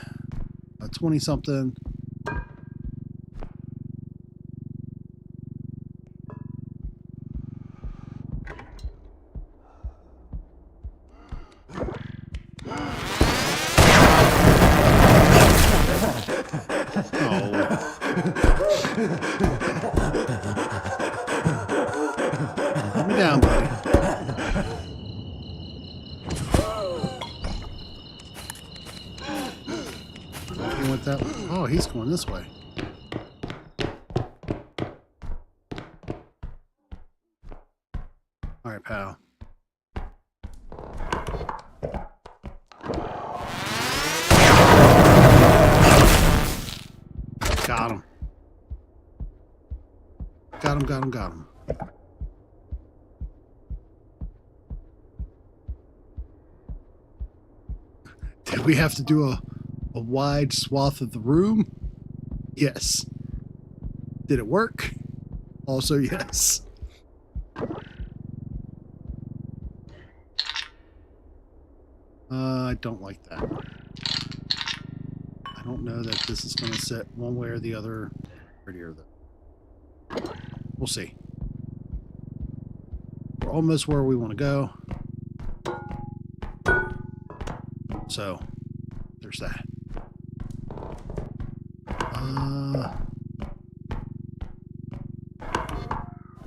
20 something. Calm me down, buddy. He went that. Oh, he's going this way. All right, pal. Got him. Got him, got him, got him. Did we have to do a wide swath of the room? Yes. Did it work? Also, yes. I don't like that. I don't know that this is going to sit one way or the other. Prettier though. We'll see. We're almost where we want to go. So, there's that.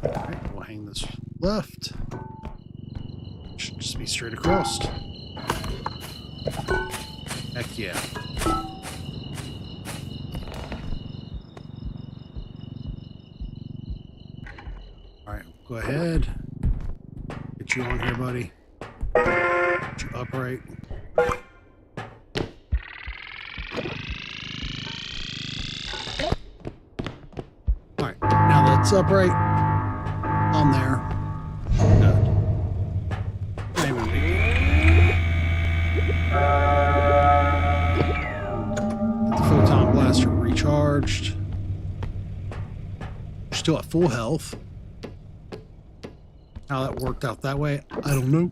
Alright, we'll hang this left. Should just be straight across. Heck yeah. Alright, go ahead. Get you on here, buddy. Get you upright. Alright, now that's upright. On there. Good. Not even big deal. Get the photon blaster recharged. We're still at full health. How that worked out that way, I don't know.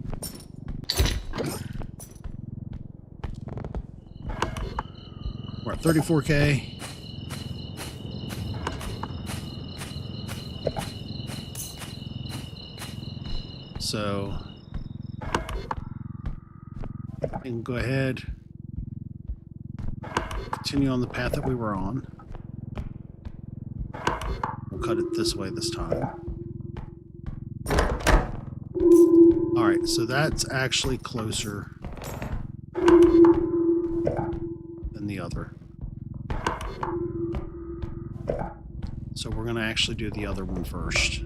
We're at 34K. So I can go ahead, continue on the path that we were on. We'll cut it this way this time. All right, so that's actually closer than the other. So we're going to actually do the other one first.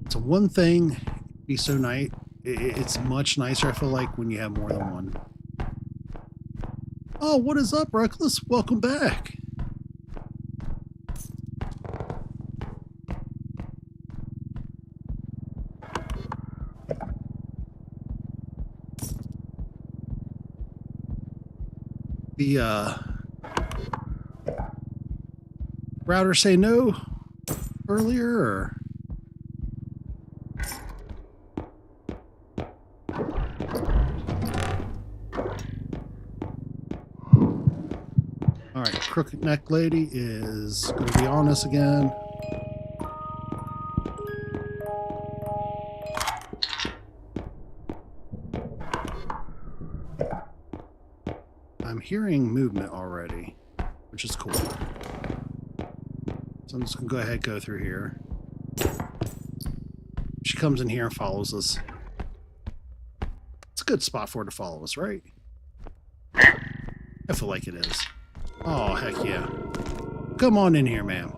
So one thing, be so nice. It's much nicer, I feel like, when you have more than one. Oh, what is up, Reckless? Welcome back. The router say no earlier, or? All right, Crooked Neck Lady is going to be on us again. I'm hearing movement already, which is cool. So I'm just going to go ahead and go through here. She comes in here and follows us. It's a good spot for her to follow us, right? I feel like it is. Oh, heck yeah. Come on in here, ma'am.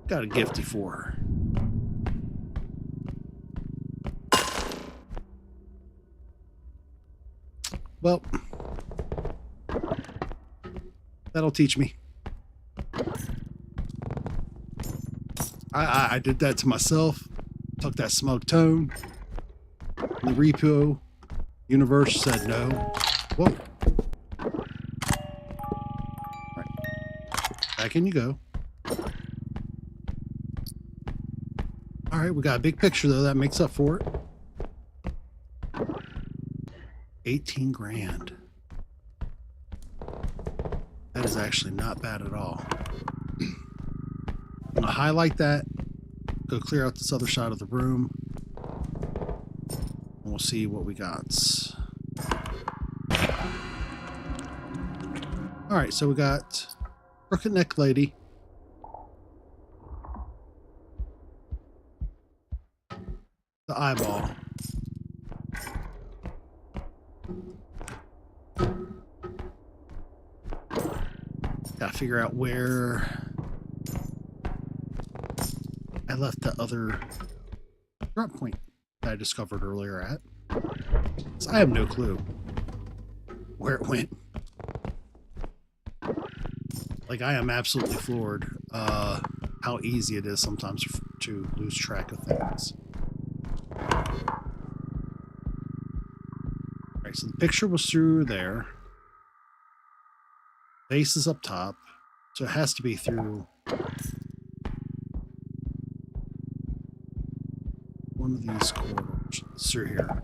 Got a gifty for her. Well, that'll teach me. I did that to myself. Took that smug tone. The R.E.P.O universe said no. Whoa. All right. Back in you go. All right, we got a big picture though. That makes up for it. 18 grand. That is actually not bad at all. I'm gonna highlight that. go clear out this other side of the room. And we'll see what we got. Alright, so we got Crooked Neck Lady. The eyeball. Gotta figure out where I left the other drop point that I discovered earlier at. So I have no clue where it went. Like, I am absolutely floored how easy it is sometimes to lose track of things. Alright, so the picture was through there. Base is up top, so it has to be through one of these corridors. It's through here.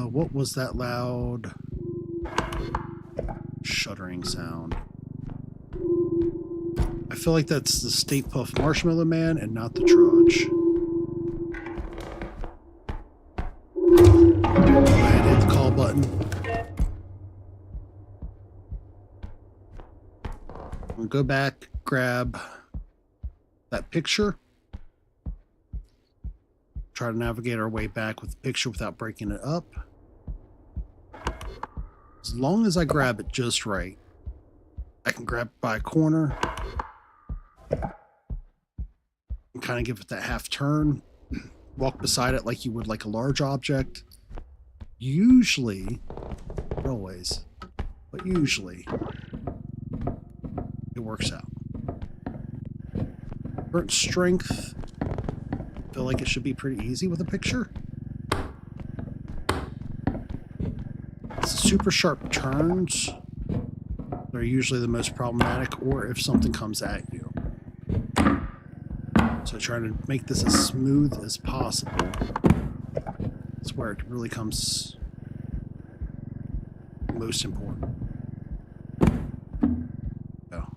What was that loud shuddering sound? I feel like that's the Stay Puft Marshmallow Man and not the Trudge. Go ahead, hit the call button. We'll go back, grab that picture. Try to navigate our way back with the picture without breaking it up. As long as I grab it just right, I can grab it by a corner and kind of give it that half turn. Walk beside it like you would like a large object. Usually, not always, but usually, it works out. Current strength, I feel like it should be pretty easy with a picture. It's the super sharp turns that are usually the most problematic, or if something comes at you. So trying to make this as smooth as possible. That's where it really comes most important. Go.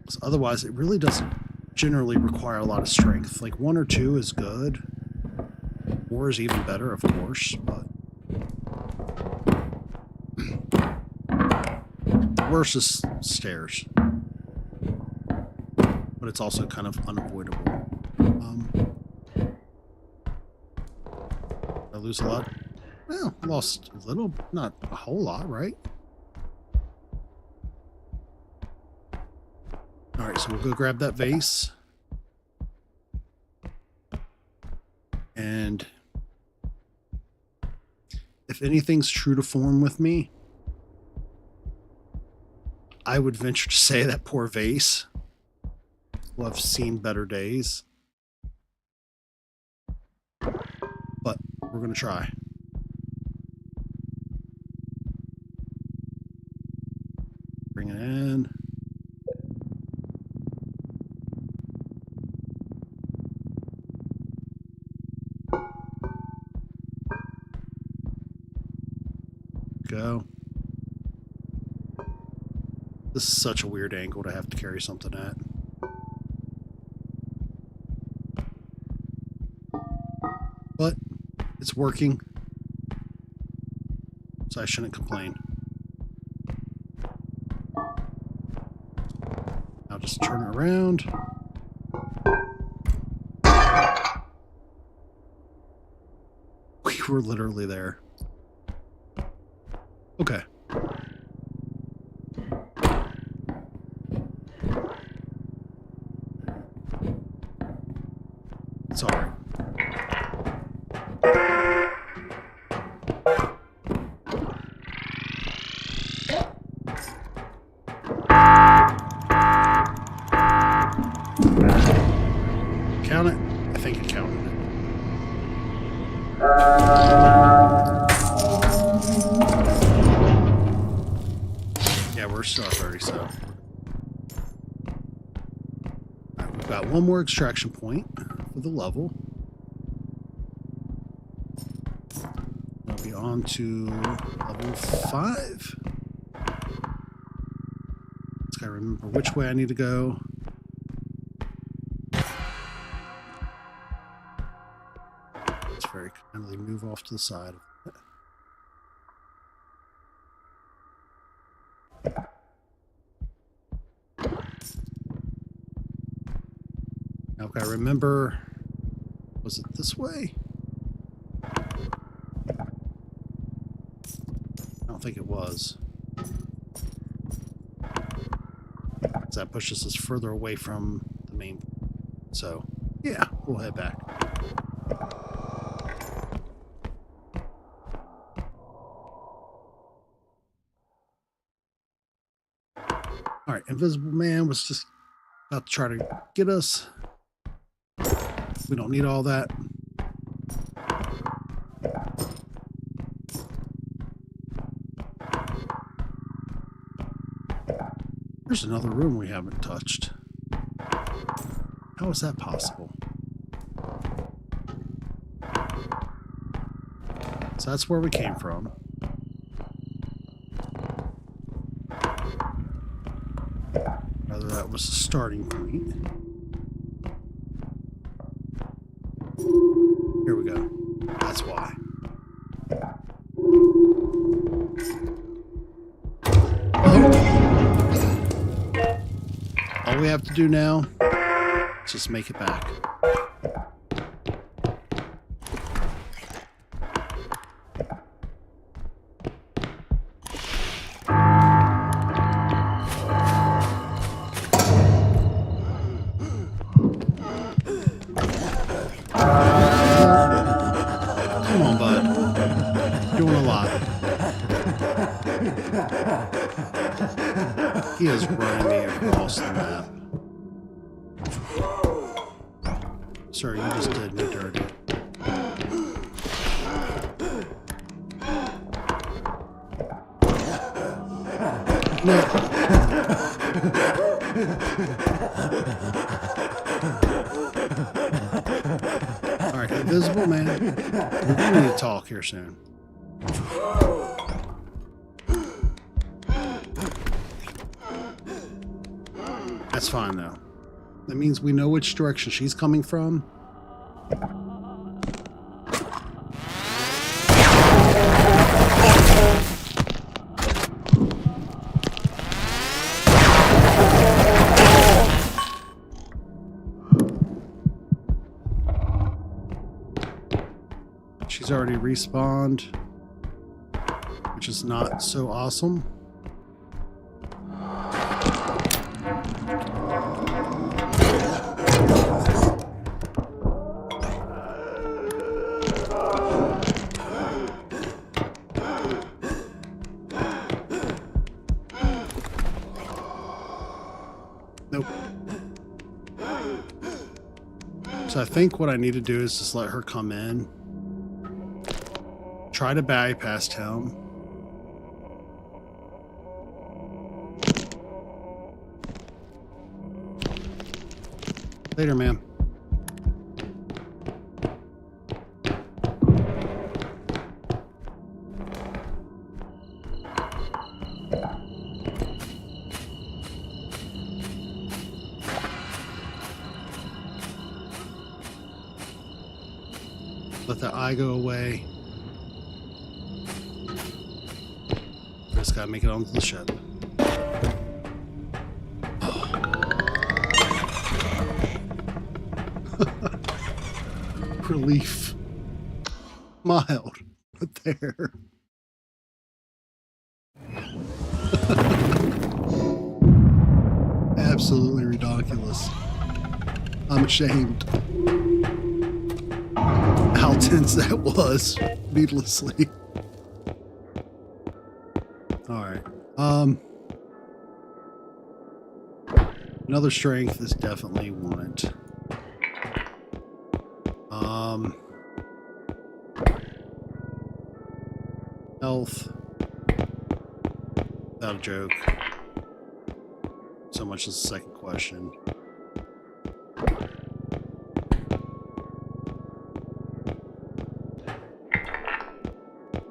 So otherwise, it really doesn't generally require a lot of strength. Like 1 or 2 is good. 4 is even better, of course, but worse is stairs. But it's also kind of unavoidable. I lose a lot? Well, I lost a little, not a whole lot, right? Alright, so we'll go grab that vase. And if anything's true to form with me, I would venture to say that poor vase will have seen better days. But we're going to try. Bring it in. Go. This is such a weird angle to have to carry something at. But it's working, so I shouldn't complain. I'll just turn it around. We were literally there. Okay. It's all right. Count it? I think it counted it. Yeah, we're still at 30, so. Right, we've got one more extraction point for the level. on to level 5. Just gotta remember which way I need to go. Let's very kindly move off to the side. Now, if I remember, was it this way? I don't think it was. So that pushes us further away from the main. So, yeah, we'll head back. All right, Invisible Man was just about to try to get us. We don't need all that. There's another room we haven't touched. How is that possible? So that's where we came from. Rather, that was the starting point. Here we go. That's why. All we have to do now is just make it back. Come on, bud. You're doing a lot. He is running me across the map. Sir, you just did me dirty. No. Alright, Invisible Man. We're going to need to talk here soon. That's fine, though. That means we know which direction she's coming from. She's already respawned, which is not so awesome. Nope. So I think what I need to do is just let her come in. Try to bypass him. Later, ma'am. Let the eye go away. Just gotta make it onto the ship. Relief. Mild, but there. Absolutely ridiculous. I'm ashamed. How tense that was, needlessly. Alright. Another strength is definitely want. Health. Without a joke. So much as the second question.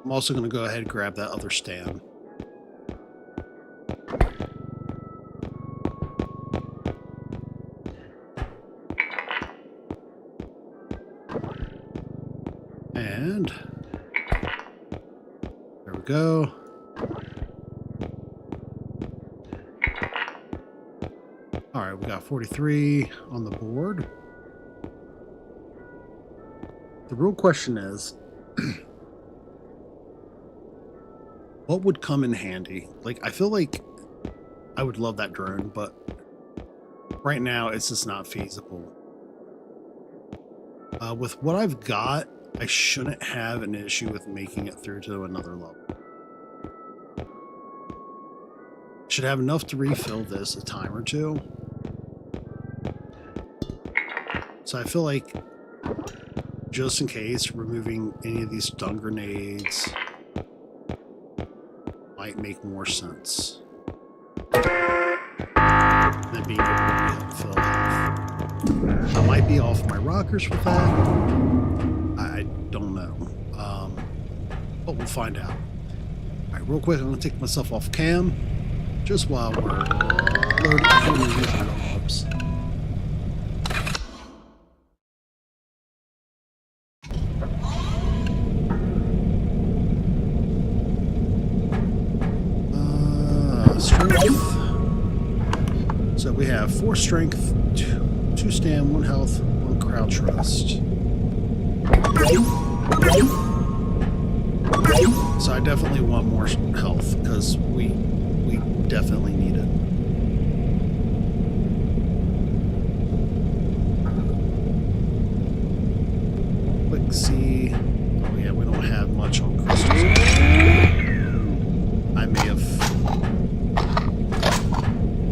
I'm also going to go ahead and grab that other stand. And there we go. All right, we got 43 on the board. The real question is, what would come in handy? Like, I feel like I would love that drone, but right now it's just not feasible. With what I've got, I shouldn't have an issue with making it through to another level. Should have enough to refill this a time or two. So I feel like, just in case, removing any of these stun grenades might make more sense than being able to refill health. I might be off my rockers with that. I don't know. But we'll find out. All right, real quick, I'm going to take myself off cam just while we're loading these jobs. Strength. So we have 4 strength, 2 stand, 1 health, 1 crowd trust. So I definitely want more health because we definitely need it. Quick see. Oh yeah, we don't have much on crystals. I may have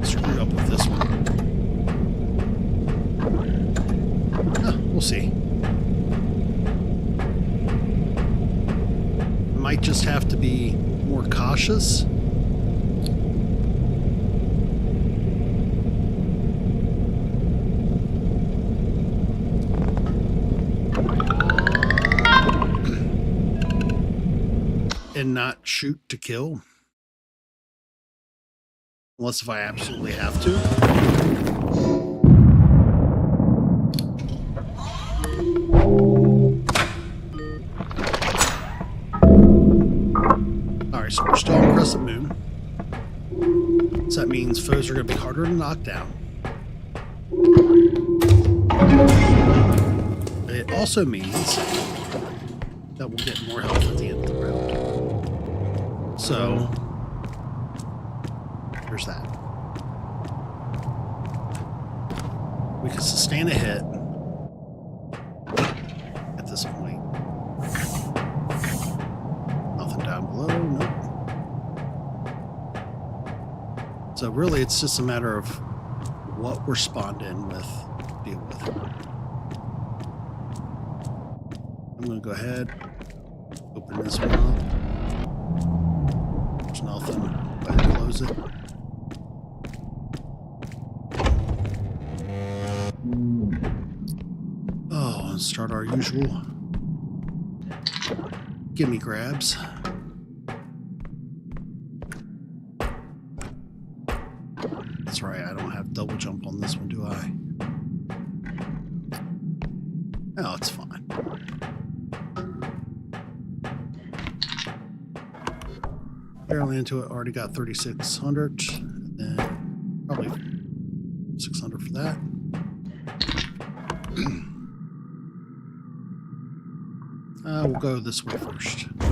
screwed up with this one. We'll see. Might just have to be more cautious. And not shoot to kill. Unless if I absolutely have to. Alright, so we're still on Crescent Moon. So that means foes are going to be harder to knock down. It also means that we'll get more health at the end of the round. So, there's that. We can sustain a hit at this point. Nothing down below, nope. So really, it's just a matter of what we're spawned in with, deal with. I'm going to go ahead, open this one up. There's nothing. Go ahead and close it. Oh, and start our usual gimme grabs. That's right, I don't have double jump on this one, do I? Oh, it's fine. Barely into it, already got 3,600, and then probably 600 for that. We'll go this way first. I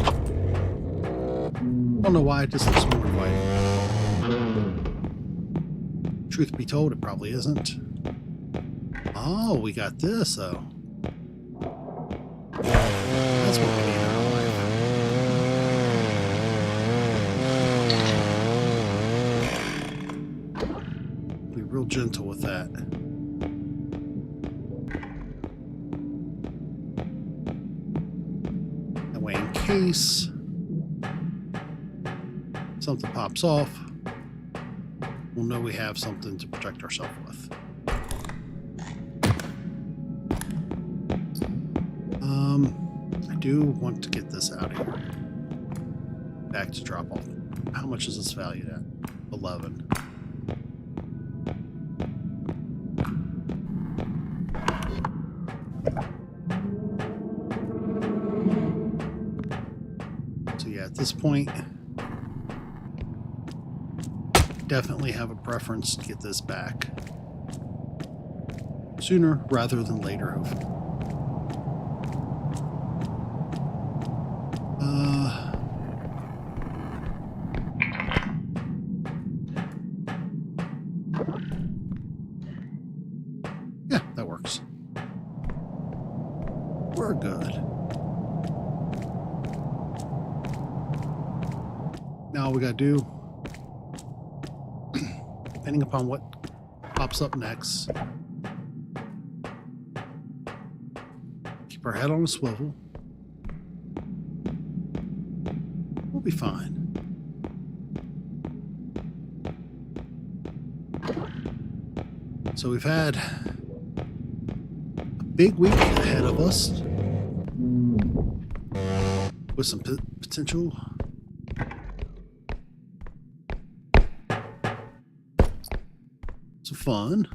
don't know why it just looks more inviting. Truth be told, it probably isn't. Oh, we got this, though. That's what we need in our life. Be real gentle with that. That way, in case something pops off, we'll know we have something to protect ourselves with. I do want to get this out of here. back to drop off. How much is this valued at? 11. So yeah, at this point, definitely have a preference to get this back sooner rather than later, hopefully. Yeah, that works. We're good. Now all we gotta do, depending upon what pops up next, keep our head on a swivel. We'll be fine. So we've had a big week ahead of us with some potential fun.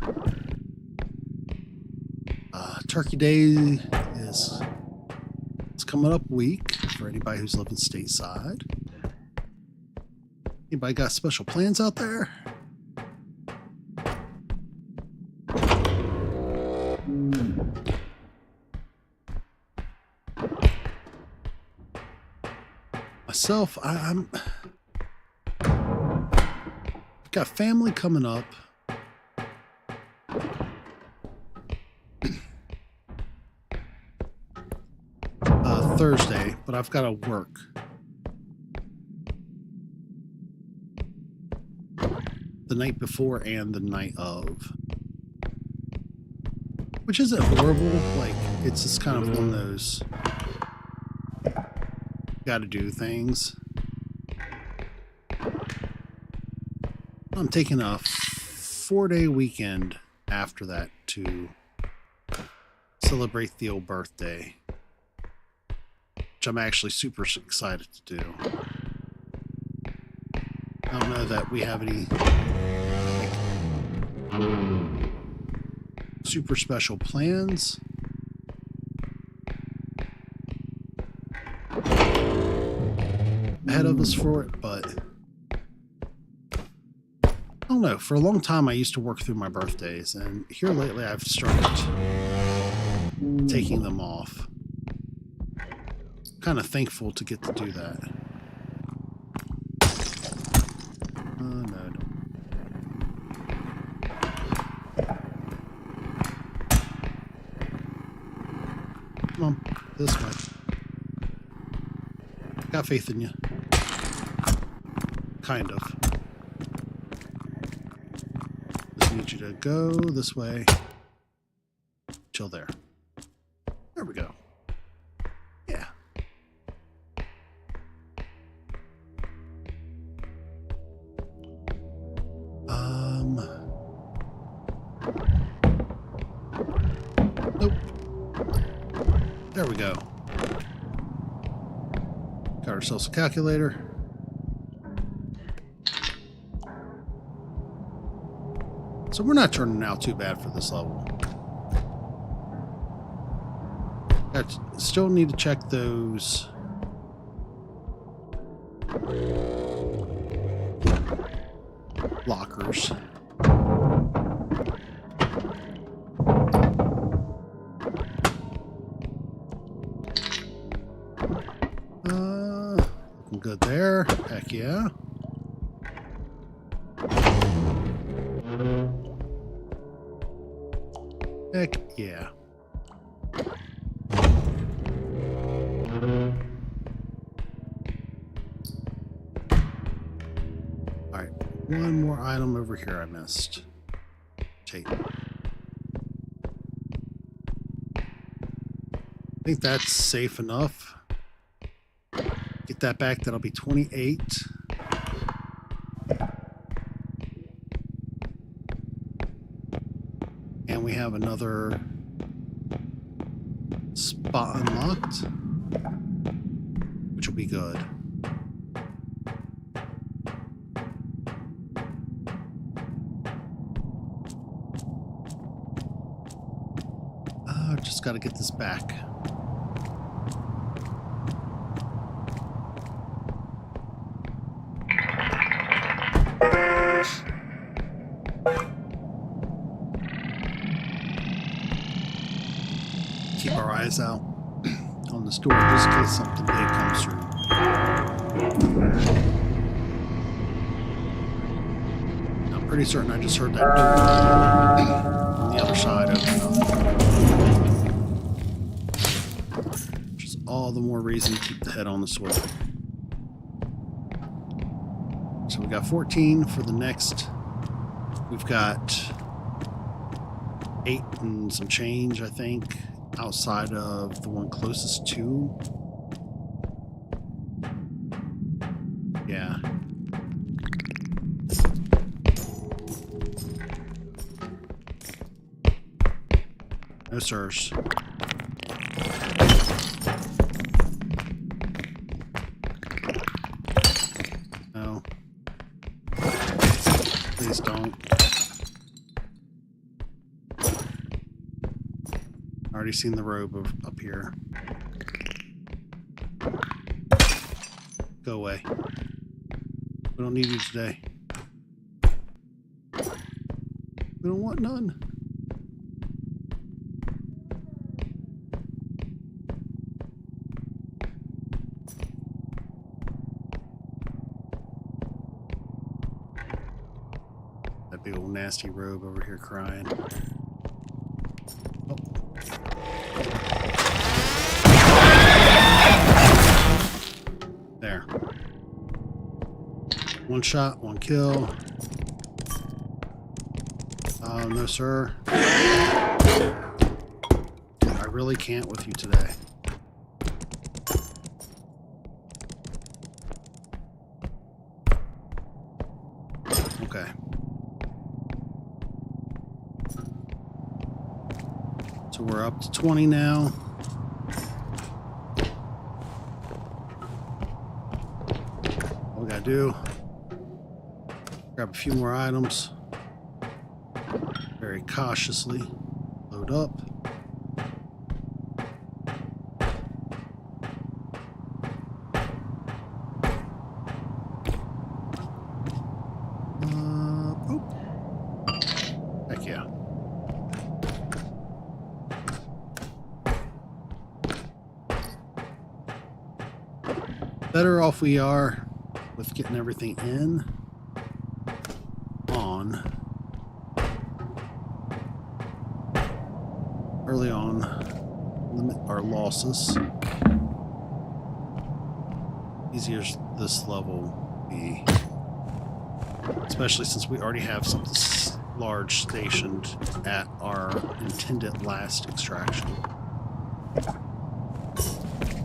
Turkey Day is coming up week for anybody who's living stateside. Anybody got special plans out there? Myself, I'm got family coming up. Thursday, but I've got to work the night before and the night of, which isn't horrible. Like, it's just kind of one of those got to do things. I'm taking a 4-day weekend after that to celebrate Theo's birthday, which I'm actually super excited to do. I don't know that we have any like, super special plans. Ahead of us for it, but I don't know. For a long time, I used to work through my birthdays, and here lately I've started taking them off. Kind of thankful to get to do that. No, don't. Come on, this way. Got faith in you. Kind of. Just need you to go this way. Chill there. There we go. Yeah. Nope. There we go. Got ourselves a calculator. So we're not turning out too bad for this level. Still need to check those lockers. Looking good there. Heck yeah. Heck yeah. Alright, one more item over here I missed. Tape. I think that's safe enough. Get that back, that'll be 28. And we have another spot unlocked, which will be good. got to get this back. Keep our eyes out on this door just in case something big comes through. I'm pretty certain I just heard that door on the other side open up. Which is all the more reason to keep the head on the swivel. So we got 14 for the next. We've got 8 and some change, I think, outside of the one closest to. Yeah. No sirs. No. Please don't. Already seen the robe up here. Go away. We don't need you today. We don't want none. That big old nasty robe over here crying. Oh. There. One shot, one kill. No, sir. I really can't with you today. Okay. So we're up to 20 now. All we gotta do, grab a few more items. Very cautiously load up. Oh. Heck yeah. Better off we are with getting everything in on early on, limit our losses. Easier this level be, especially since we already have something large stationed at our intended last extraction.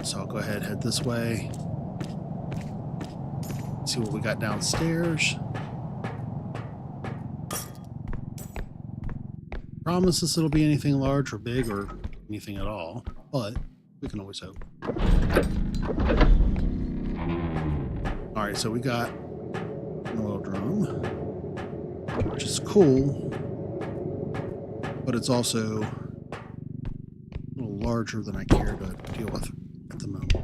So I'll go ahead, head this way, see what we got downstairs. Promises it'll be anything large or big or anything at all, but we can always hope. Alright, so we got an oil drum, which is cool, but it's also a little larger than I care to deal with at the moment.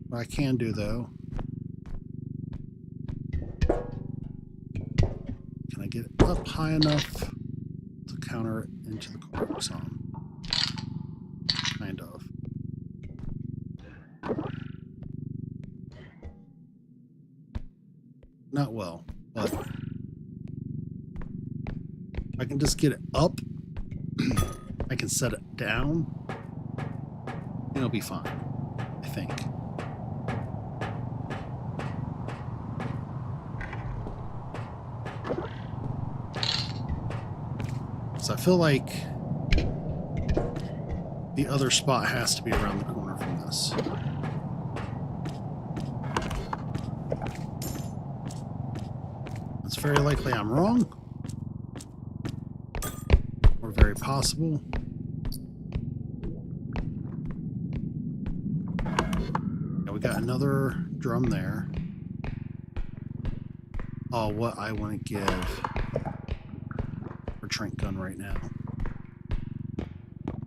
What I can do though, can I get it up high enough to counter it into the cork some? Kind of. Not well, but I can just get it up. I can set it down. It'll be fine, I think. So I feel like the other spot has to be around the corner from this. It's very likely I'm wrong, or very possible. Yeah, we got another drum there. Oh, what I want to give for Trink gun right now.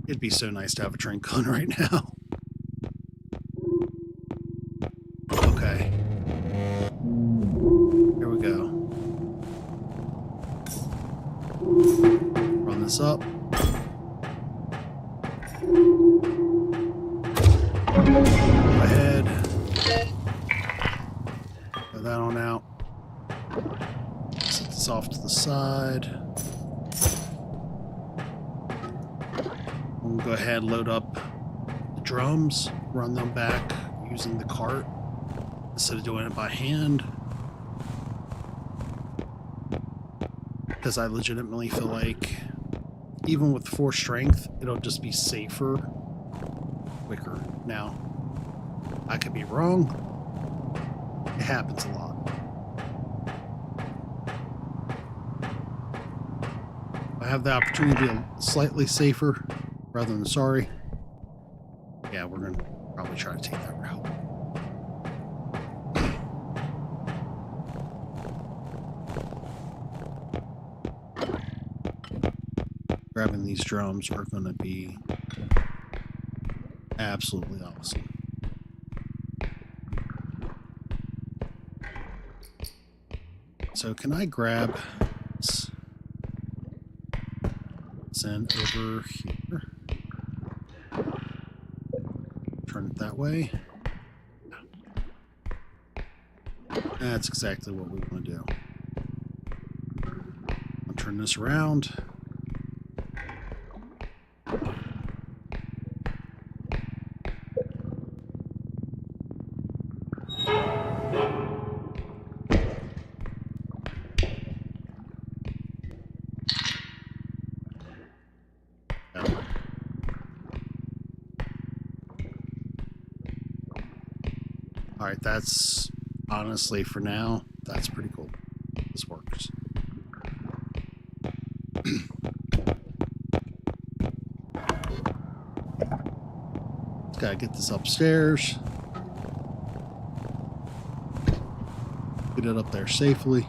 It'd be so nice to have a train gun right now. Okay. Here we go. Run this up. Go ahead. Throw that on out. Set this off to the side. We'll go ahead, load up the drums, run them back using the cart instead of doing it by hand. Because I legitimately feel like even with 4 strength, it'll just be safer, quicker. Now, I could be wrong. It happens a lot. I have the opportunity to be slightly safer rather than sorry. Yeah, we're going to probably try to take that route. Grabbing these drums are going to be absolutely awesome. So can I grab this in over here? Turn it that way. That's exactly what we want to do. I'll turn this around. Alright, that's honestly for now, that's pretty cool. This works. Just gotta get this upstairs. Get it up there safely.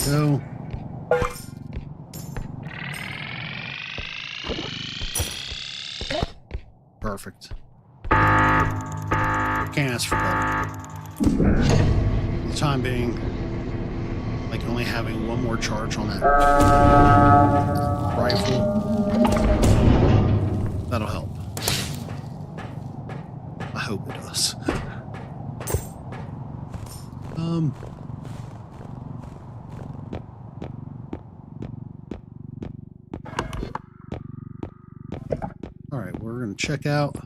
Go. Perfect. Can't ask for better. For the time being, like only having one more charge on that rifle, that'll help. I hope it does. All right, we're going to check out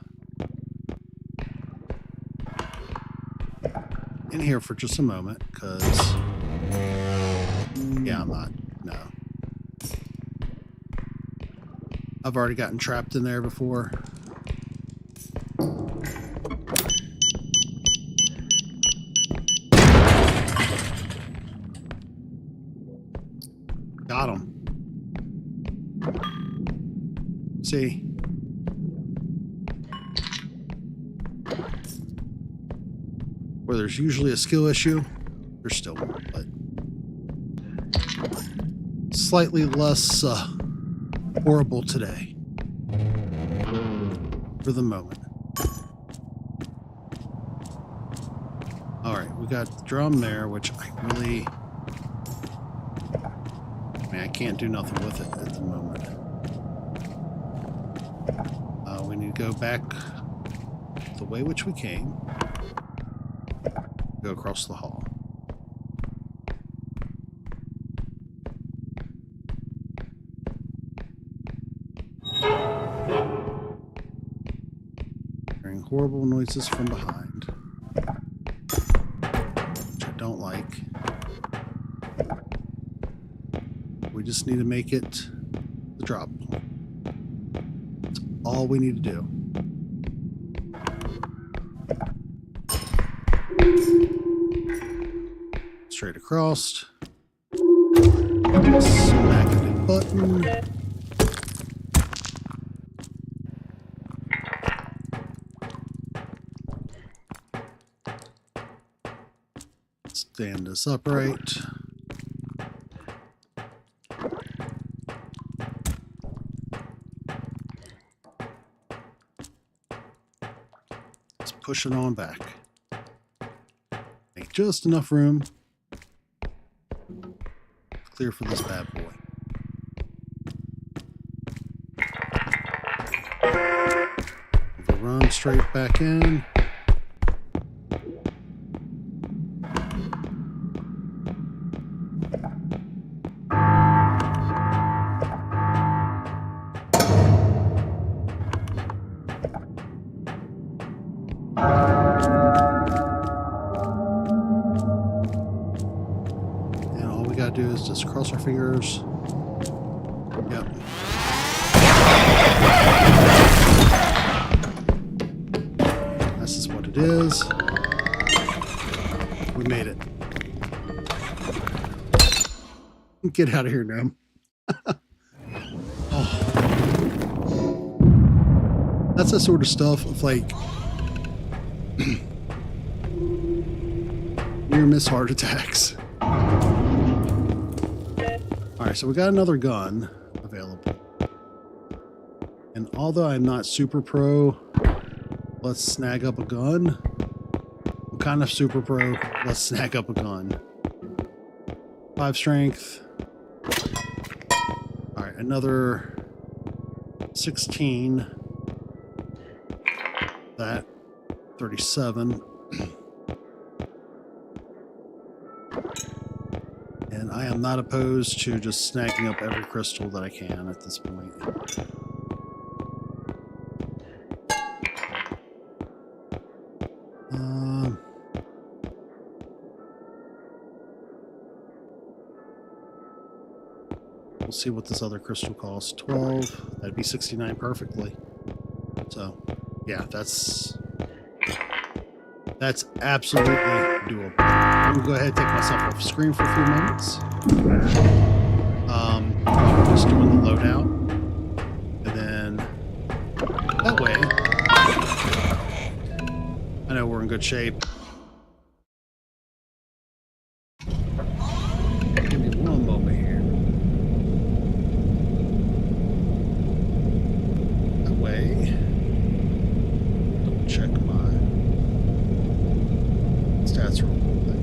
in here for just a moment because, yeah, I'm not, no. I've already gotten trapped in there before. Got him. See? Where there's usually a skill issue, there's still one, but slightly less horrible today for the moment. All right, we got the drum there, which I mean, I can't do nothing with it at the moment. We need to go back the way which we came. Go across the hall. Hearing horrible noises from behind, which I don't like. We just need to make it the drop point. That's all we need to do. Straight across. Smack the button. Let's Stand this upright. Let's push it on back. Make just enough room. Clear for this bad boy. We'll run straight back in. Do is just cross our fingers. Yep. This is what it is. We made it. Get out of here now. Oh. That's the sort of stuff of like near miss heart attacks. Alright, so we got another gun available. And although I'm not super pro, let's snag up a gun. I'm kind of super pro, let's snag up a gun. 5 strength. Alright, another 16. That 37. And I am not opposed to just snagging up every crystal that I can at this point. We'll see what this other crystal costs. 12. That'd be 69 perfectly. So, yeah, that's absolutely doable. I'm gonna go ahead and take myself off screen for a few moments. Just doing the loadout. And then that way I know we're in good shape. Give me one moment here. That way. Double check my stats real quick.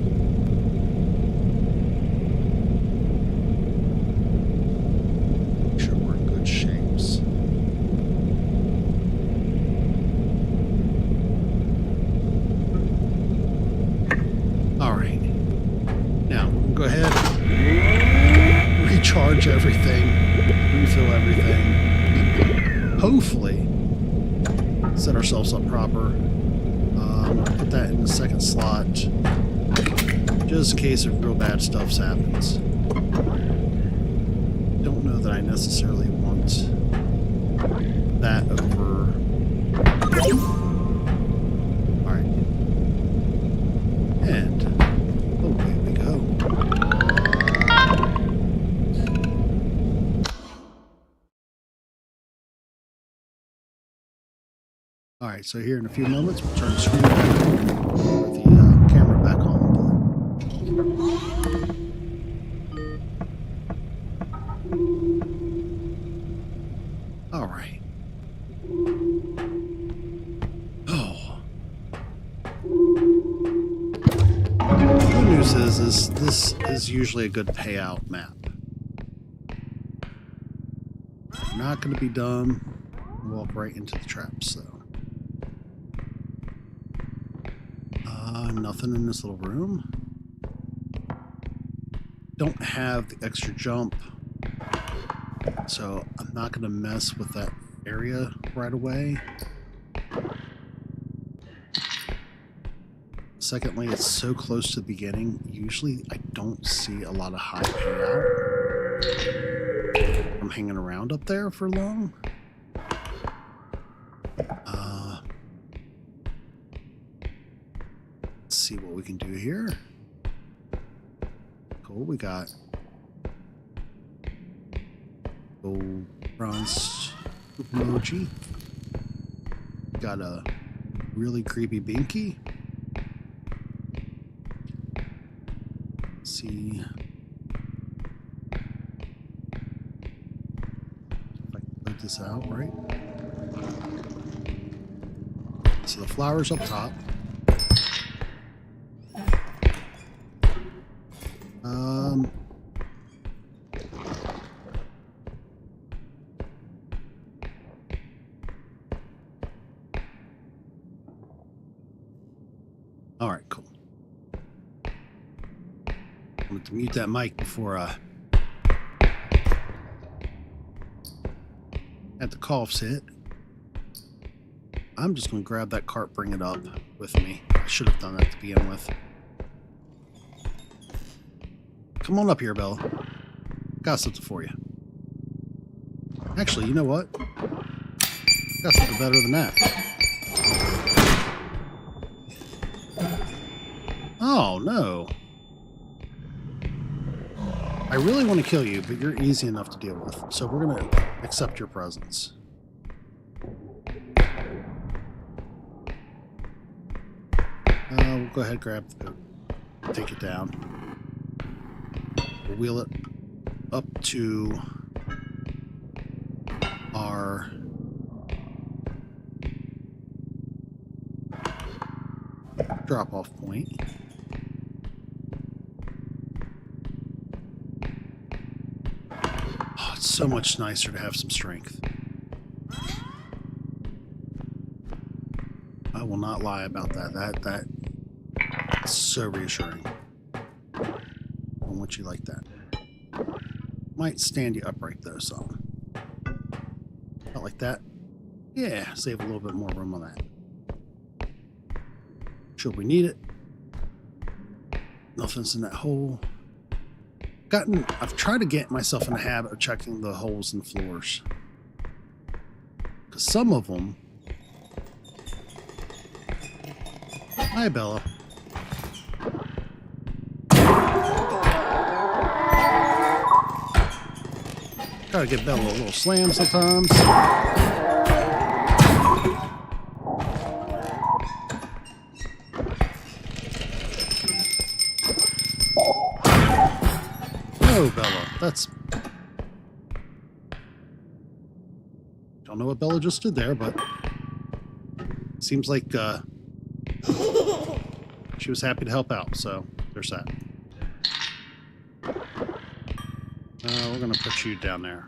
Make sure we're in good shapes. Alright. Now, we'll go ahead, recharge everything, refill everything. Hopefully, set ourselves up proper. Put that in the second slot, just in case if real bad stuff happens. Don't know that I necessarily want that over. Alright. And away we go. Alright, so here in a few moments, we'll turn the screen back on, or the camera back on. Alright. Oh. The good news is this is usually a good payout map. We're not going to be dumb. Walk right into the traps, so. Nothing in this little room. Don't have the extra jump, so I'm not going to mess with that area right away. Secondly, it's so close to the beginning. Usually I don't see a lot of high payout from hanging around up there for long. See what we can do here. Cool, we got gold bronze emoji. We got a really creepy binky. see if I can put this out right. So the flower's up top. All right, cool. I'm going to mute that mic before at the coughs hit. I'm just going to grab that cart, bring it up with me. I should have done that to begin with. Come on up here, Bella. Got something for you. Actually, you know what? Got something better than that. Oh, no. I really want to kill you, but you're easy enough to deal with. So we're going to accept your presence. We'll go ahead and grab the goat. Take it down. We'll wheel it up to our drop-off point. Oh, it's so much nicer to have some strength. I will not lie about that. That is so reassuring. I want you like that. Might stand you upright though, so not like that. Yeah, save a little bit more room on that. Should we need it? Nothing's in that hole. I've tried to get myself in the habit of checking the holes in floors, because some of them. Hi, Bella. Gotta give Bella a little slam sometimes. No, Bella. That's... Don't know what Bella just did there, but... Seems like, she was happy to help out, so there's that. We're going to put you down there.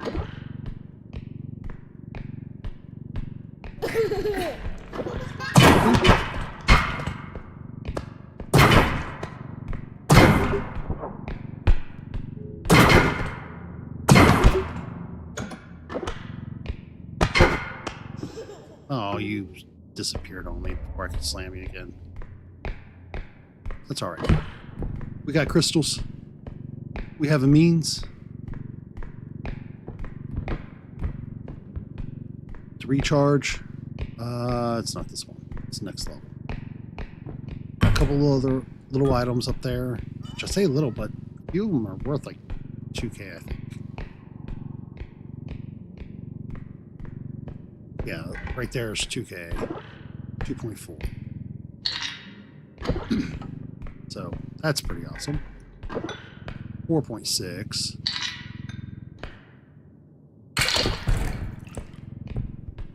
Oh, you disappeared on me before I could slam you again. That's all right. We got crystals. We have a means to recharge. It's not this one. It's next level. A couple other little items up there. Which I say little, but a few of them are worth like 2K, I think. Yeah, right there is 2K. 2.4. So that's pretty awesome. 4.6.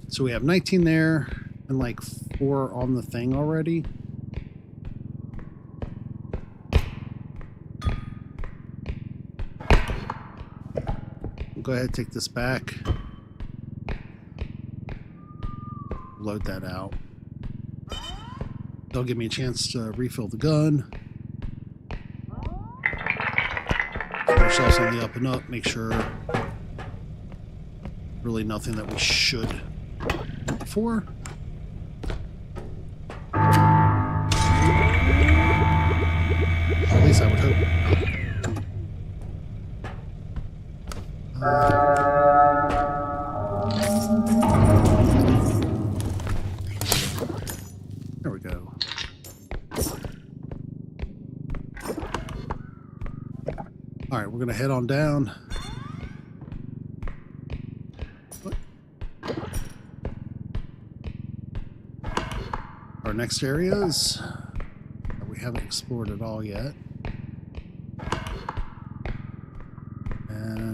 So we have 19 there and like 4 on the thing already. We'll go ahead and take this back. Load that out. They'll give me a chance to refill the gun. Get ourselves on the up and up. Make sure really nothing that we should look for. At least I would hope. There we go. All right, we're going to head on down. What? Our next areas that we haven't explored at all yet.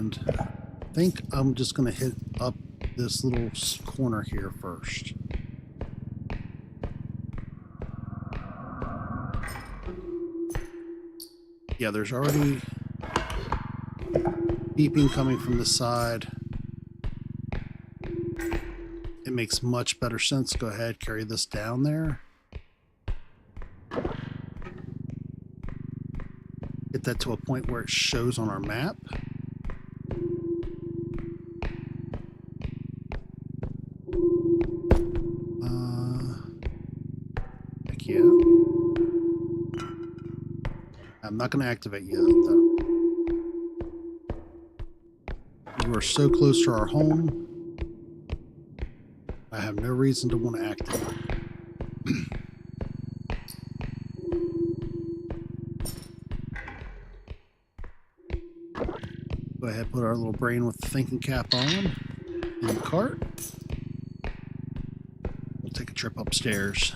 and I think I'm just going to hit up this little corner here first. Yeah, there's already beeping coming from the side. It makes much better sense to go ahead, carry this down there. Get that to a point where it shows on our map. Heck yeah. I'm not going to activate yet, though. We're so close to our home. I have no reason to want to activate. Go ahead, put our little brain with the thinking cap on in the cart. We'll take a trip upstairs.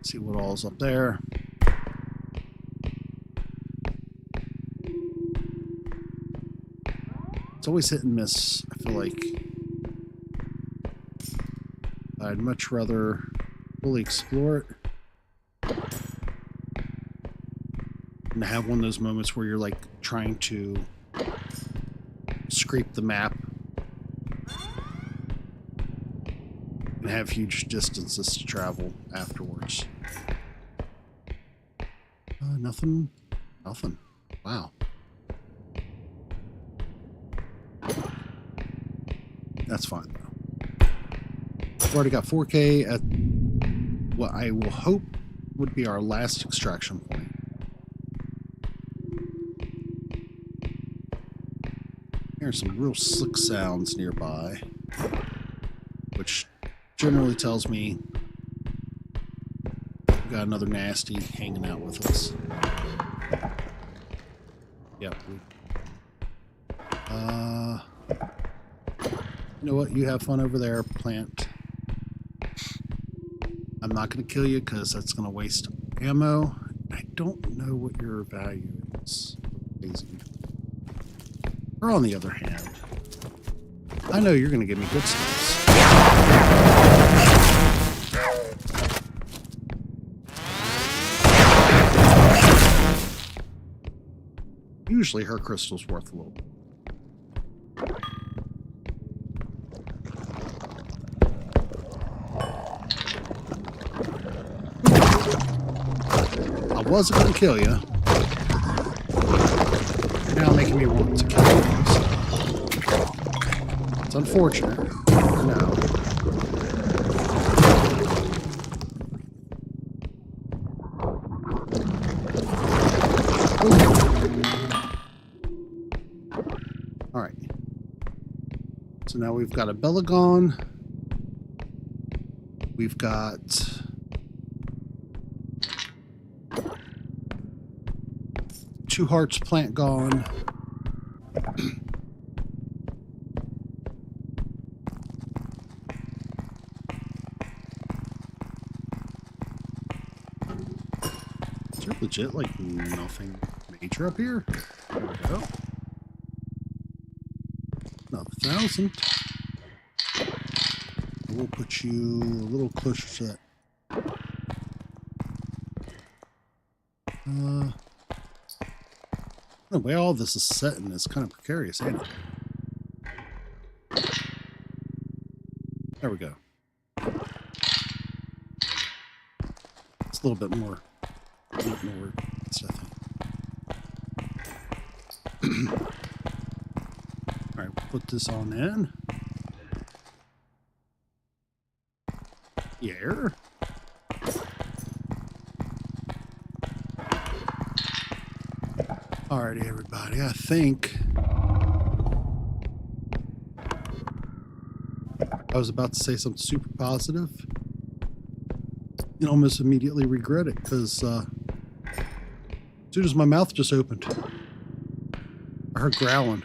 See what all's up there. It's always hit and miss, I feel like. I'd much rather fully explore it and have one of those moments where you're like trying to scrape the map and have huge distances to travel afterwards. Nothing. Wow. That's fine though. We've already got 4K at what I will hope would be our last extraction point. Here's some real slick sounds nearby, which generally tells me we've got another nasty hanging out with us. Yep. You know what? You have fun over there, plant. I'm not going to kill you because that's going to waste ammo. I don't know what your value is. Or on the other hand, I know you're going to give me good stuff. Usually her crystal's worth a little bit. I wasn't going to kill you. You're now making me want to kill you. So. It's unfortunate. No. Alright. So now we've got a Belagon. We've got... Two hearts plant gone. Is there legit like nothing major up here? There we go. Another 1,000. We'll put you a little closer to that. The way all this is set in is kind of precarious, ain't it? There we go. It's a little bit more ignored stuff. Alright, put this on in. Yeah. Alrighty, everybody. I think I was about to say something super positive and almost immediately regret it because as soon as my mouth just opened, I heard growling.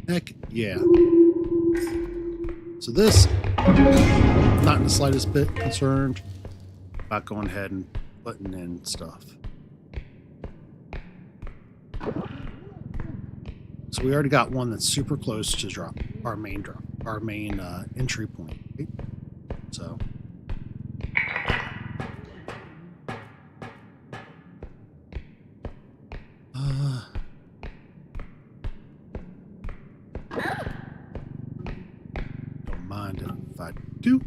Heck yeah. So this, I'm not in the slightest bit concerned about going ahead and putting in stuff. So we already got one that's super close to drop, our main entry point. Right? So don't mind if I do.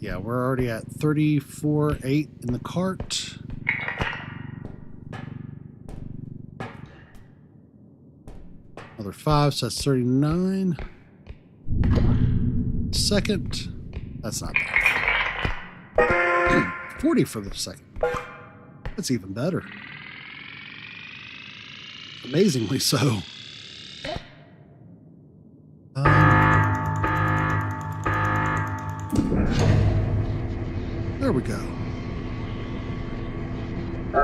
Yeah, we're already at 34.8 in the cart. Another 5, so that's 39. Second, that's not bad. 40 for the second. That's even better. Amazingly so. There we go. We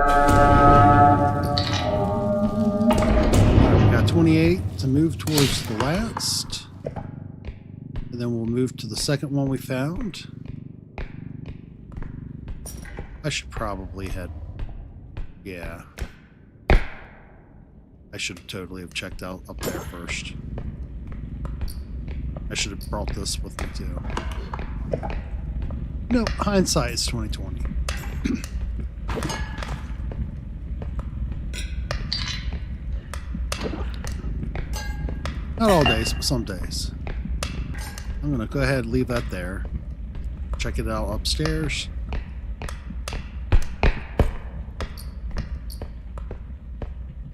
got 28 to move towards the last. And then we'll move to the second one we found. I should probably head... Yeah. I should totally have checked out up there first. I should have brought this with me too. No, hindsight is 2020. Not all days, but some days. I'm gonna go ahead and leave that there. Check it out upstairs.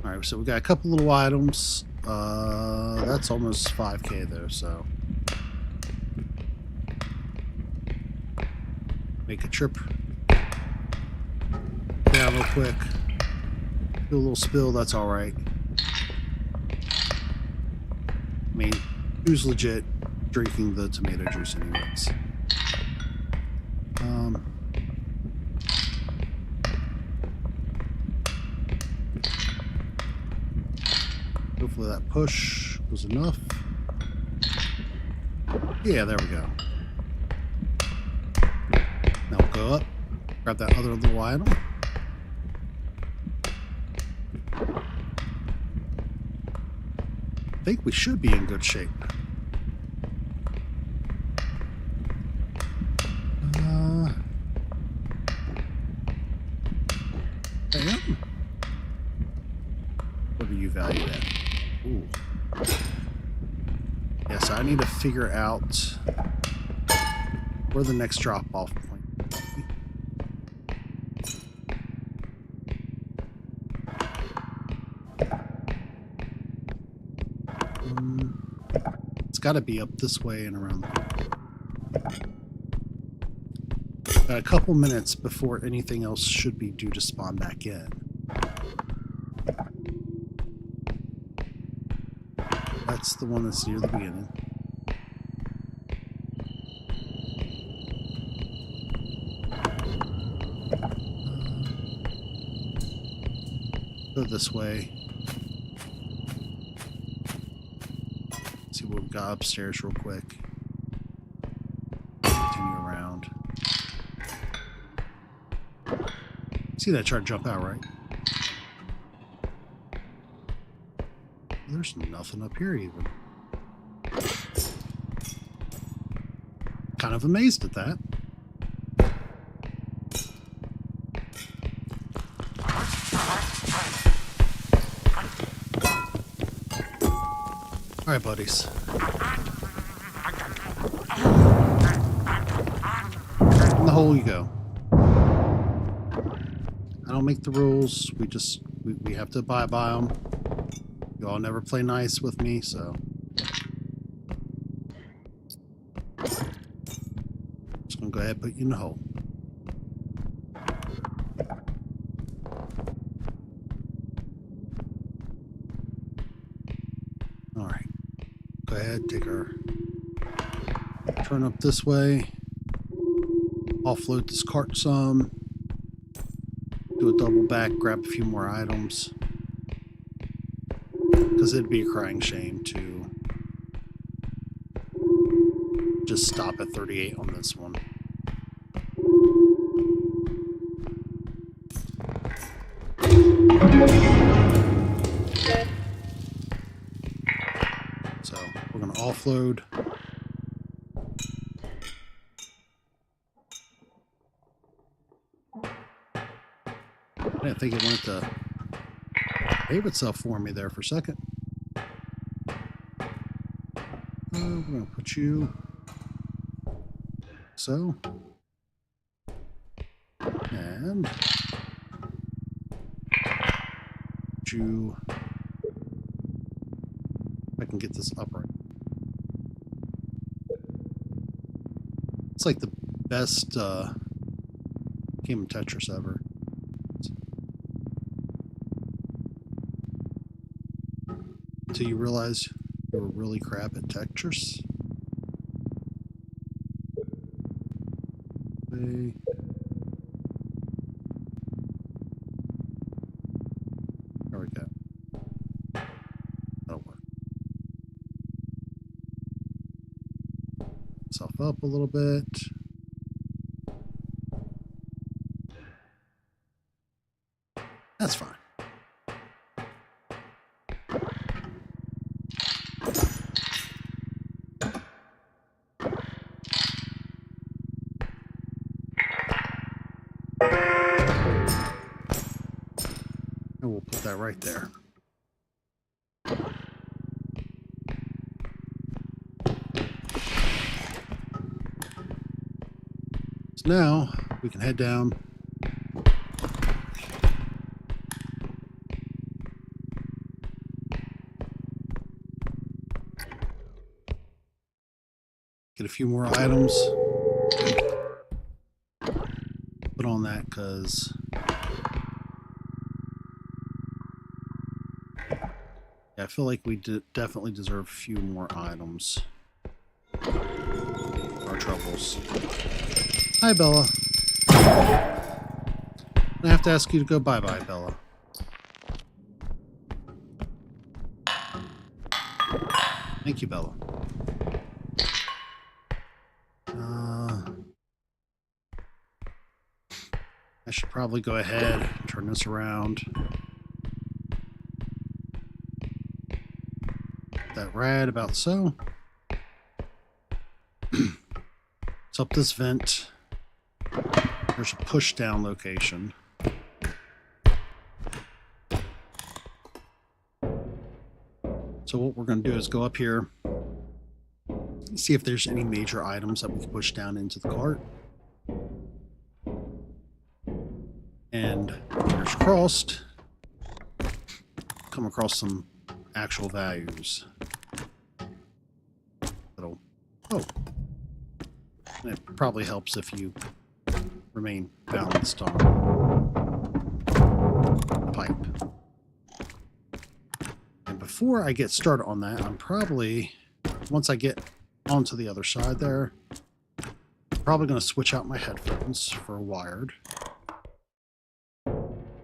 Alright, so we got a couple little items. That's almost 5K though, so make a trip down real quick. Do a little spill, that's alright. I mean, who's legit drinking the tomato juice anyways? Hopefully that push was enough. Yeah, there we go. Now we'll go up, grab that other little item. I think we should be in good shape. Damn. What are you valued at? Ooh. Yes, I need to figure out where the next drop-off point it's got to be up this way and around. Got a couple minutes before anything else should be due to spawn back in. That's the one that's near the beginning. Go this way. See what we got upstairs real quick. Continue around. See that chart jump out, right? There's nothing up here even. Kind of amazed at that. All right, buddies. In the hole you go. I don't make the rules. We have to abide by them. You all never play nice with me, so just gonna go ahead and put you in the hole. All right, go ahead, take our turn up this way, offload this cart some, do a double back, grab a few more items. Because it'd be a crying shame to just stop at 38 on this one. So we're going to offload. I didn't think it wanted to behave itself for me there for a second. We're going to put you so. And put you. I can get this upright. It's like the best game of Tetris ever. Until you realize you were really crap at Tetris. Okay. There we go. That'll work. Myself up a little bit. That's fine. And we'll put that right there. So now we can head down. Get a few more items. Put on that because I feel like we definitely deserve a few more items. Our troubles. Hi, Bella. I have to ask you to go bye-bye, Bella. Thank you, Bella. I should probably go ahead and turn this around. That right about so. It's up this vent. There's a push down location. So what we're going to do is go up here, see if there's any major items that we can push down into the cart. And fingers crossed, come across some actual values. That'll, oh, and it probably helps if you remain balanced on the pipe. And before I get started on that, I'm probably, once I get onto the other side there, I'm probably going to switch out my headphones for wired.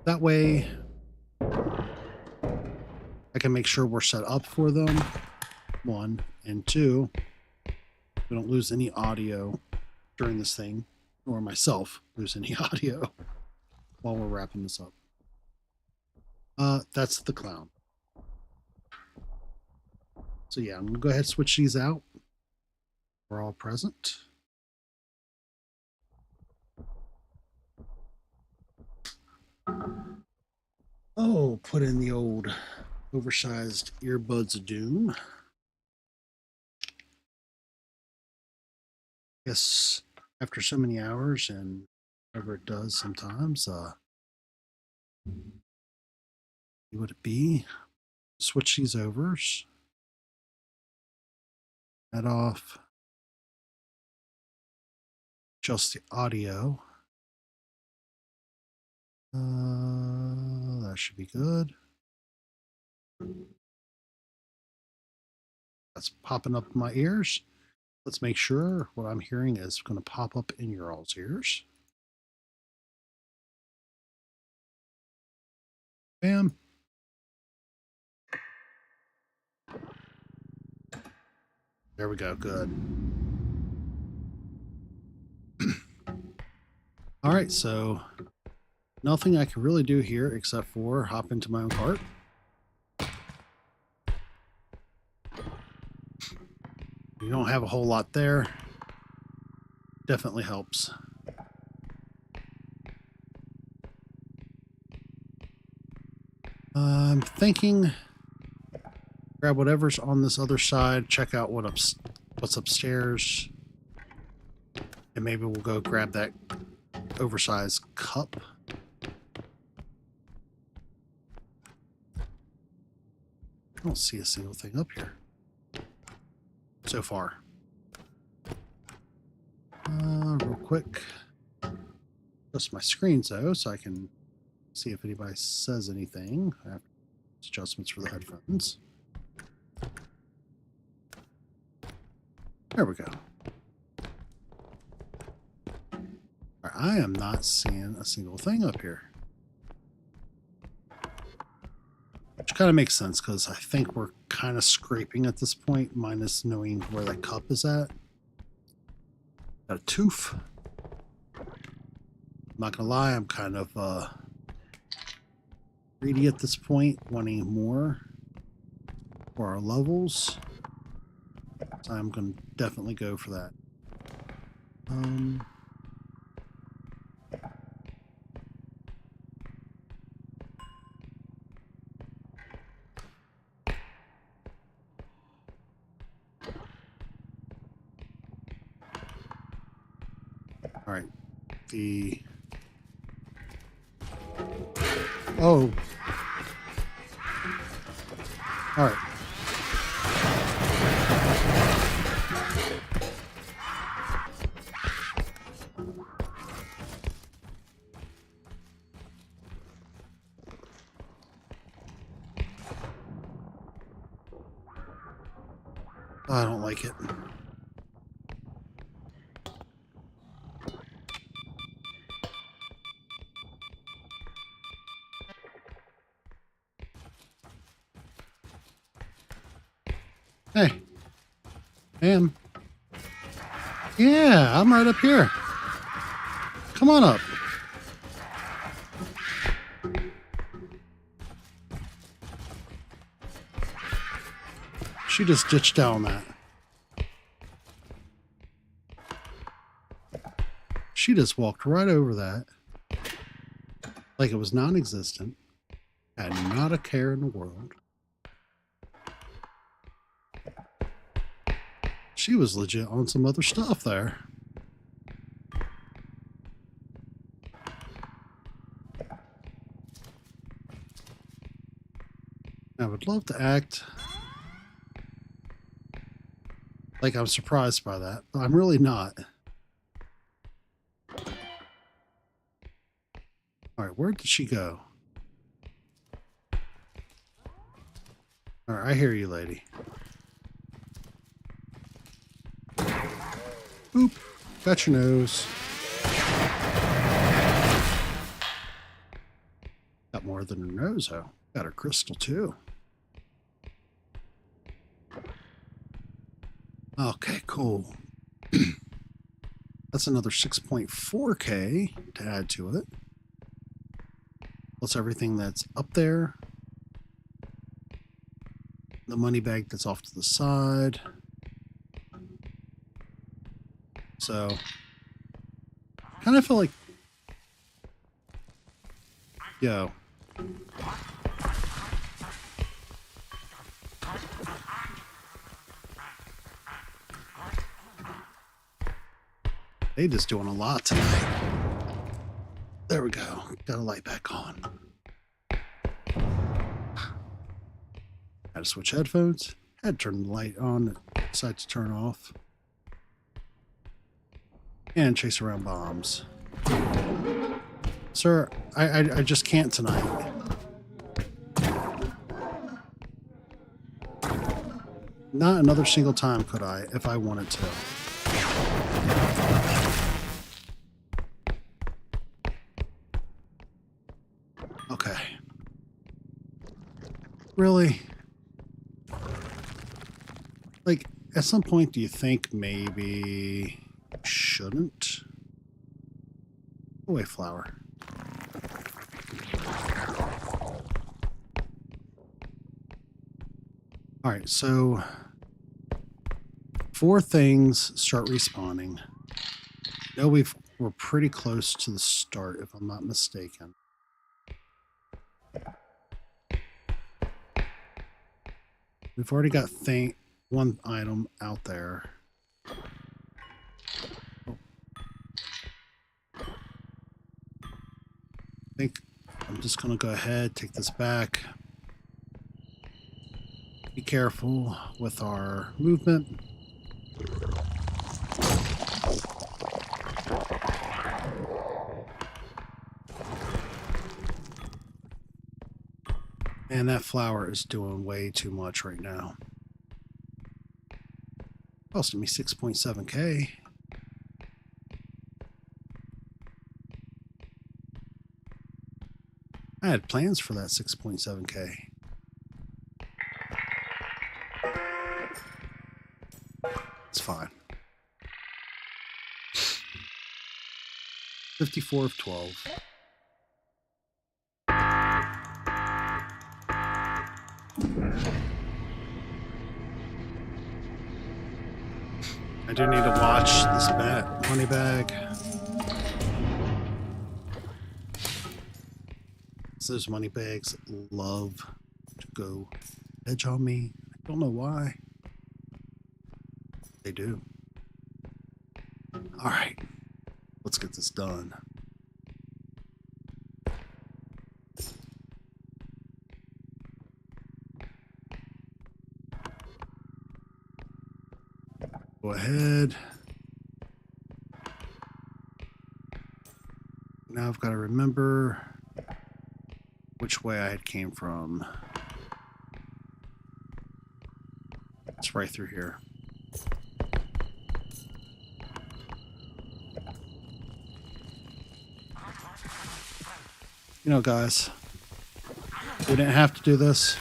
That way, I can make sure we're set up for them, 1, and 2, we don't lose any audio during this thing, nor myself lose any audio while we're wrapping this up. That's the clown. So yeah, I'm going to go ahead and switch these out. We're all present. Oh, put in the old oversized earbuds of doom. Guess after so many hours and whatever it does sometimes, would it be? Switch these overs. Head off. Adjust the audio. That should be good. That's popping up in my ears. Let's make sure what I'm hearing is going to pop up in your all's ears. Bam. There we go. Good. All right, so nothing I can really do here except for hop into my own cart. You don't have a whole lot there. Definitely helps. I'm thinking grab whatever's on this other side, check out what's upstairs, and maybe we'll go grab that oversized cup. I don't see a single thing up here so far. Real quick, adjust my screens though, so I can see if anybody says anything after adjustments for the headphones. There we go. Right, I am not seeing a single thing up here. Which kind of makes sense because I think we're kind of scraping at this point, minus knowing where that cup is at. Got a tooth. I'm not gonna lie, I'm kind of greedy at this point, wanting more for our levels. So I'm gonna definitely go for that. All right, oh, all right. I don't like it. Hey, ma'am. Yeah, I'm right up here. Come on up. She just ditched down that. She just walked right over that like it was non-existent, had not a care in the world. She was legit on some other stuff there. I would love to act like I'm surprised by that, but I'm really not. All right, where did she go? All right, I hear you, lady. Boop. Got your nose. Got more than her nose, though. Got her crystal, too. Okay, cool. That's another 6.4K to add to it. Plus everything that's up there. The money bag that's off to the side. So, kind of feel like, yo. They just doing a lot tonight. There we go. Got a light back on. Had to switch headphones. Had to turn the light on. Decided to turn off. And chase around bombs. Sir, I just can't tonight. Not another single time could I, if I wanted to. Okay. Really? Like, at some point, do you think maybe shouldn't away flower. All right, so 4 things start respawning. No, we're pretty close to the start, if I'm not mistaken. We've already got one item out there. Oh. I think I'm just going to go ahead, take this back. Be careful with our movement. And that flower is doing way too much right now. Costing me 6.7K. I had plans for that 6.7K. It's fine. 54 of 12. I do need to watch this money bag. So those money bags love to go edge on me. I don't know why. They do. All right, let's get this done. Go ahead. Now I've got to remember which way I had came from. It's right through here. You know, guys, we didn't have to do this.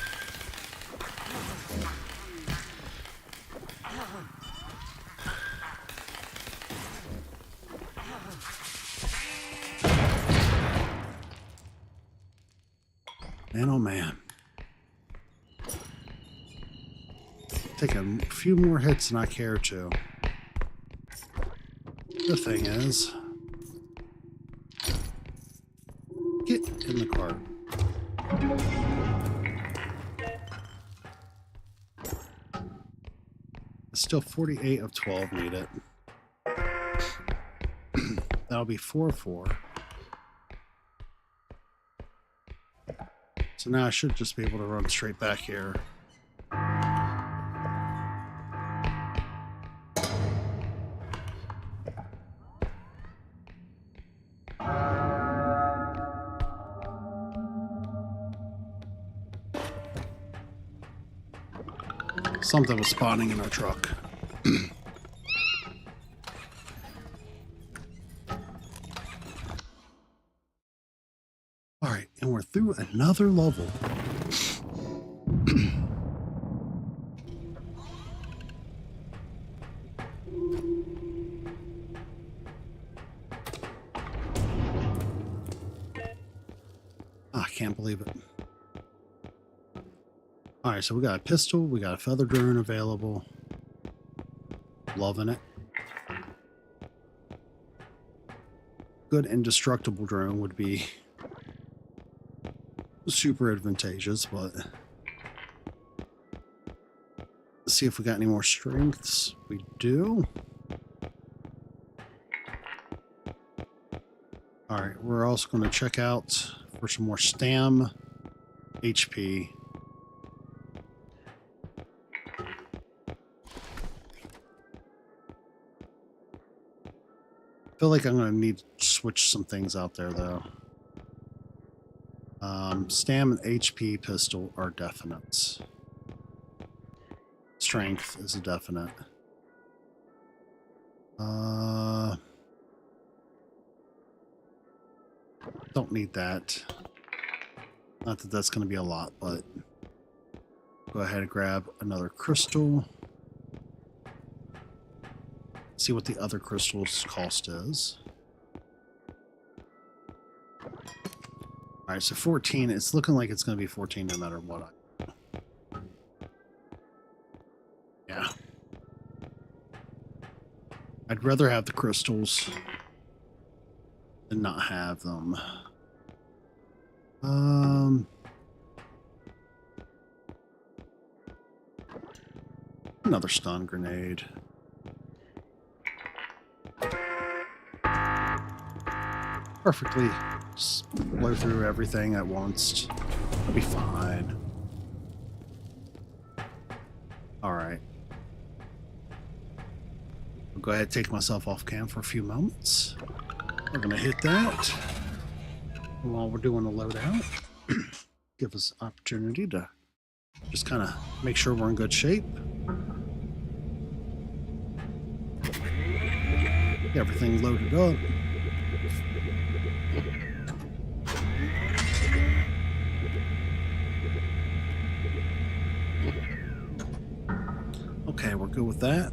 Man, oh man. Take a few more hits than I care to. The thing is, get in the cart. Still 48 of 12 need it. That'll be 4 of 4. So now I should just be able to run straight back here. Something was spawning in our truck. All right, and we're through another level. I can't believe it. All right, so we got a pistol, we got a feather drone available. Loving it. Good indestructible drone would be super advantageous, but let's see if we got any more strengths. We do. All right, we're also going to check out for some more stam, HP. I feel like I'm going to need to switch some things out there, though. Stam and HP pistol are definites. Strength is a definite. Don't need that. Not that that's going to be a lot, but go ahead and grab another crystal. See what the other crystal's cost is. All right, so 14. It's looking like it's going to be 14 no matter what. Yeah. I'd rather have the crystals than not have them. Another stun grenade. Perfectly. Just blow through everything at once. It'll be fine. Alright. I'll go ahead and take myself off cam for a few moments. We're going to hit that while we're doing the loadout. Give us opportunity to just kind of make sure we're in good shape. Get everything loaded up. Okay, we're good with that.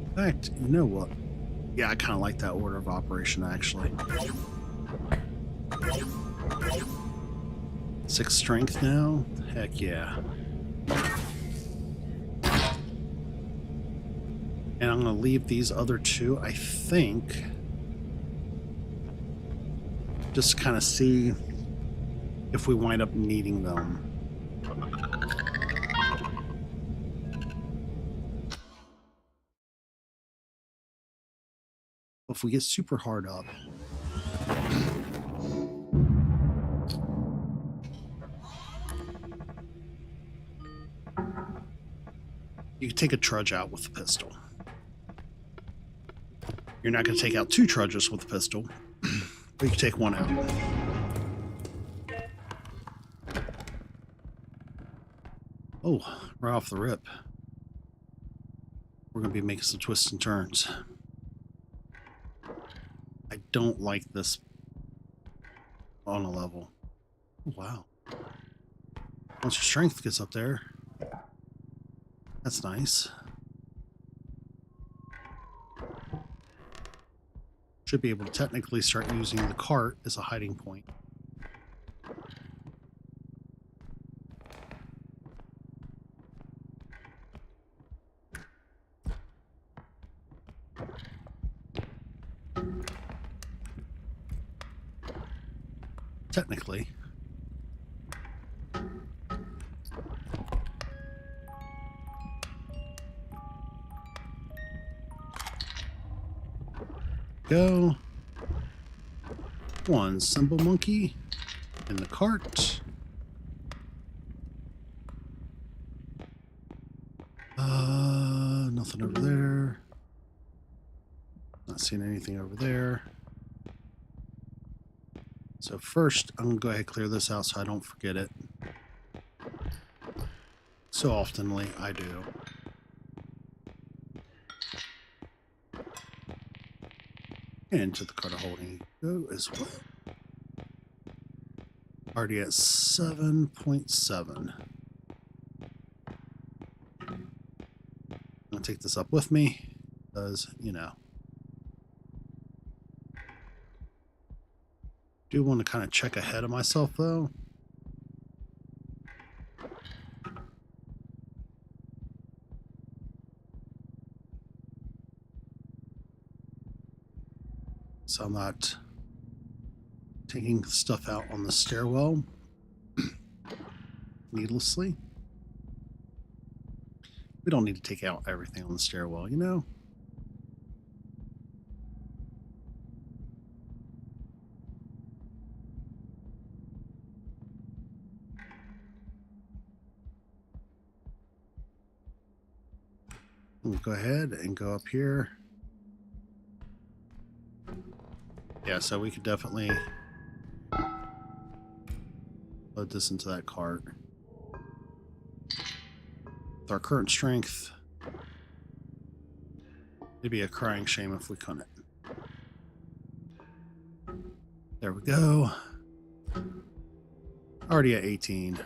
In fact, you know what? Yeah, I kind of like that order of operation, actually. 6 strength now? Heck yeah. And I'm going to leave these other 2, I think, just kind of see if we wind up needing them. If we get super hard up, you can take a trudge out with the pistol. You're not going to take out 2 trudges with the pistol, but you can take 1 out. Oh, right off the rip. We're going to be making some twists and turns. I don't like this on a level. Oh, wow. Once your strength gets up there, that's nice. Should be able to technically start using the cart as a hiding point. Technically. Go. 1 symbol monkey in the cart. Nothing over there. Not seeing anything over there. So first, I'm going to go ahead and clear this out so I don't forget it. So oftenly, I do. And to the cart holding go as well. Already at 7.7. I'm going to take this up with me because, you know. Do want to kind of check ahead of myself though. So I'm not taking stuff out on the stairwell needlessly. We don't need to take out everything on the stairwell, you know? We'll go ahead and go up here. Yeah, so we could definitely load this into that cart. With our current strength, it'd be a crying shame if we couldn't. There we go. Already at 18.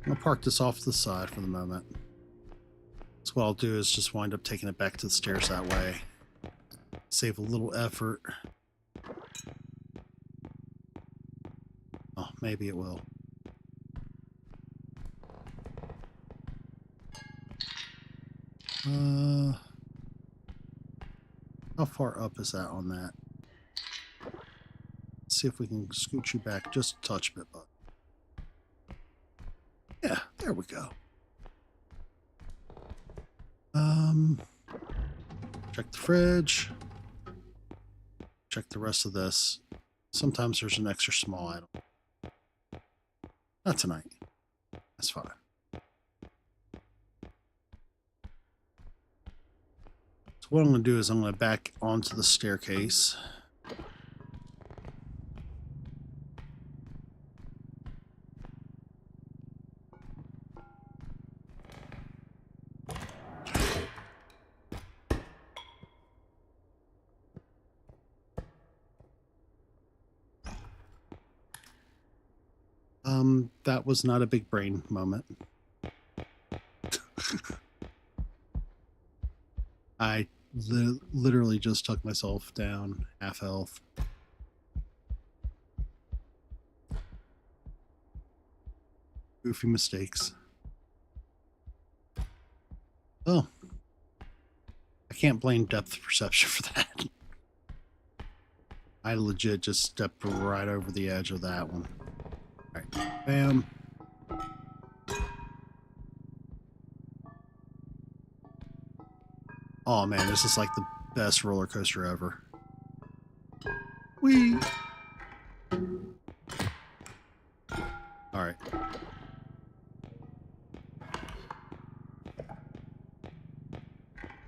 I'll park this off to the side for the moment. So what I'll do is just wind up taking it back to the stairs that way. Save a little effort. Oh, maybe it will. How far up is that on that? Let's see if we can scoot you back just a touch bit, bud. Yeah, there we go. Check the fridge. Check the rest of this. Sometimes there's an extra small item. Not tonight. That's fine. So what I'm going to do is I'm going to back onto the staircase. That was not a big brain moment. I literally just took myself down half health. Goofy mistakes. Oh. I can't blame depth perception for that. I legit just stepped right over the edge of that one. Alright, bam. Oh man, this is like the best roller coaster ever. Whee! Alright.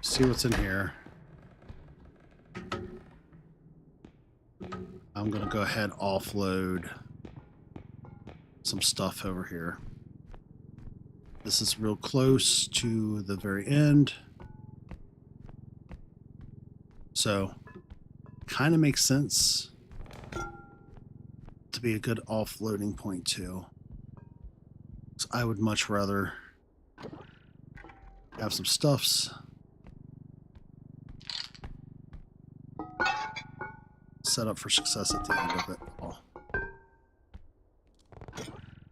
See what's in here. I'm gonna go ahead and offload some stuff over here. This is real close to the very end. So, kind of makes sense to be a good offloading point too. So I would much rather have some stuffs set up for success at the end of it. Oh.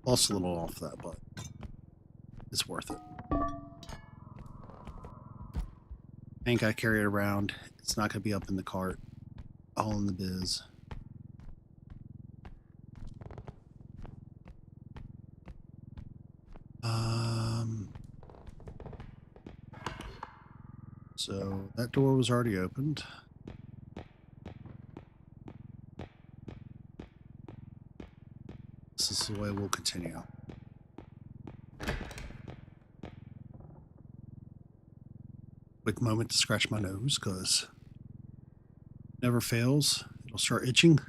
Also a little off that, but it's worth it. Ain't gotta carry it around. It's not gonna be up in the cart. All in the biz. So that door was already opened. This is the way we'll continue. Quick moment to scratch my nose, because never fails. It'll start itching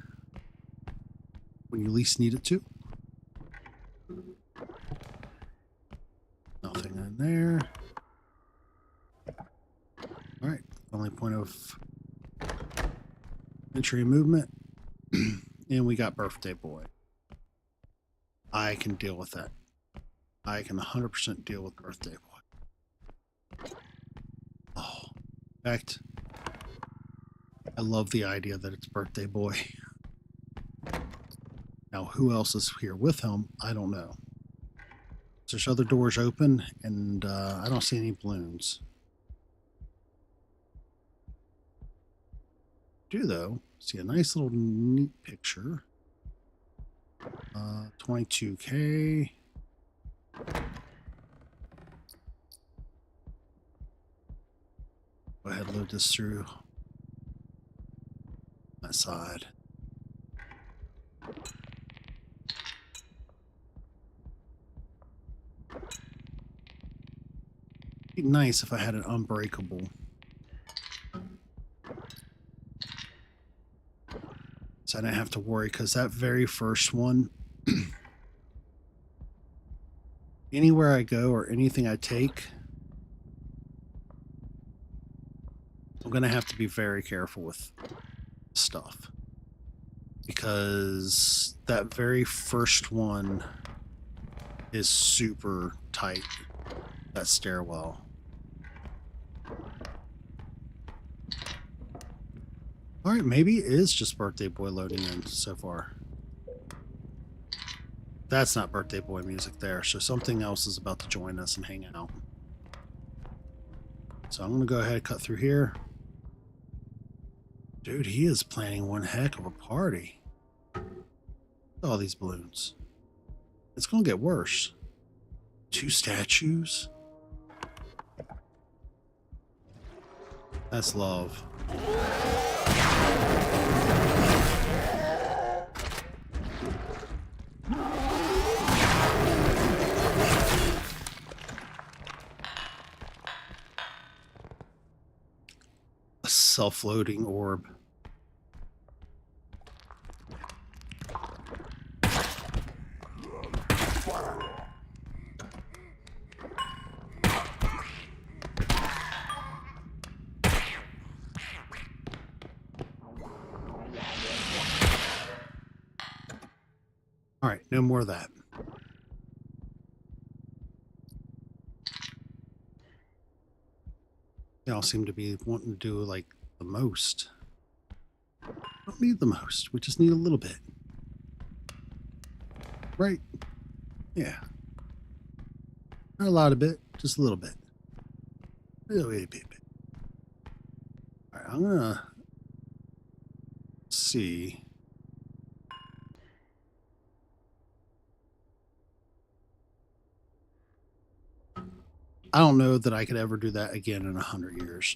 when you least need it to. Nothing in there. Alright, only point of entry and movement. And we got birthday boy. I can deal with that. I can 100% deal with birthday boy. Oh, in fact, I love the idea that it's birthday boy. Now, who else is here with him? I don't know. There's other doors open, and I don't see any balloons. Do though see a nice little neat picture. 22K. Go ahead and load this through that side. Be nice if I had an unbreakable. So I didn't have to worry, because that very first one, anywhere I go or anything I take, I'm going to have to be very careful with stuff. Because that very first one is super tight, that stairwell. All right, maybe it is just Birthday Boy loading in so far. That's not Birthday Boy music there, so something else is about to join us and hang out. So I'm going to go ahead and cut through here. Dude, he is planning one heck of a party. Look at all these balloons. It's going to get worse. 2 statues? That's love. A self-loading orb. All right, no more of that. They all seem to be wanting to do like the most. We don't need the most. We just need a little bit. Right? Yeah. Not a lot of bit, just a little bit. A little bit. All right, I'm gonna see. I don't know that I could ever do that again in 100 years.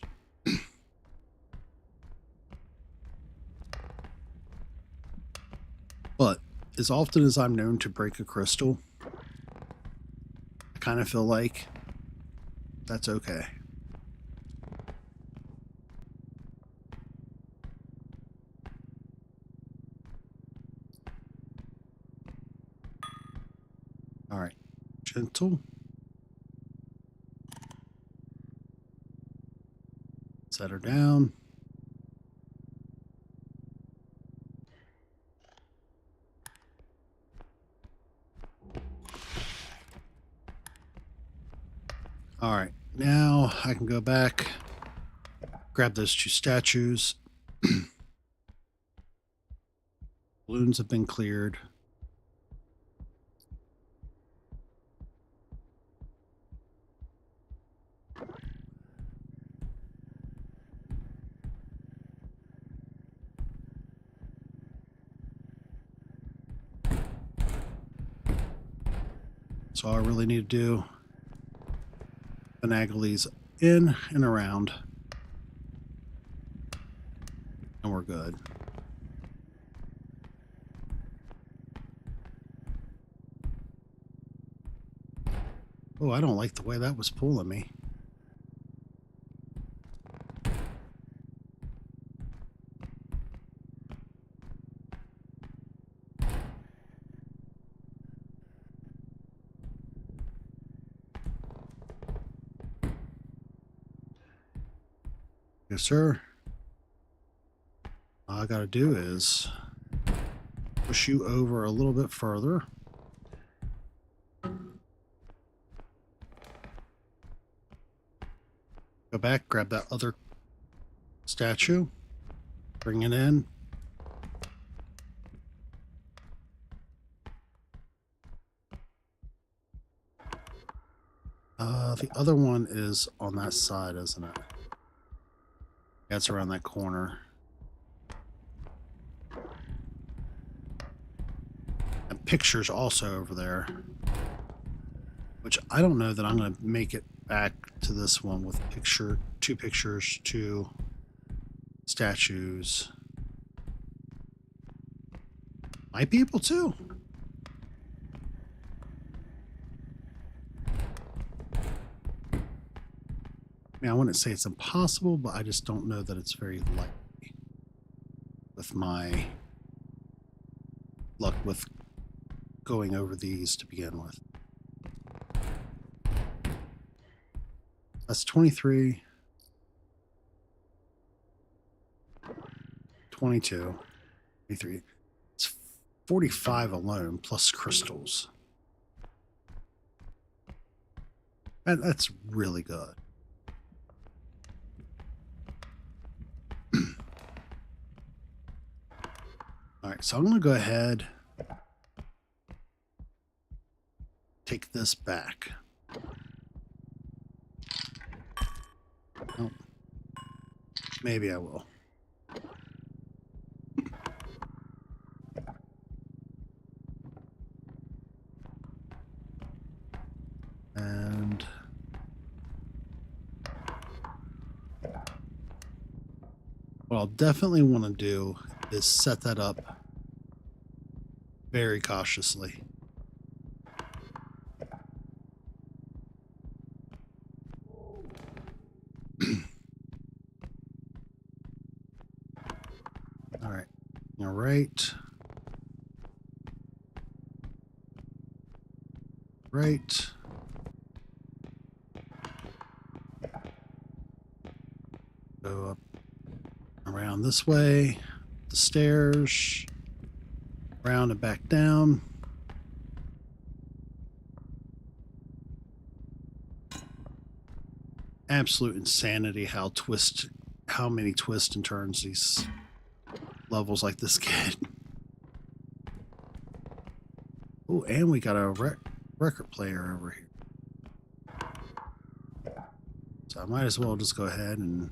But as often as I'm known to break a crystal, I kind of feel like that's okay. All right, gentle. Set her down. All right, now I can go back, grab those 2 statues. Balloons have been cleared. So all I really need to do, finagle these in and around, and we're good. Oh, I don't like the way that was pulling me. Yes, sir. All I gotta do is push you over a little bit further. Go back, grab that other statue, bring it in. The other one is on that side, isn't it? Yeah, it's around that corner. And pictures also over there, which I don't know that I'm going to make it back to this one with 2 pictures, 2 statues. Might be able to. I mean, I wouldn't say it's impossible, but I just don't know that it's very likely with my luck with going over these to begin with. That's 23, 22, 23. It's 45 alone plus crystals. That's really good. All right, so I'm going to go ahead, take this back. Oh, maybe I will. And what I'll definitely want to do is set that up very cautiously. All right. All right. Right. Go up around this way, the stairs, around and back down. Absolute insanity how many twists and turns these levels like this get. Oh, and we got a record player over here. So I might as well just go ahead and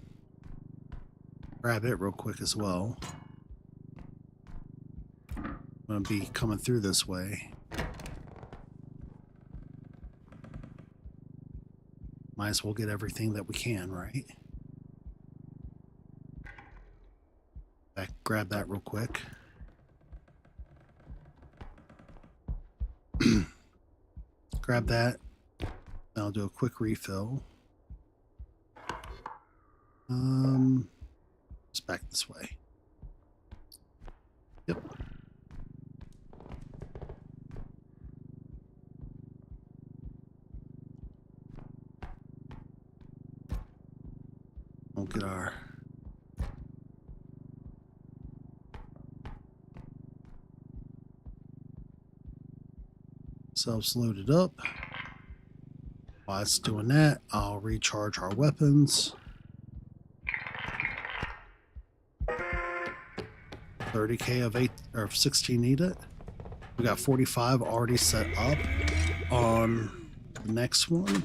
grab it real quick as well. I'm going to be coming through this way. Might as well get everything that we can, right? Grab that real quick. Grab that. Then I'll do a quick refill. Just back this way. Yep. We'll get our selves loaded up. While it's doing that, I'll recharge our weapons. 30k of 8 or 16 needed. We got 45 already set up on the next one.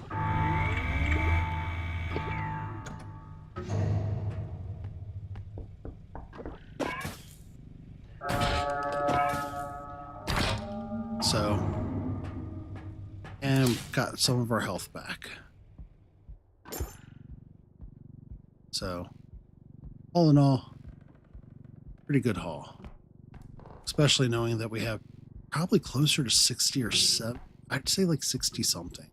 So, and got some of our health back. So, all in all, pretty good haul. Especially knowing that we have probably closer to 60 or 7. I'd say like 60 something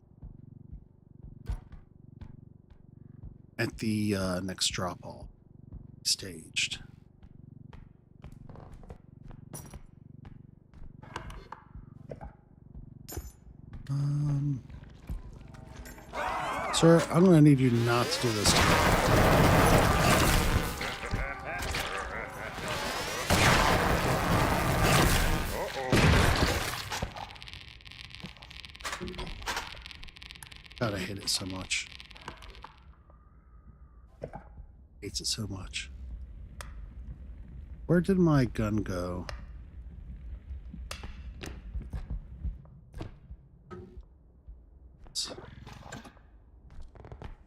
at the next drop all staged. Sir, I'm going to need you not to do this to me. God, I hate it so much. Hates it so much. Where did my gun go?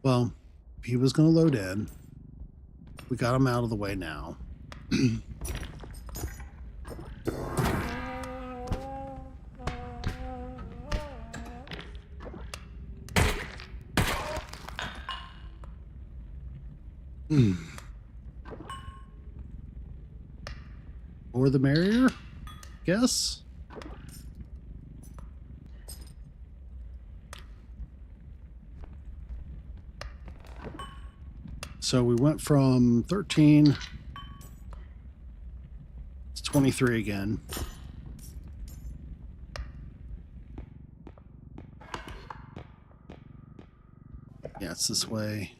Well, he was going to load in. We got him out of the way now. More the merrier, guess. So we went from 13 to 23 again. Yeah, it's this way.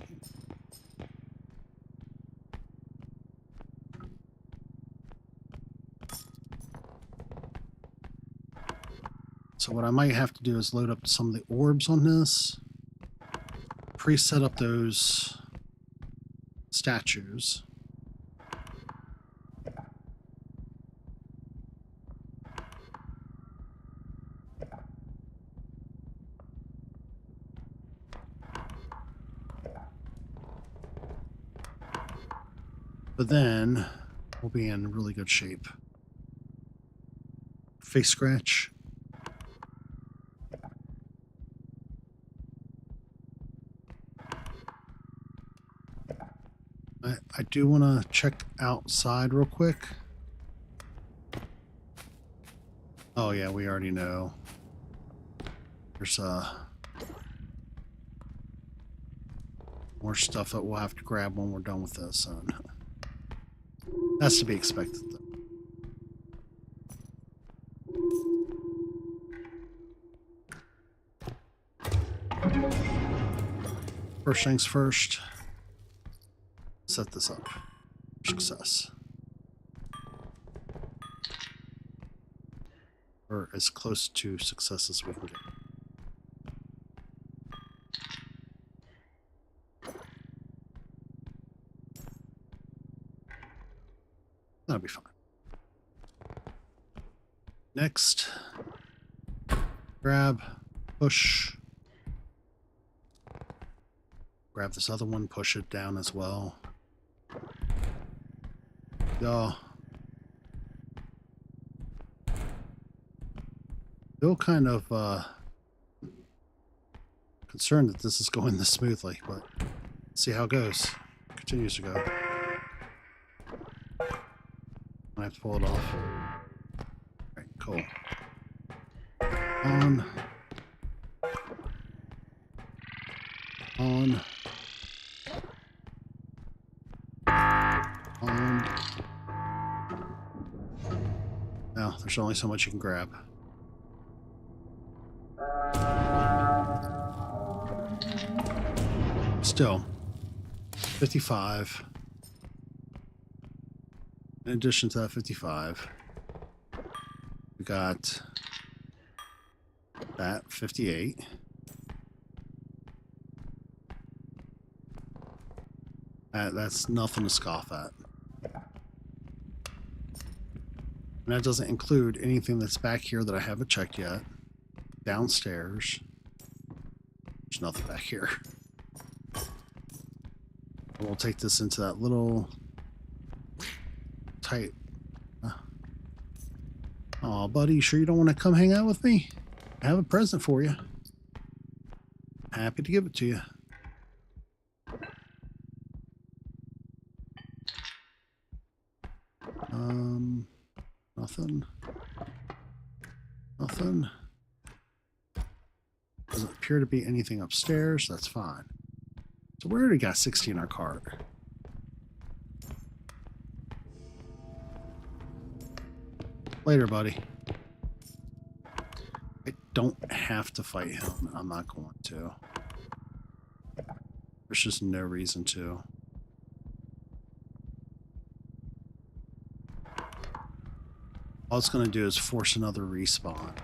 So what I might have to do is load up some of the orbs on this. preset up those statues. But then we'll be in really good shape. Face scratch. I do want to check outside real quick. Oh yeah, we already know. There's more stuff that we'll have to grab when we're done with this. That's to be expected, though. First things first, set this up. Success. Or as close to success as we can get. That'll be fine. Next, grab, push. Grab this other one, push it down as well. Yeah. Still kind of concerned that this is going this smoothly, but let's see how it goes. Continues to go. I have to pull it off. Alright, cool. On. On. On. Now, there's only so much you can grab. Still, 55. In addition to that 55, we got that 58. That's nothing to scoff at. And that doesn't include anything that's back here that I haven't checked yet. Downstairs, there's nothing back here. We'll take this into that little tight. Oh, buddy, you sure you don't want to come hang out with me? I have a present for you. Happy to give it to you. Nothing. Nothing. Doesn't appear to be anything upstairs. That's fine. So we already got 60 in our cart. Later, buddy. I don't have to fight him. I'm not going to. There's just no reason to. All it's going to do is force another respawn.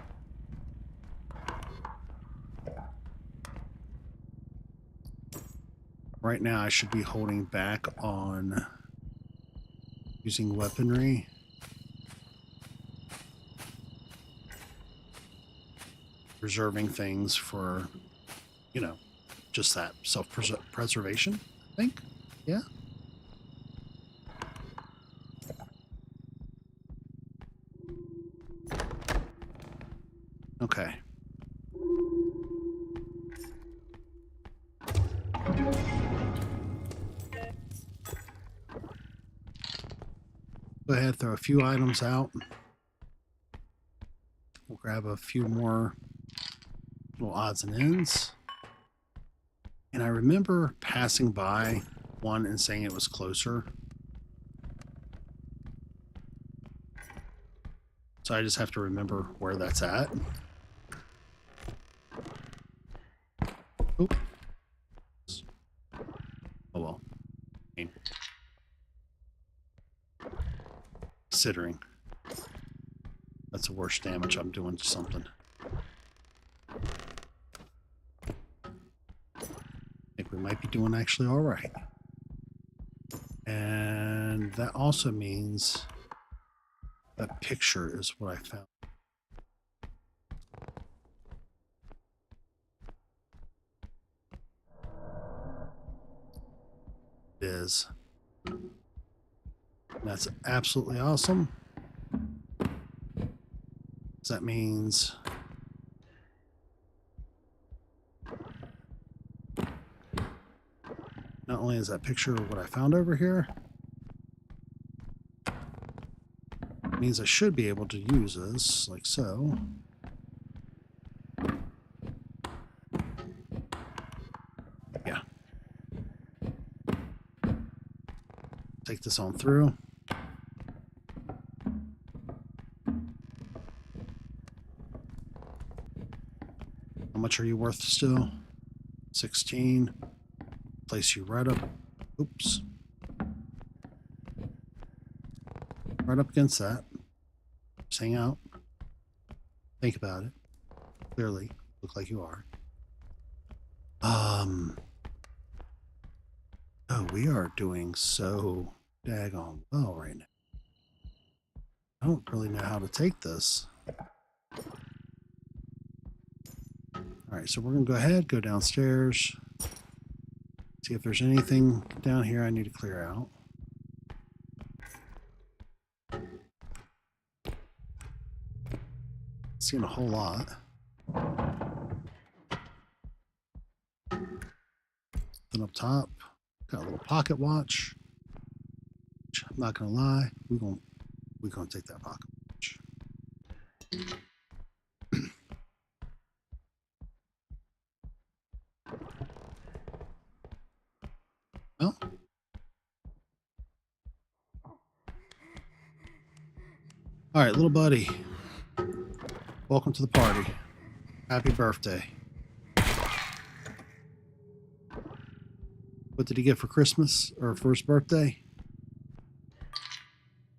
Right now, I should be holding back on using weaponry. Reserving things for, you know, just that self-preservation, I think. Yeah. Okay. Go ahead, throw a few items out. We'll grab a few more little odds and ends. And I remember passing by one and saying it was closer. So I just have to remember where that's at. Oop. Oh well. Considering that's the worst damage I'm doing to something. I think we doing actually all right. And that also means that picture is what I found. It is. That's absolutely awesome. That means not only is that picture what I found over here, it means I should be able to use this like so. Yeah. Take this on through. How much are you worth still? 16. Place you right up. Oops. Right up against that. Just hang out. Think about it. Clearly, look like you are. Oh, we are doing so daggone well right now. I don't really know how to take this. All right, so we're going to go ahead, go downstairs, see if there's anything down here I need to clear out. Seeing a whole lot. Then up top, got a little pocket watch. Which I'm not going to lie, we're going to take that pocket watch. Well, all right, little buddy. Welcome to the party. Happy birthday. What did he get for Christmas or for his birthday?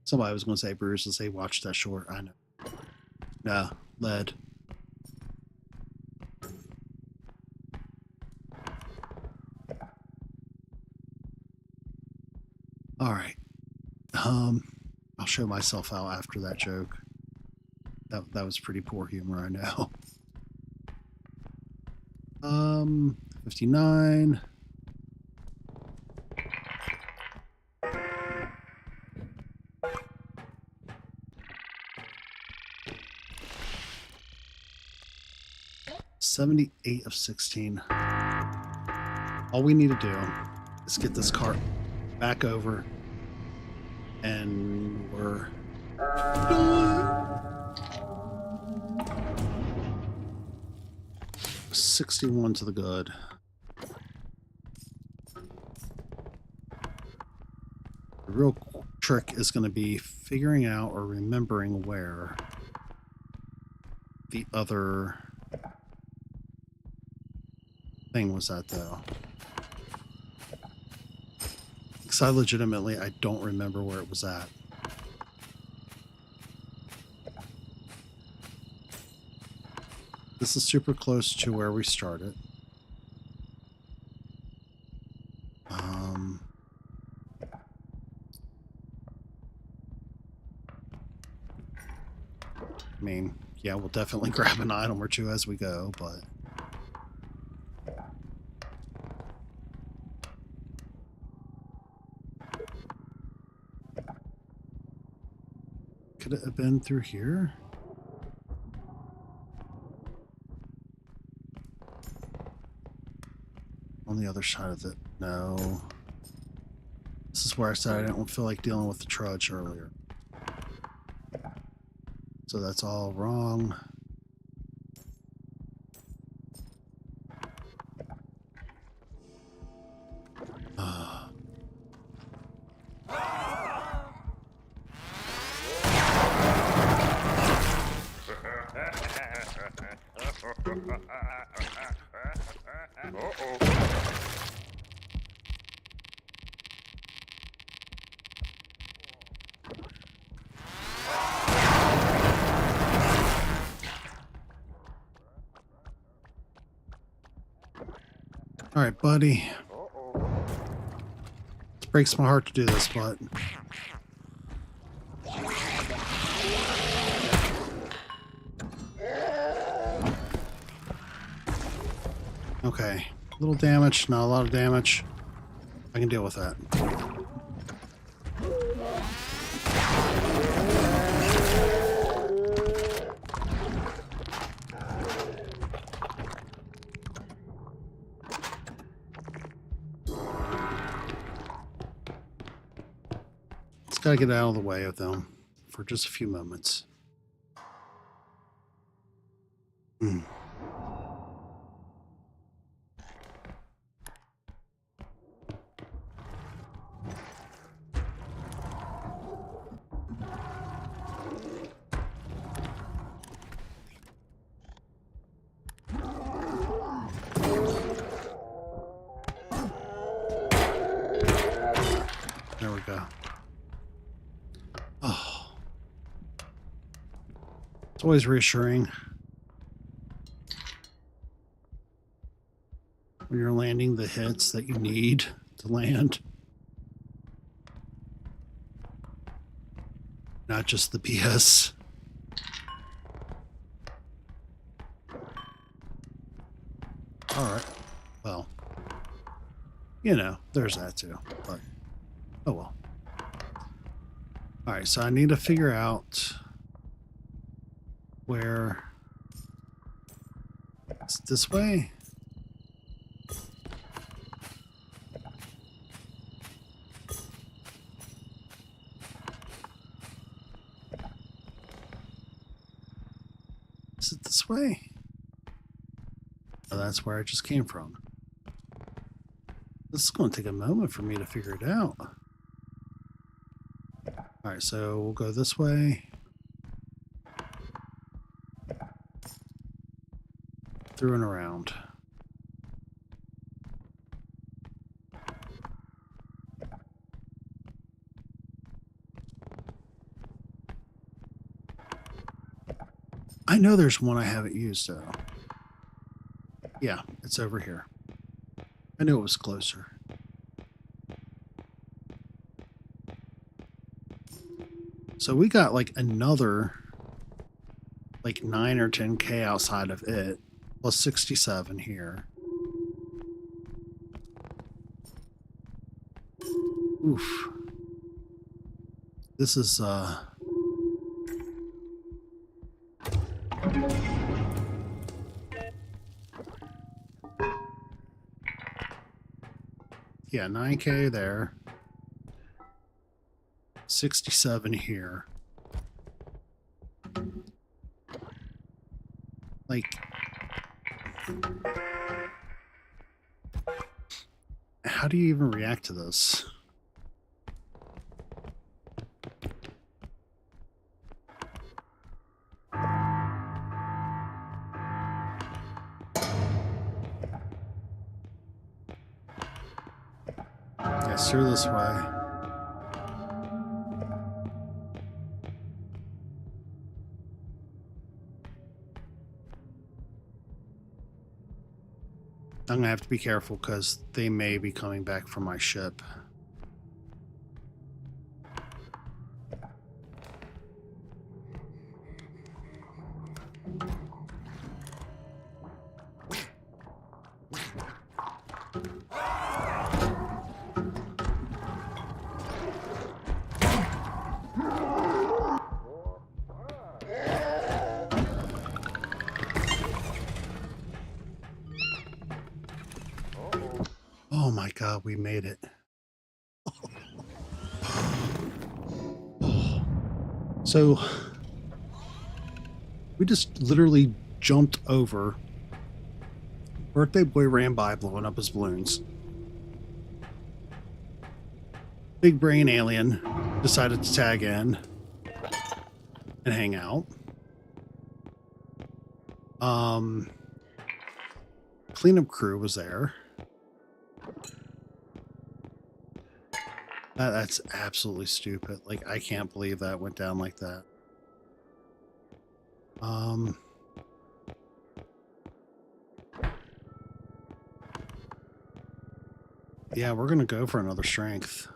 Somebody was going to say Bruce and say watch that short. I know. No, lead. All right. I'll show myself out after that joke. That was pretty poor humor, I know. 59. $78 of 16. All we need to do is get this cart back over, and we're done. 61 to the good. The real trick is going to be figuring out or remembering where the other thing was at, though. Because I don't remember where it was at. This is super close to where we started. I mean, yeah, we'll definitely grab an item or two as we go, but could it have been through here? On the other side of it. No. This is where I said I didn't feel like dealing with the trudge earlier. So that's all wrong. All right, buddy. Breaks my heart to do this, but okay. A little damage, not a lot of damage. I can deal with that. Just gotta get out of the way of them for just a few moments. There we go. Oh. It's always reassuring when you're landing the hits that you need to land. Not just the BS. Alright. Well. You know, there's that too. But oh well. Alright, so I need to figure out where it's this way. Is it this way? Oh, that's where I just came from. This is going to take a moment for me to figure it out. Alright, so we'll go this way. Through and around. I know there's one I haven't used though. Yeah, it's over here. I knew it was closer. So we got like another like 9 or 10K outside of it, plus 67 here. Oof. This is yeah, 9K there. 67 here. Like, how do you even react to this? Yes, through this way. I'm gonna have to be careful because they may be coming back from my ship. Oh my God, we made it. So we just literally jumped over. Birthday boy ran by blowing up his balloons. Big brain alien decided to tag in and hang out. Cleanup crew was there. That's absolutely stupid. Like, I can't believe that went down like that. Yeah, we're gonna go for another strength.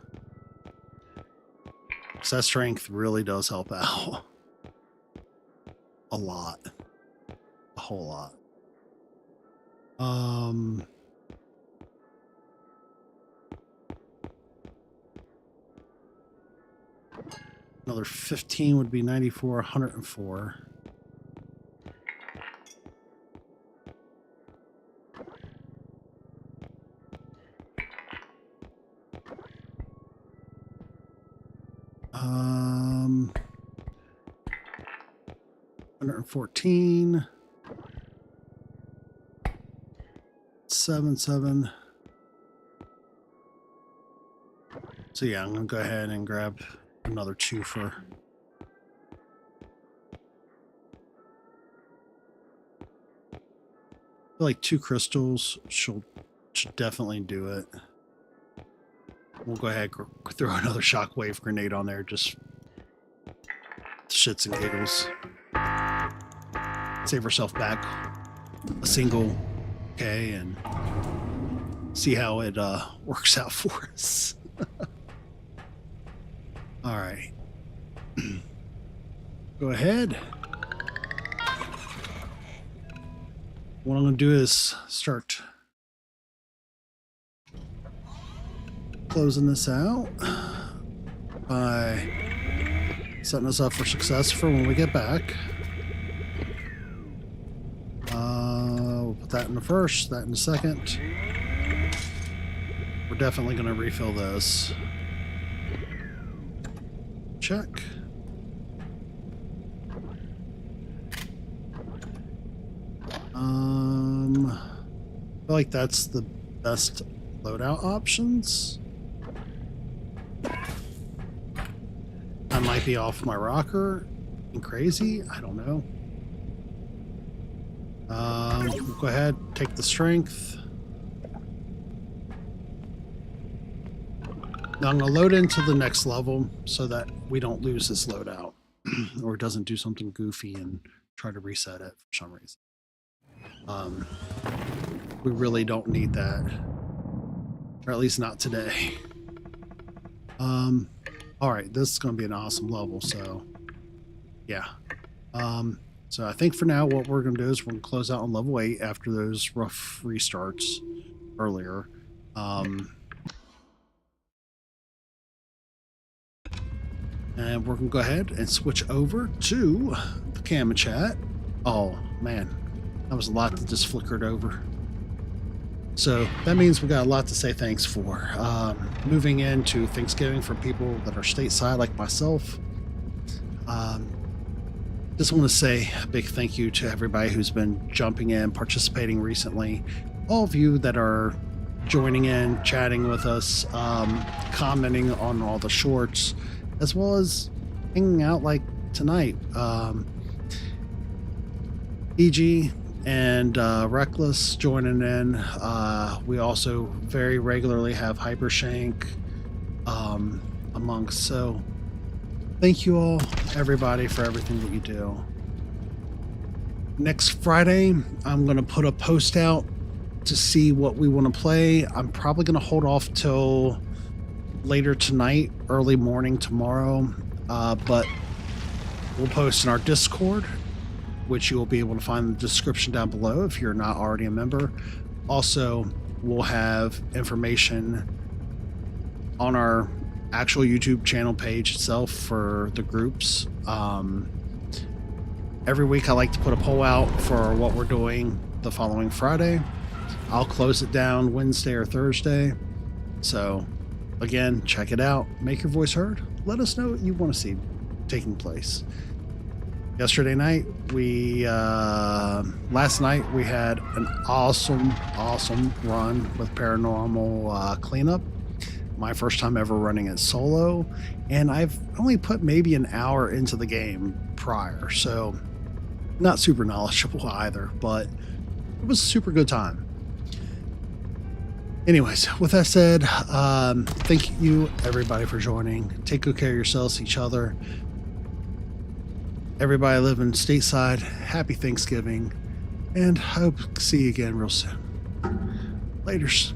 'Cause that strength really does help out. A lot. A whole lot. Another 15 would be 94, 104. Um, 114. 7. So yeah, I'm gonna go ahead and grab another 2 for. I feel like 2 crystals should definitely do it. We'll go ahead and throw another shockwave grenade on there, just shits and giggles. Save ourselves back a single K and see how it works out for us. All right. Go ahead. What I'm going to do is start closing this out by setting us up for success for when we get back. We'll put that in the first, that in the second. We're definitely going to refill this. Check. I feel like that's the best loadout options. I might be off my rocker and crazy. I don't know. We'll go ahead, take the strength. Now I'm going to load into the next level so that we don't lose this loadout or it doesn't do something goofy and try to reset it for some reason. We really don't need that, or at least not today. All right, this is going to be an awesome level, so yeah. So I think for now what we're going to do is we're going to close out on level 8 after those rough restarts earlier. And we're going to go ahead and switch over to the camera chat. Oh, man. That was a lot that just flickered over. So that means we got a lot to say thanks for. Moving into Thanksgiving for people that are stateside like myself. Just want to say a big thank you to everybody who's been jumping in, participating recently. All of you that are joining in, chatting with us, commenting on all the shorts, as well as hanging out like tonight. EG and Reckless joining in. We also very regularly have Hypershank amongst. So thank you all, everybody, for everything that you do. Next Friday, I'm going to put a post out to see what we want to play. I'm probably going to hold off till later tonight, early morning tomorrow, but we'll post in our Discord, which you will be able to find in the description down below if you're not already a member. Also, we'll have information on our actual YouTube channel page itself for the groups. Every week I like to put a poll out for what we're doing the following Friday. I'll close it down Wednesday or Thursday. So again, check it out. Make your voice heard. Let us know what you want to see taking place. Yesterday night, last night we had an awesome run with paranormal cleanup. My first time ever running it solo, and I've only put maybe an hour into the game prior, so not super knowledgeable either, but it was a super good time. Anyways, with that said, thank you everybody for joining. Take good care of yourselves, each other. Everybody living stateside, happy Thanksgiving, and I hope to see you again real soon. Laters.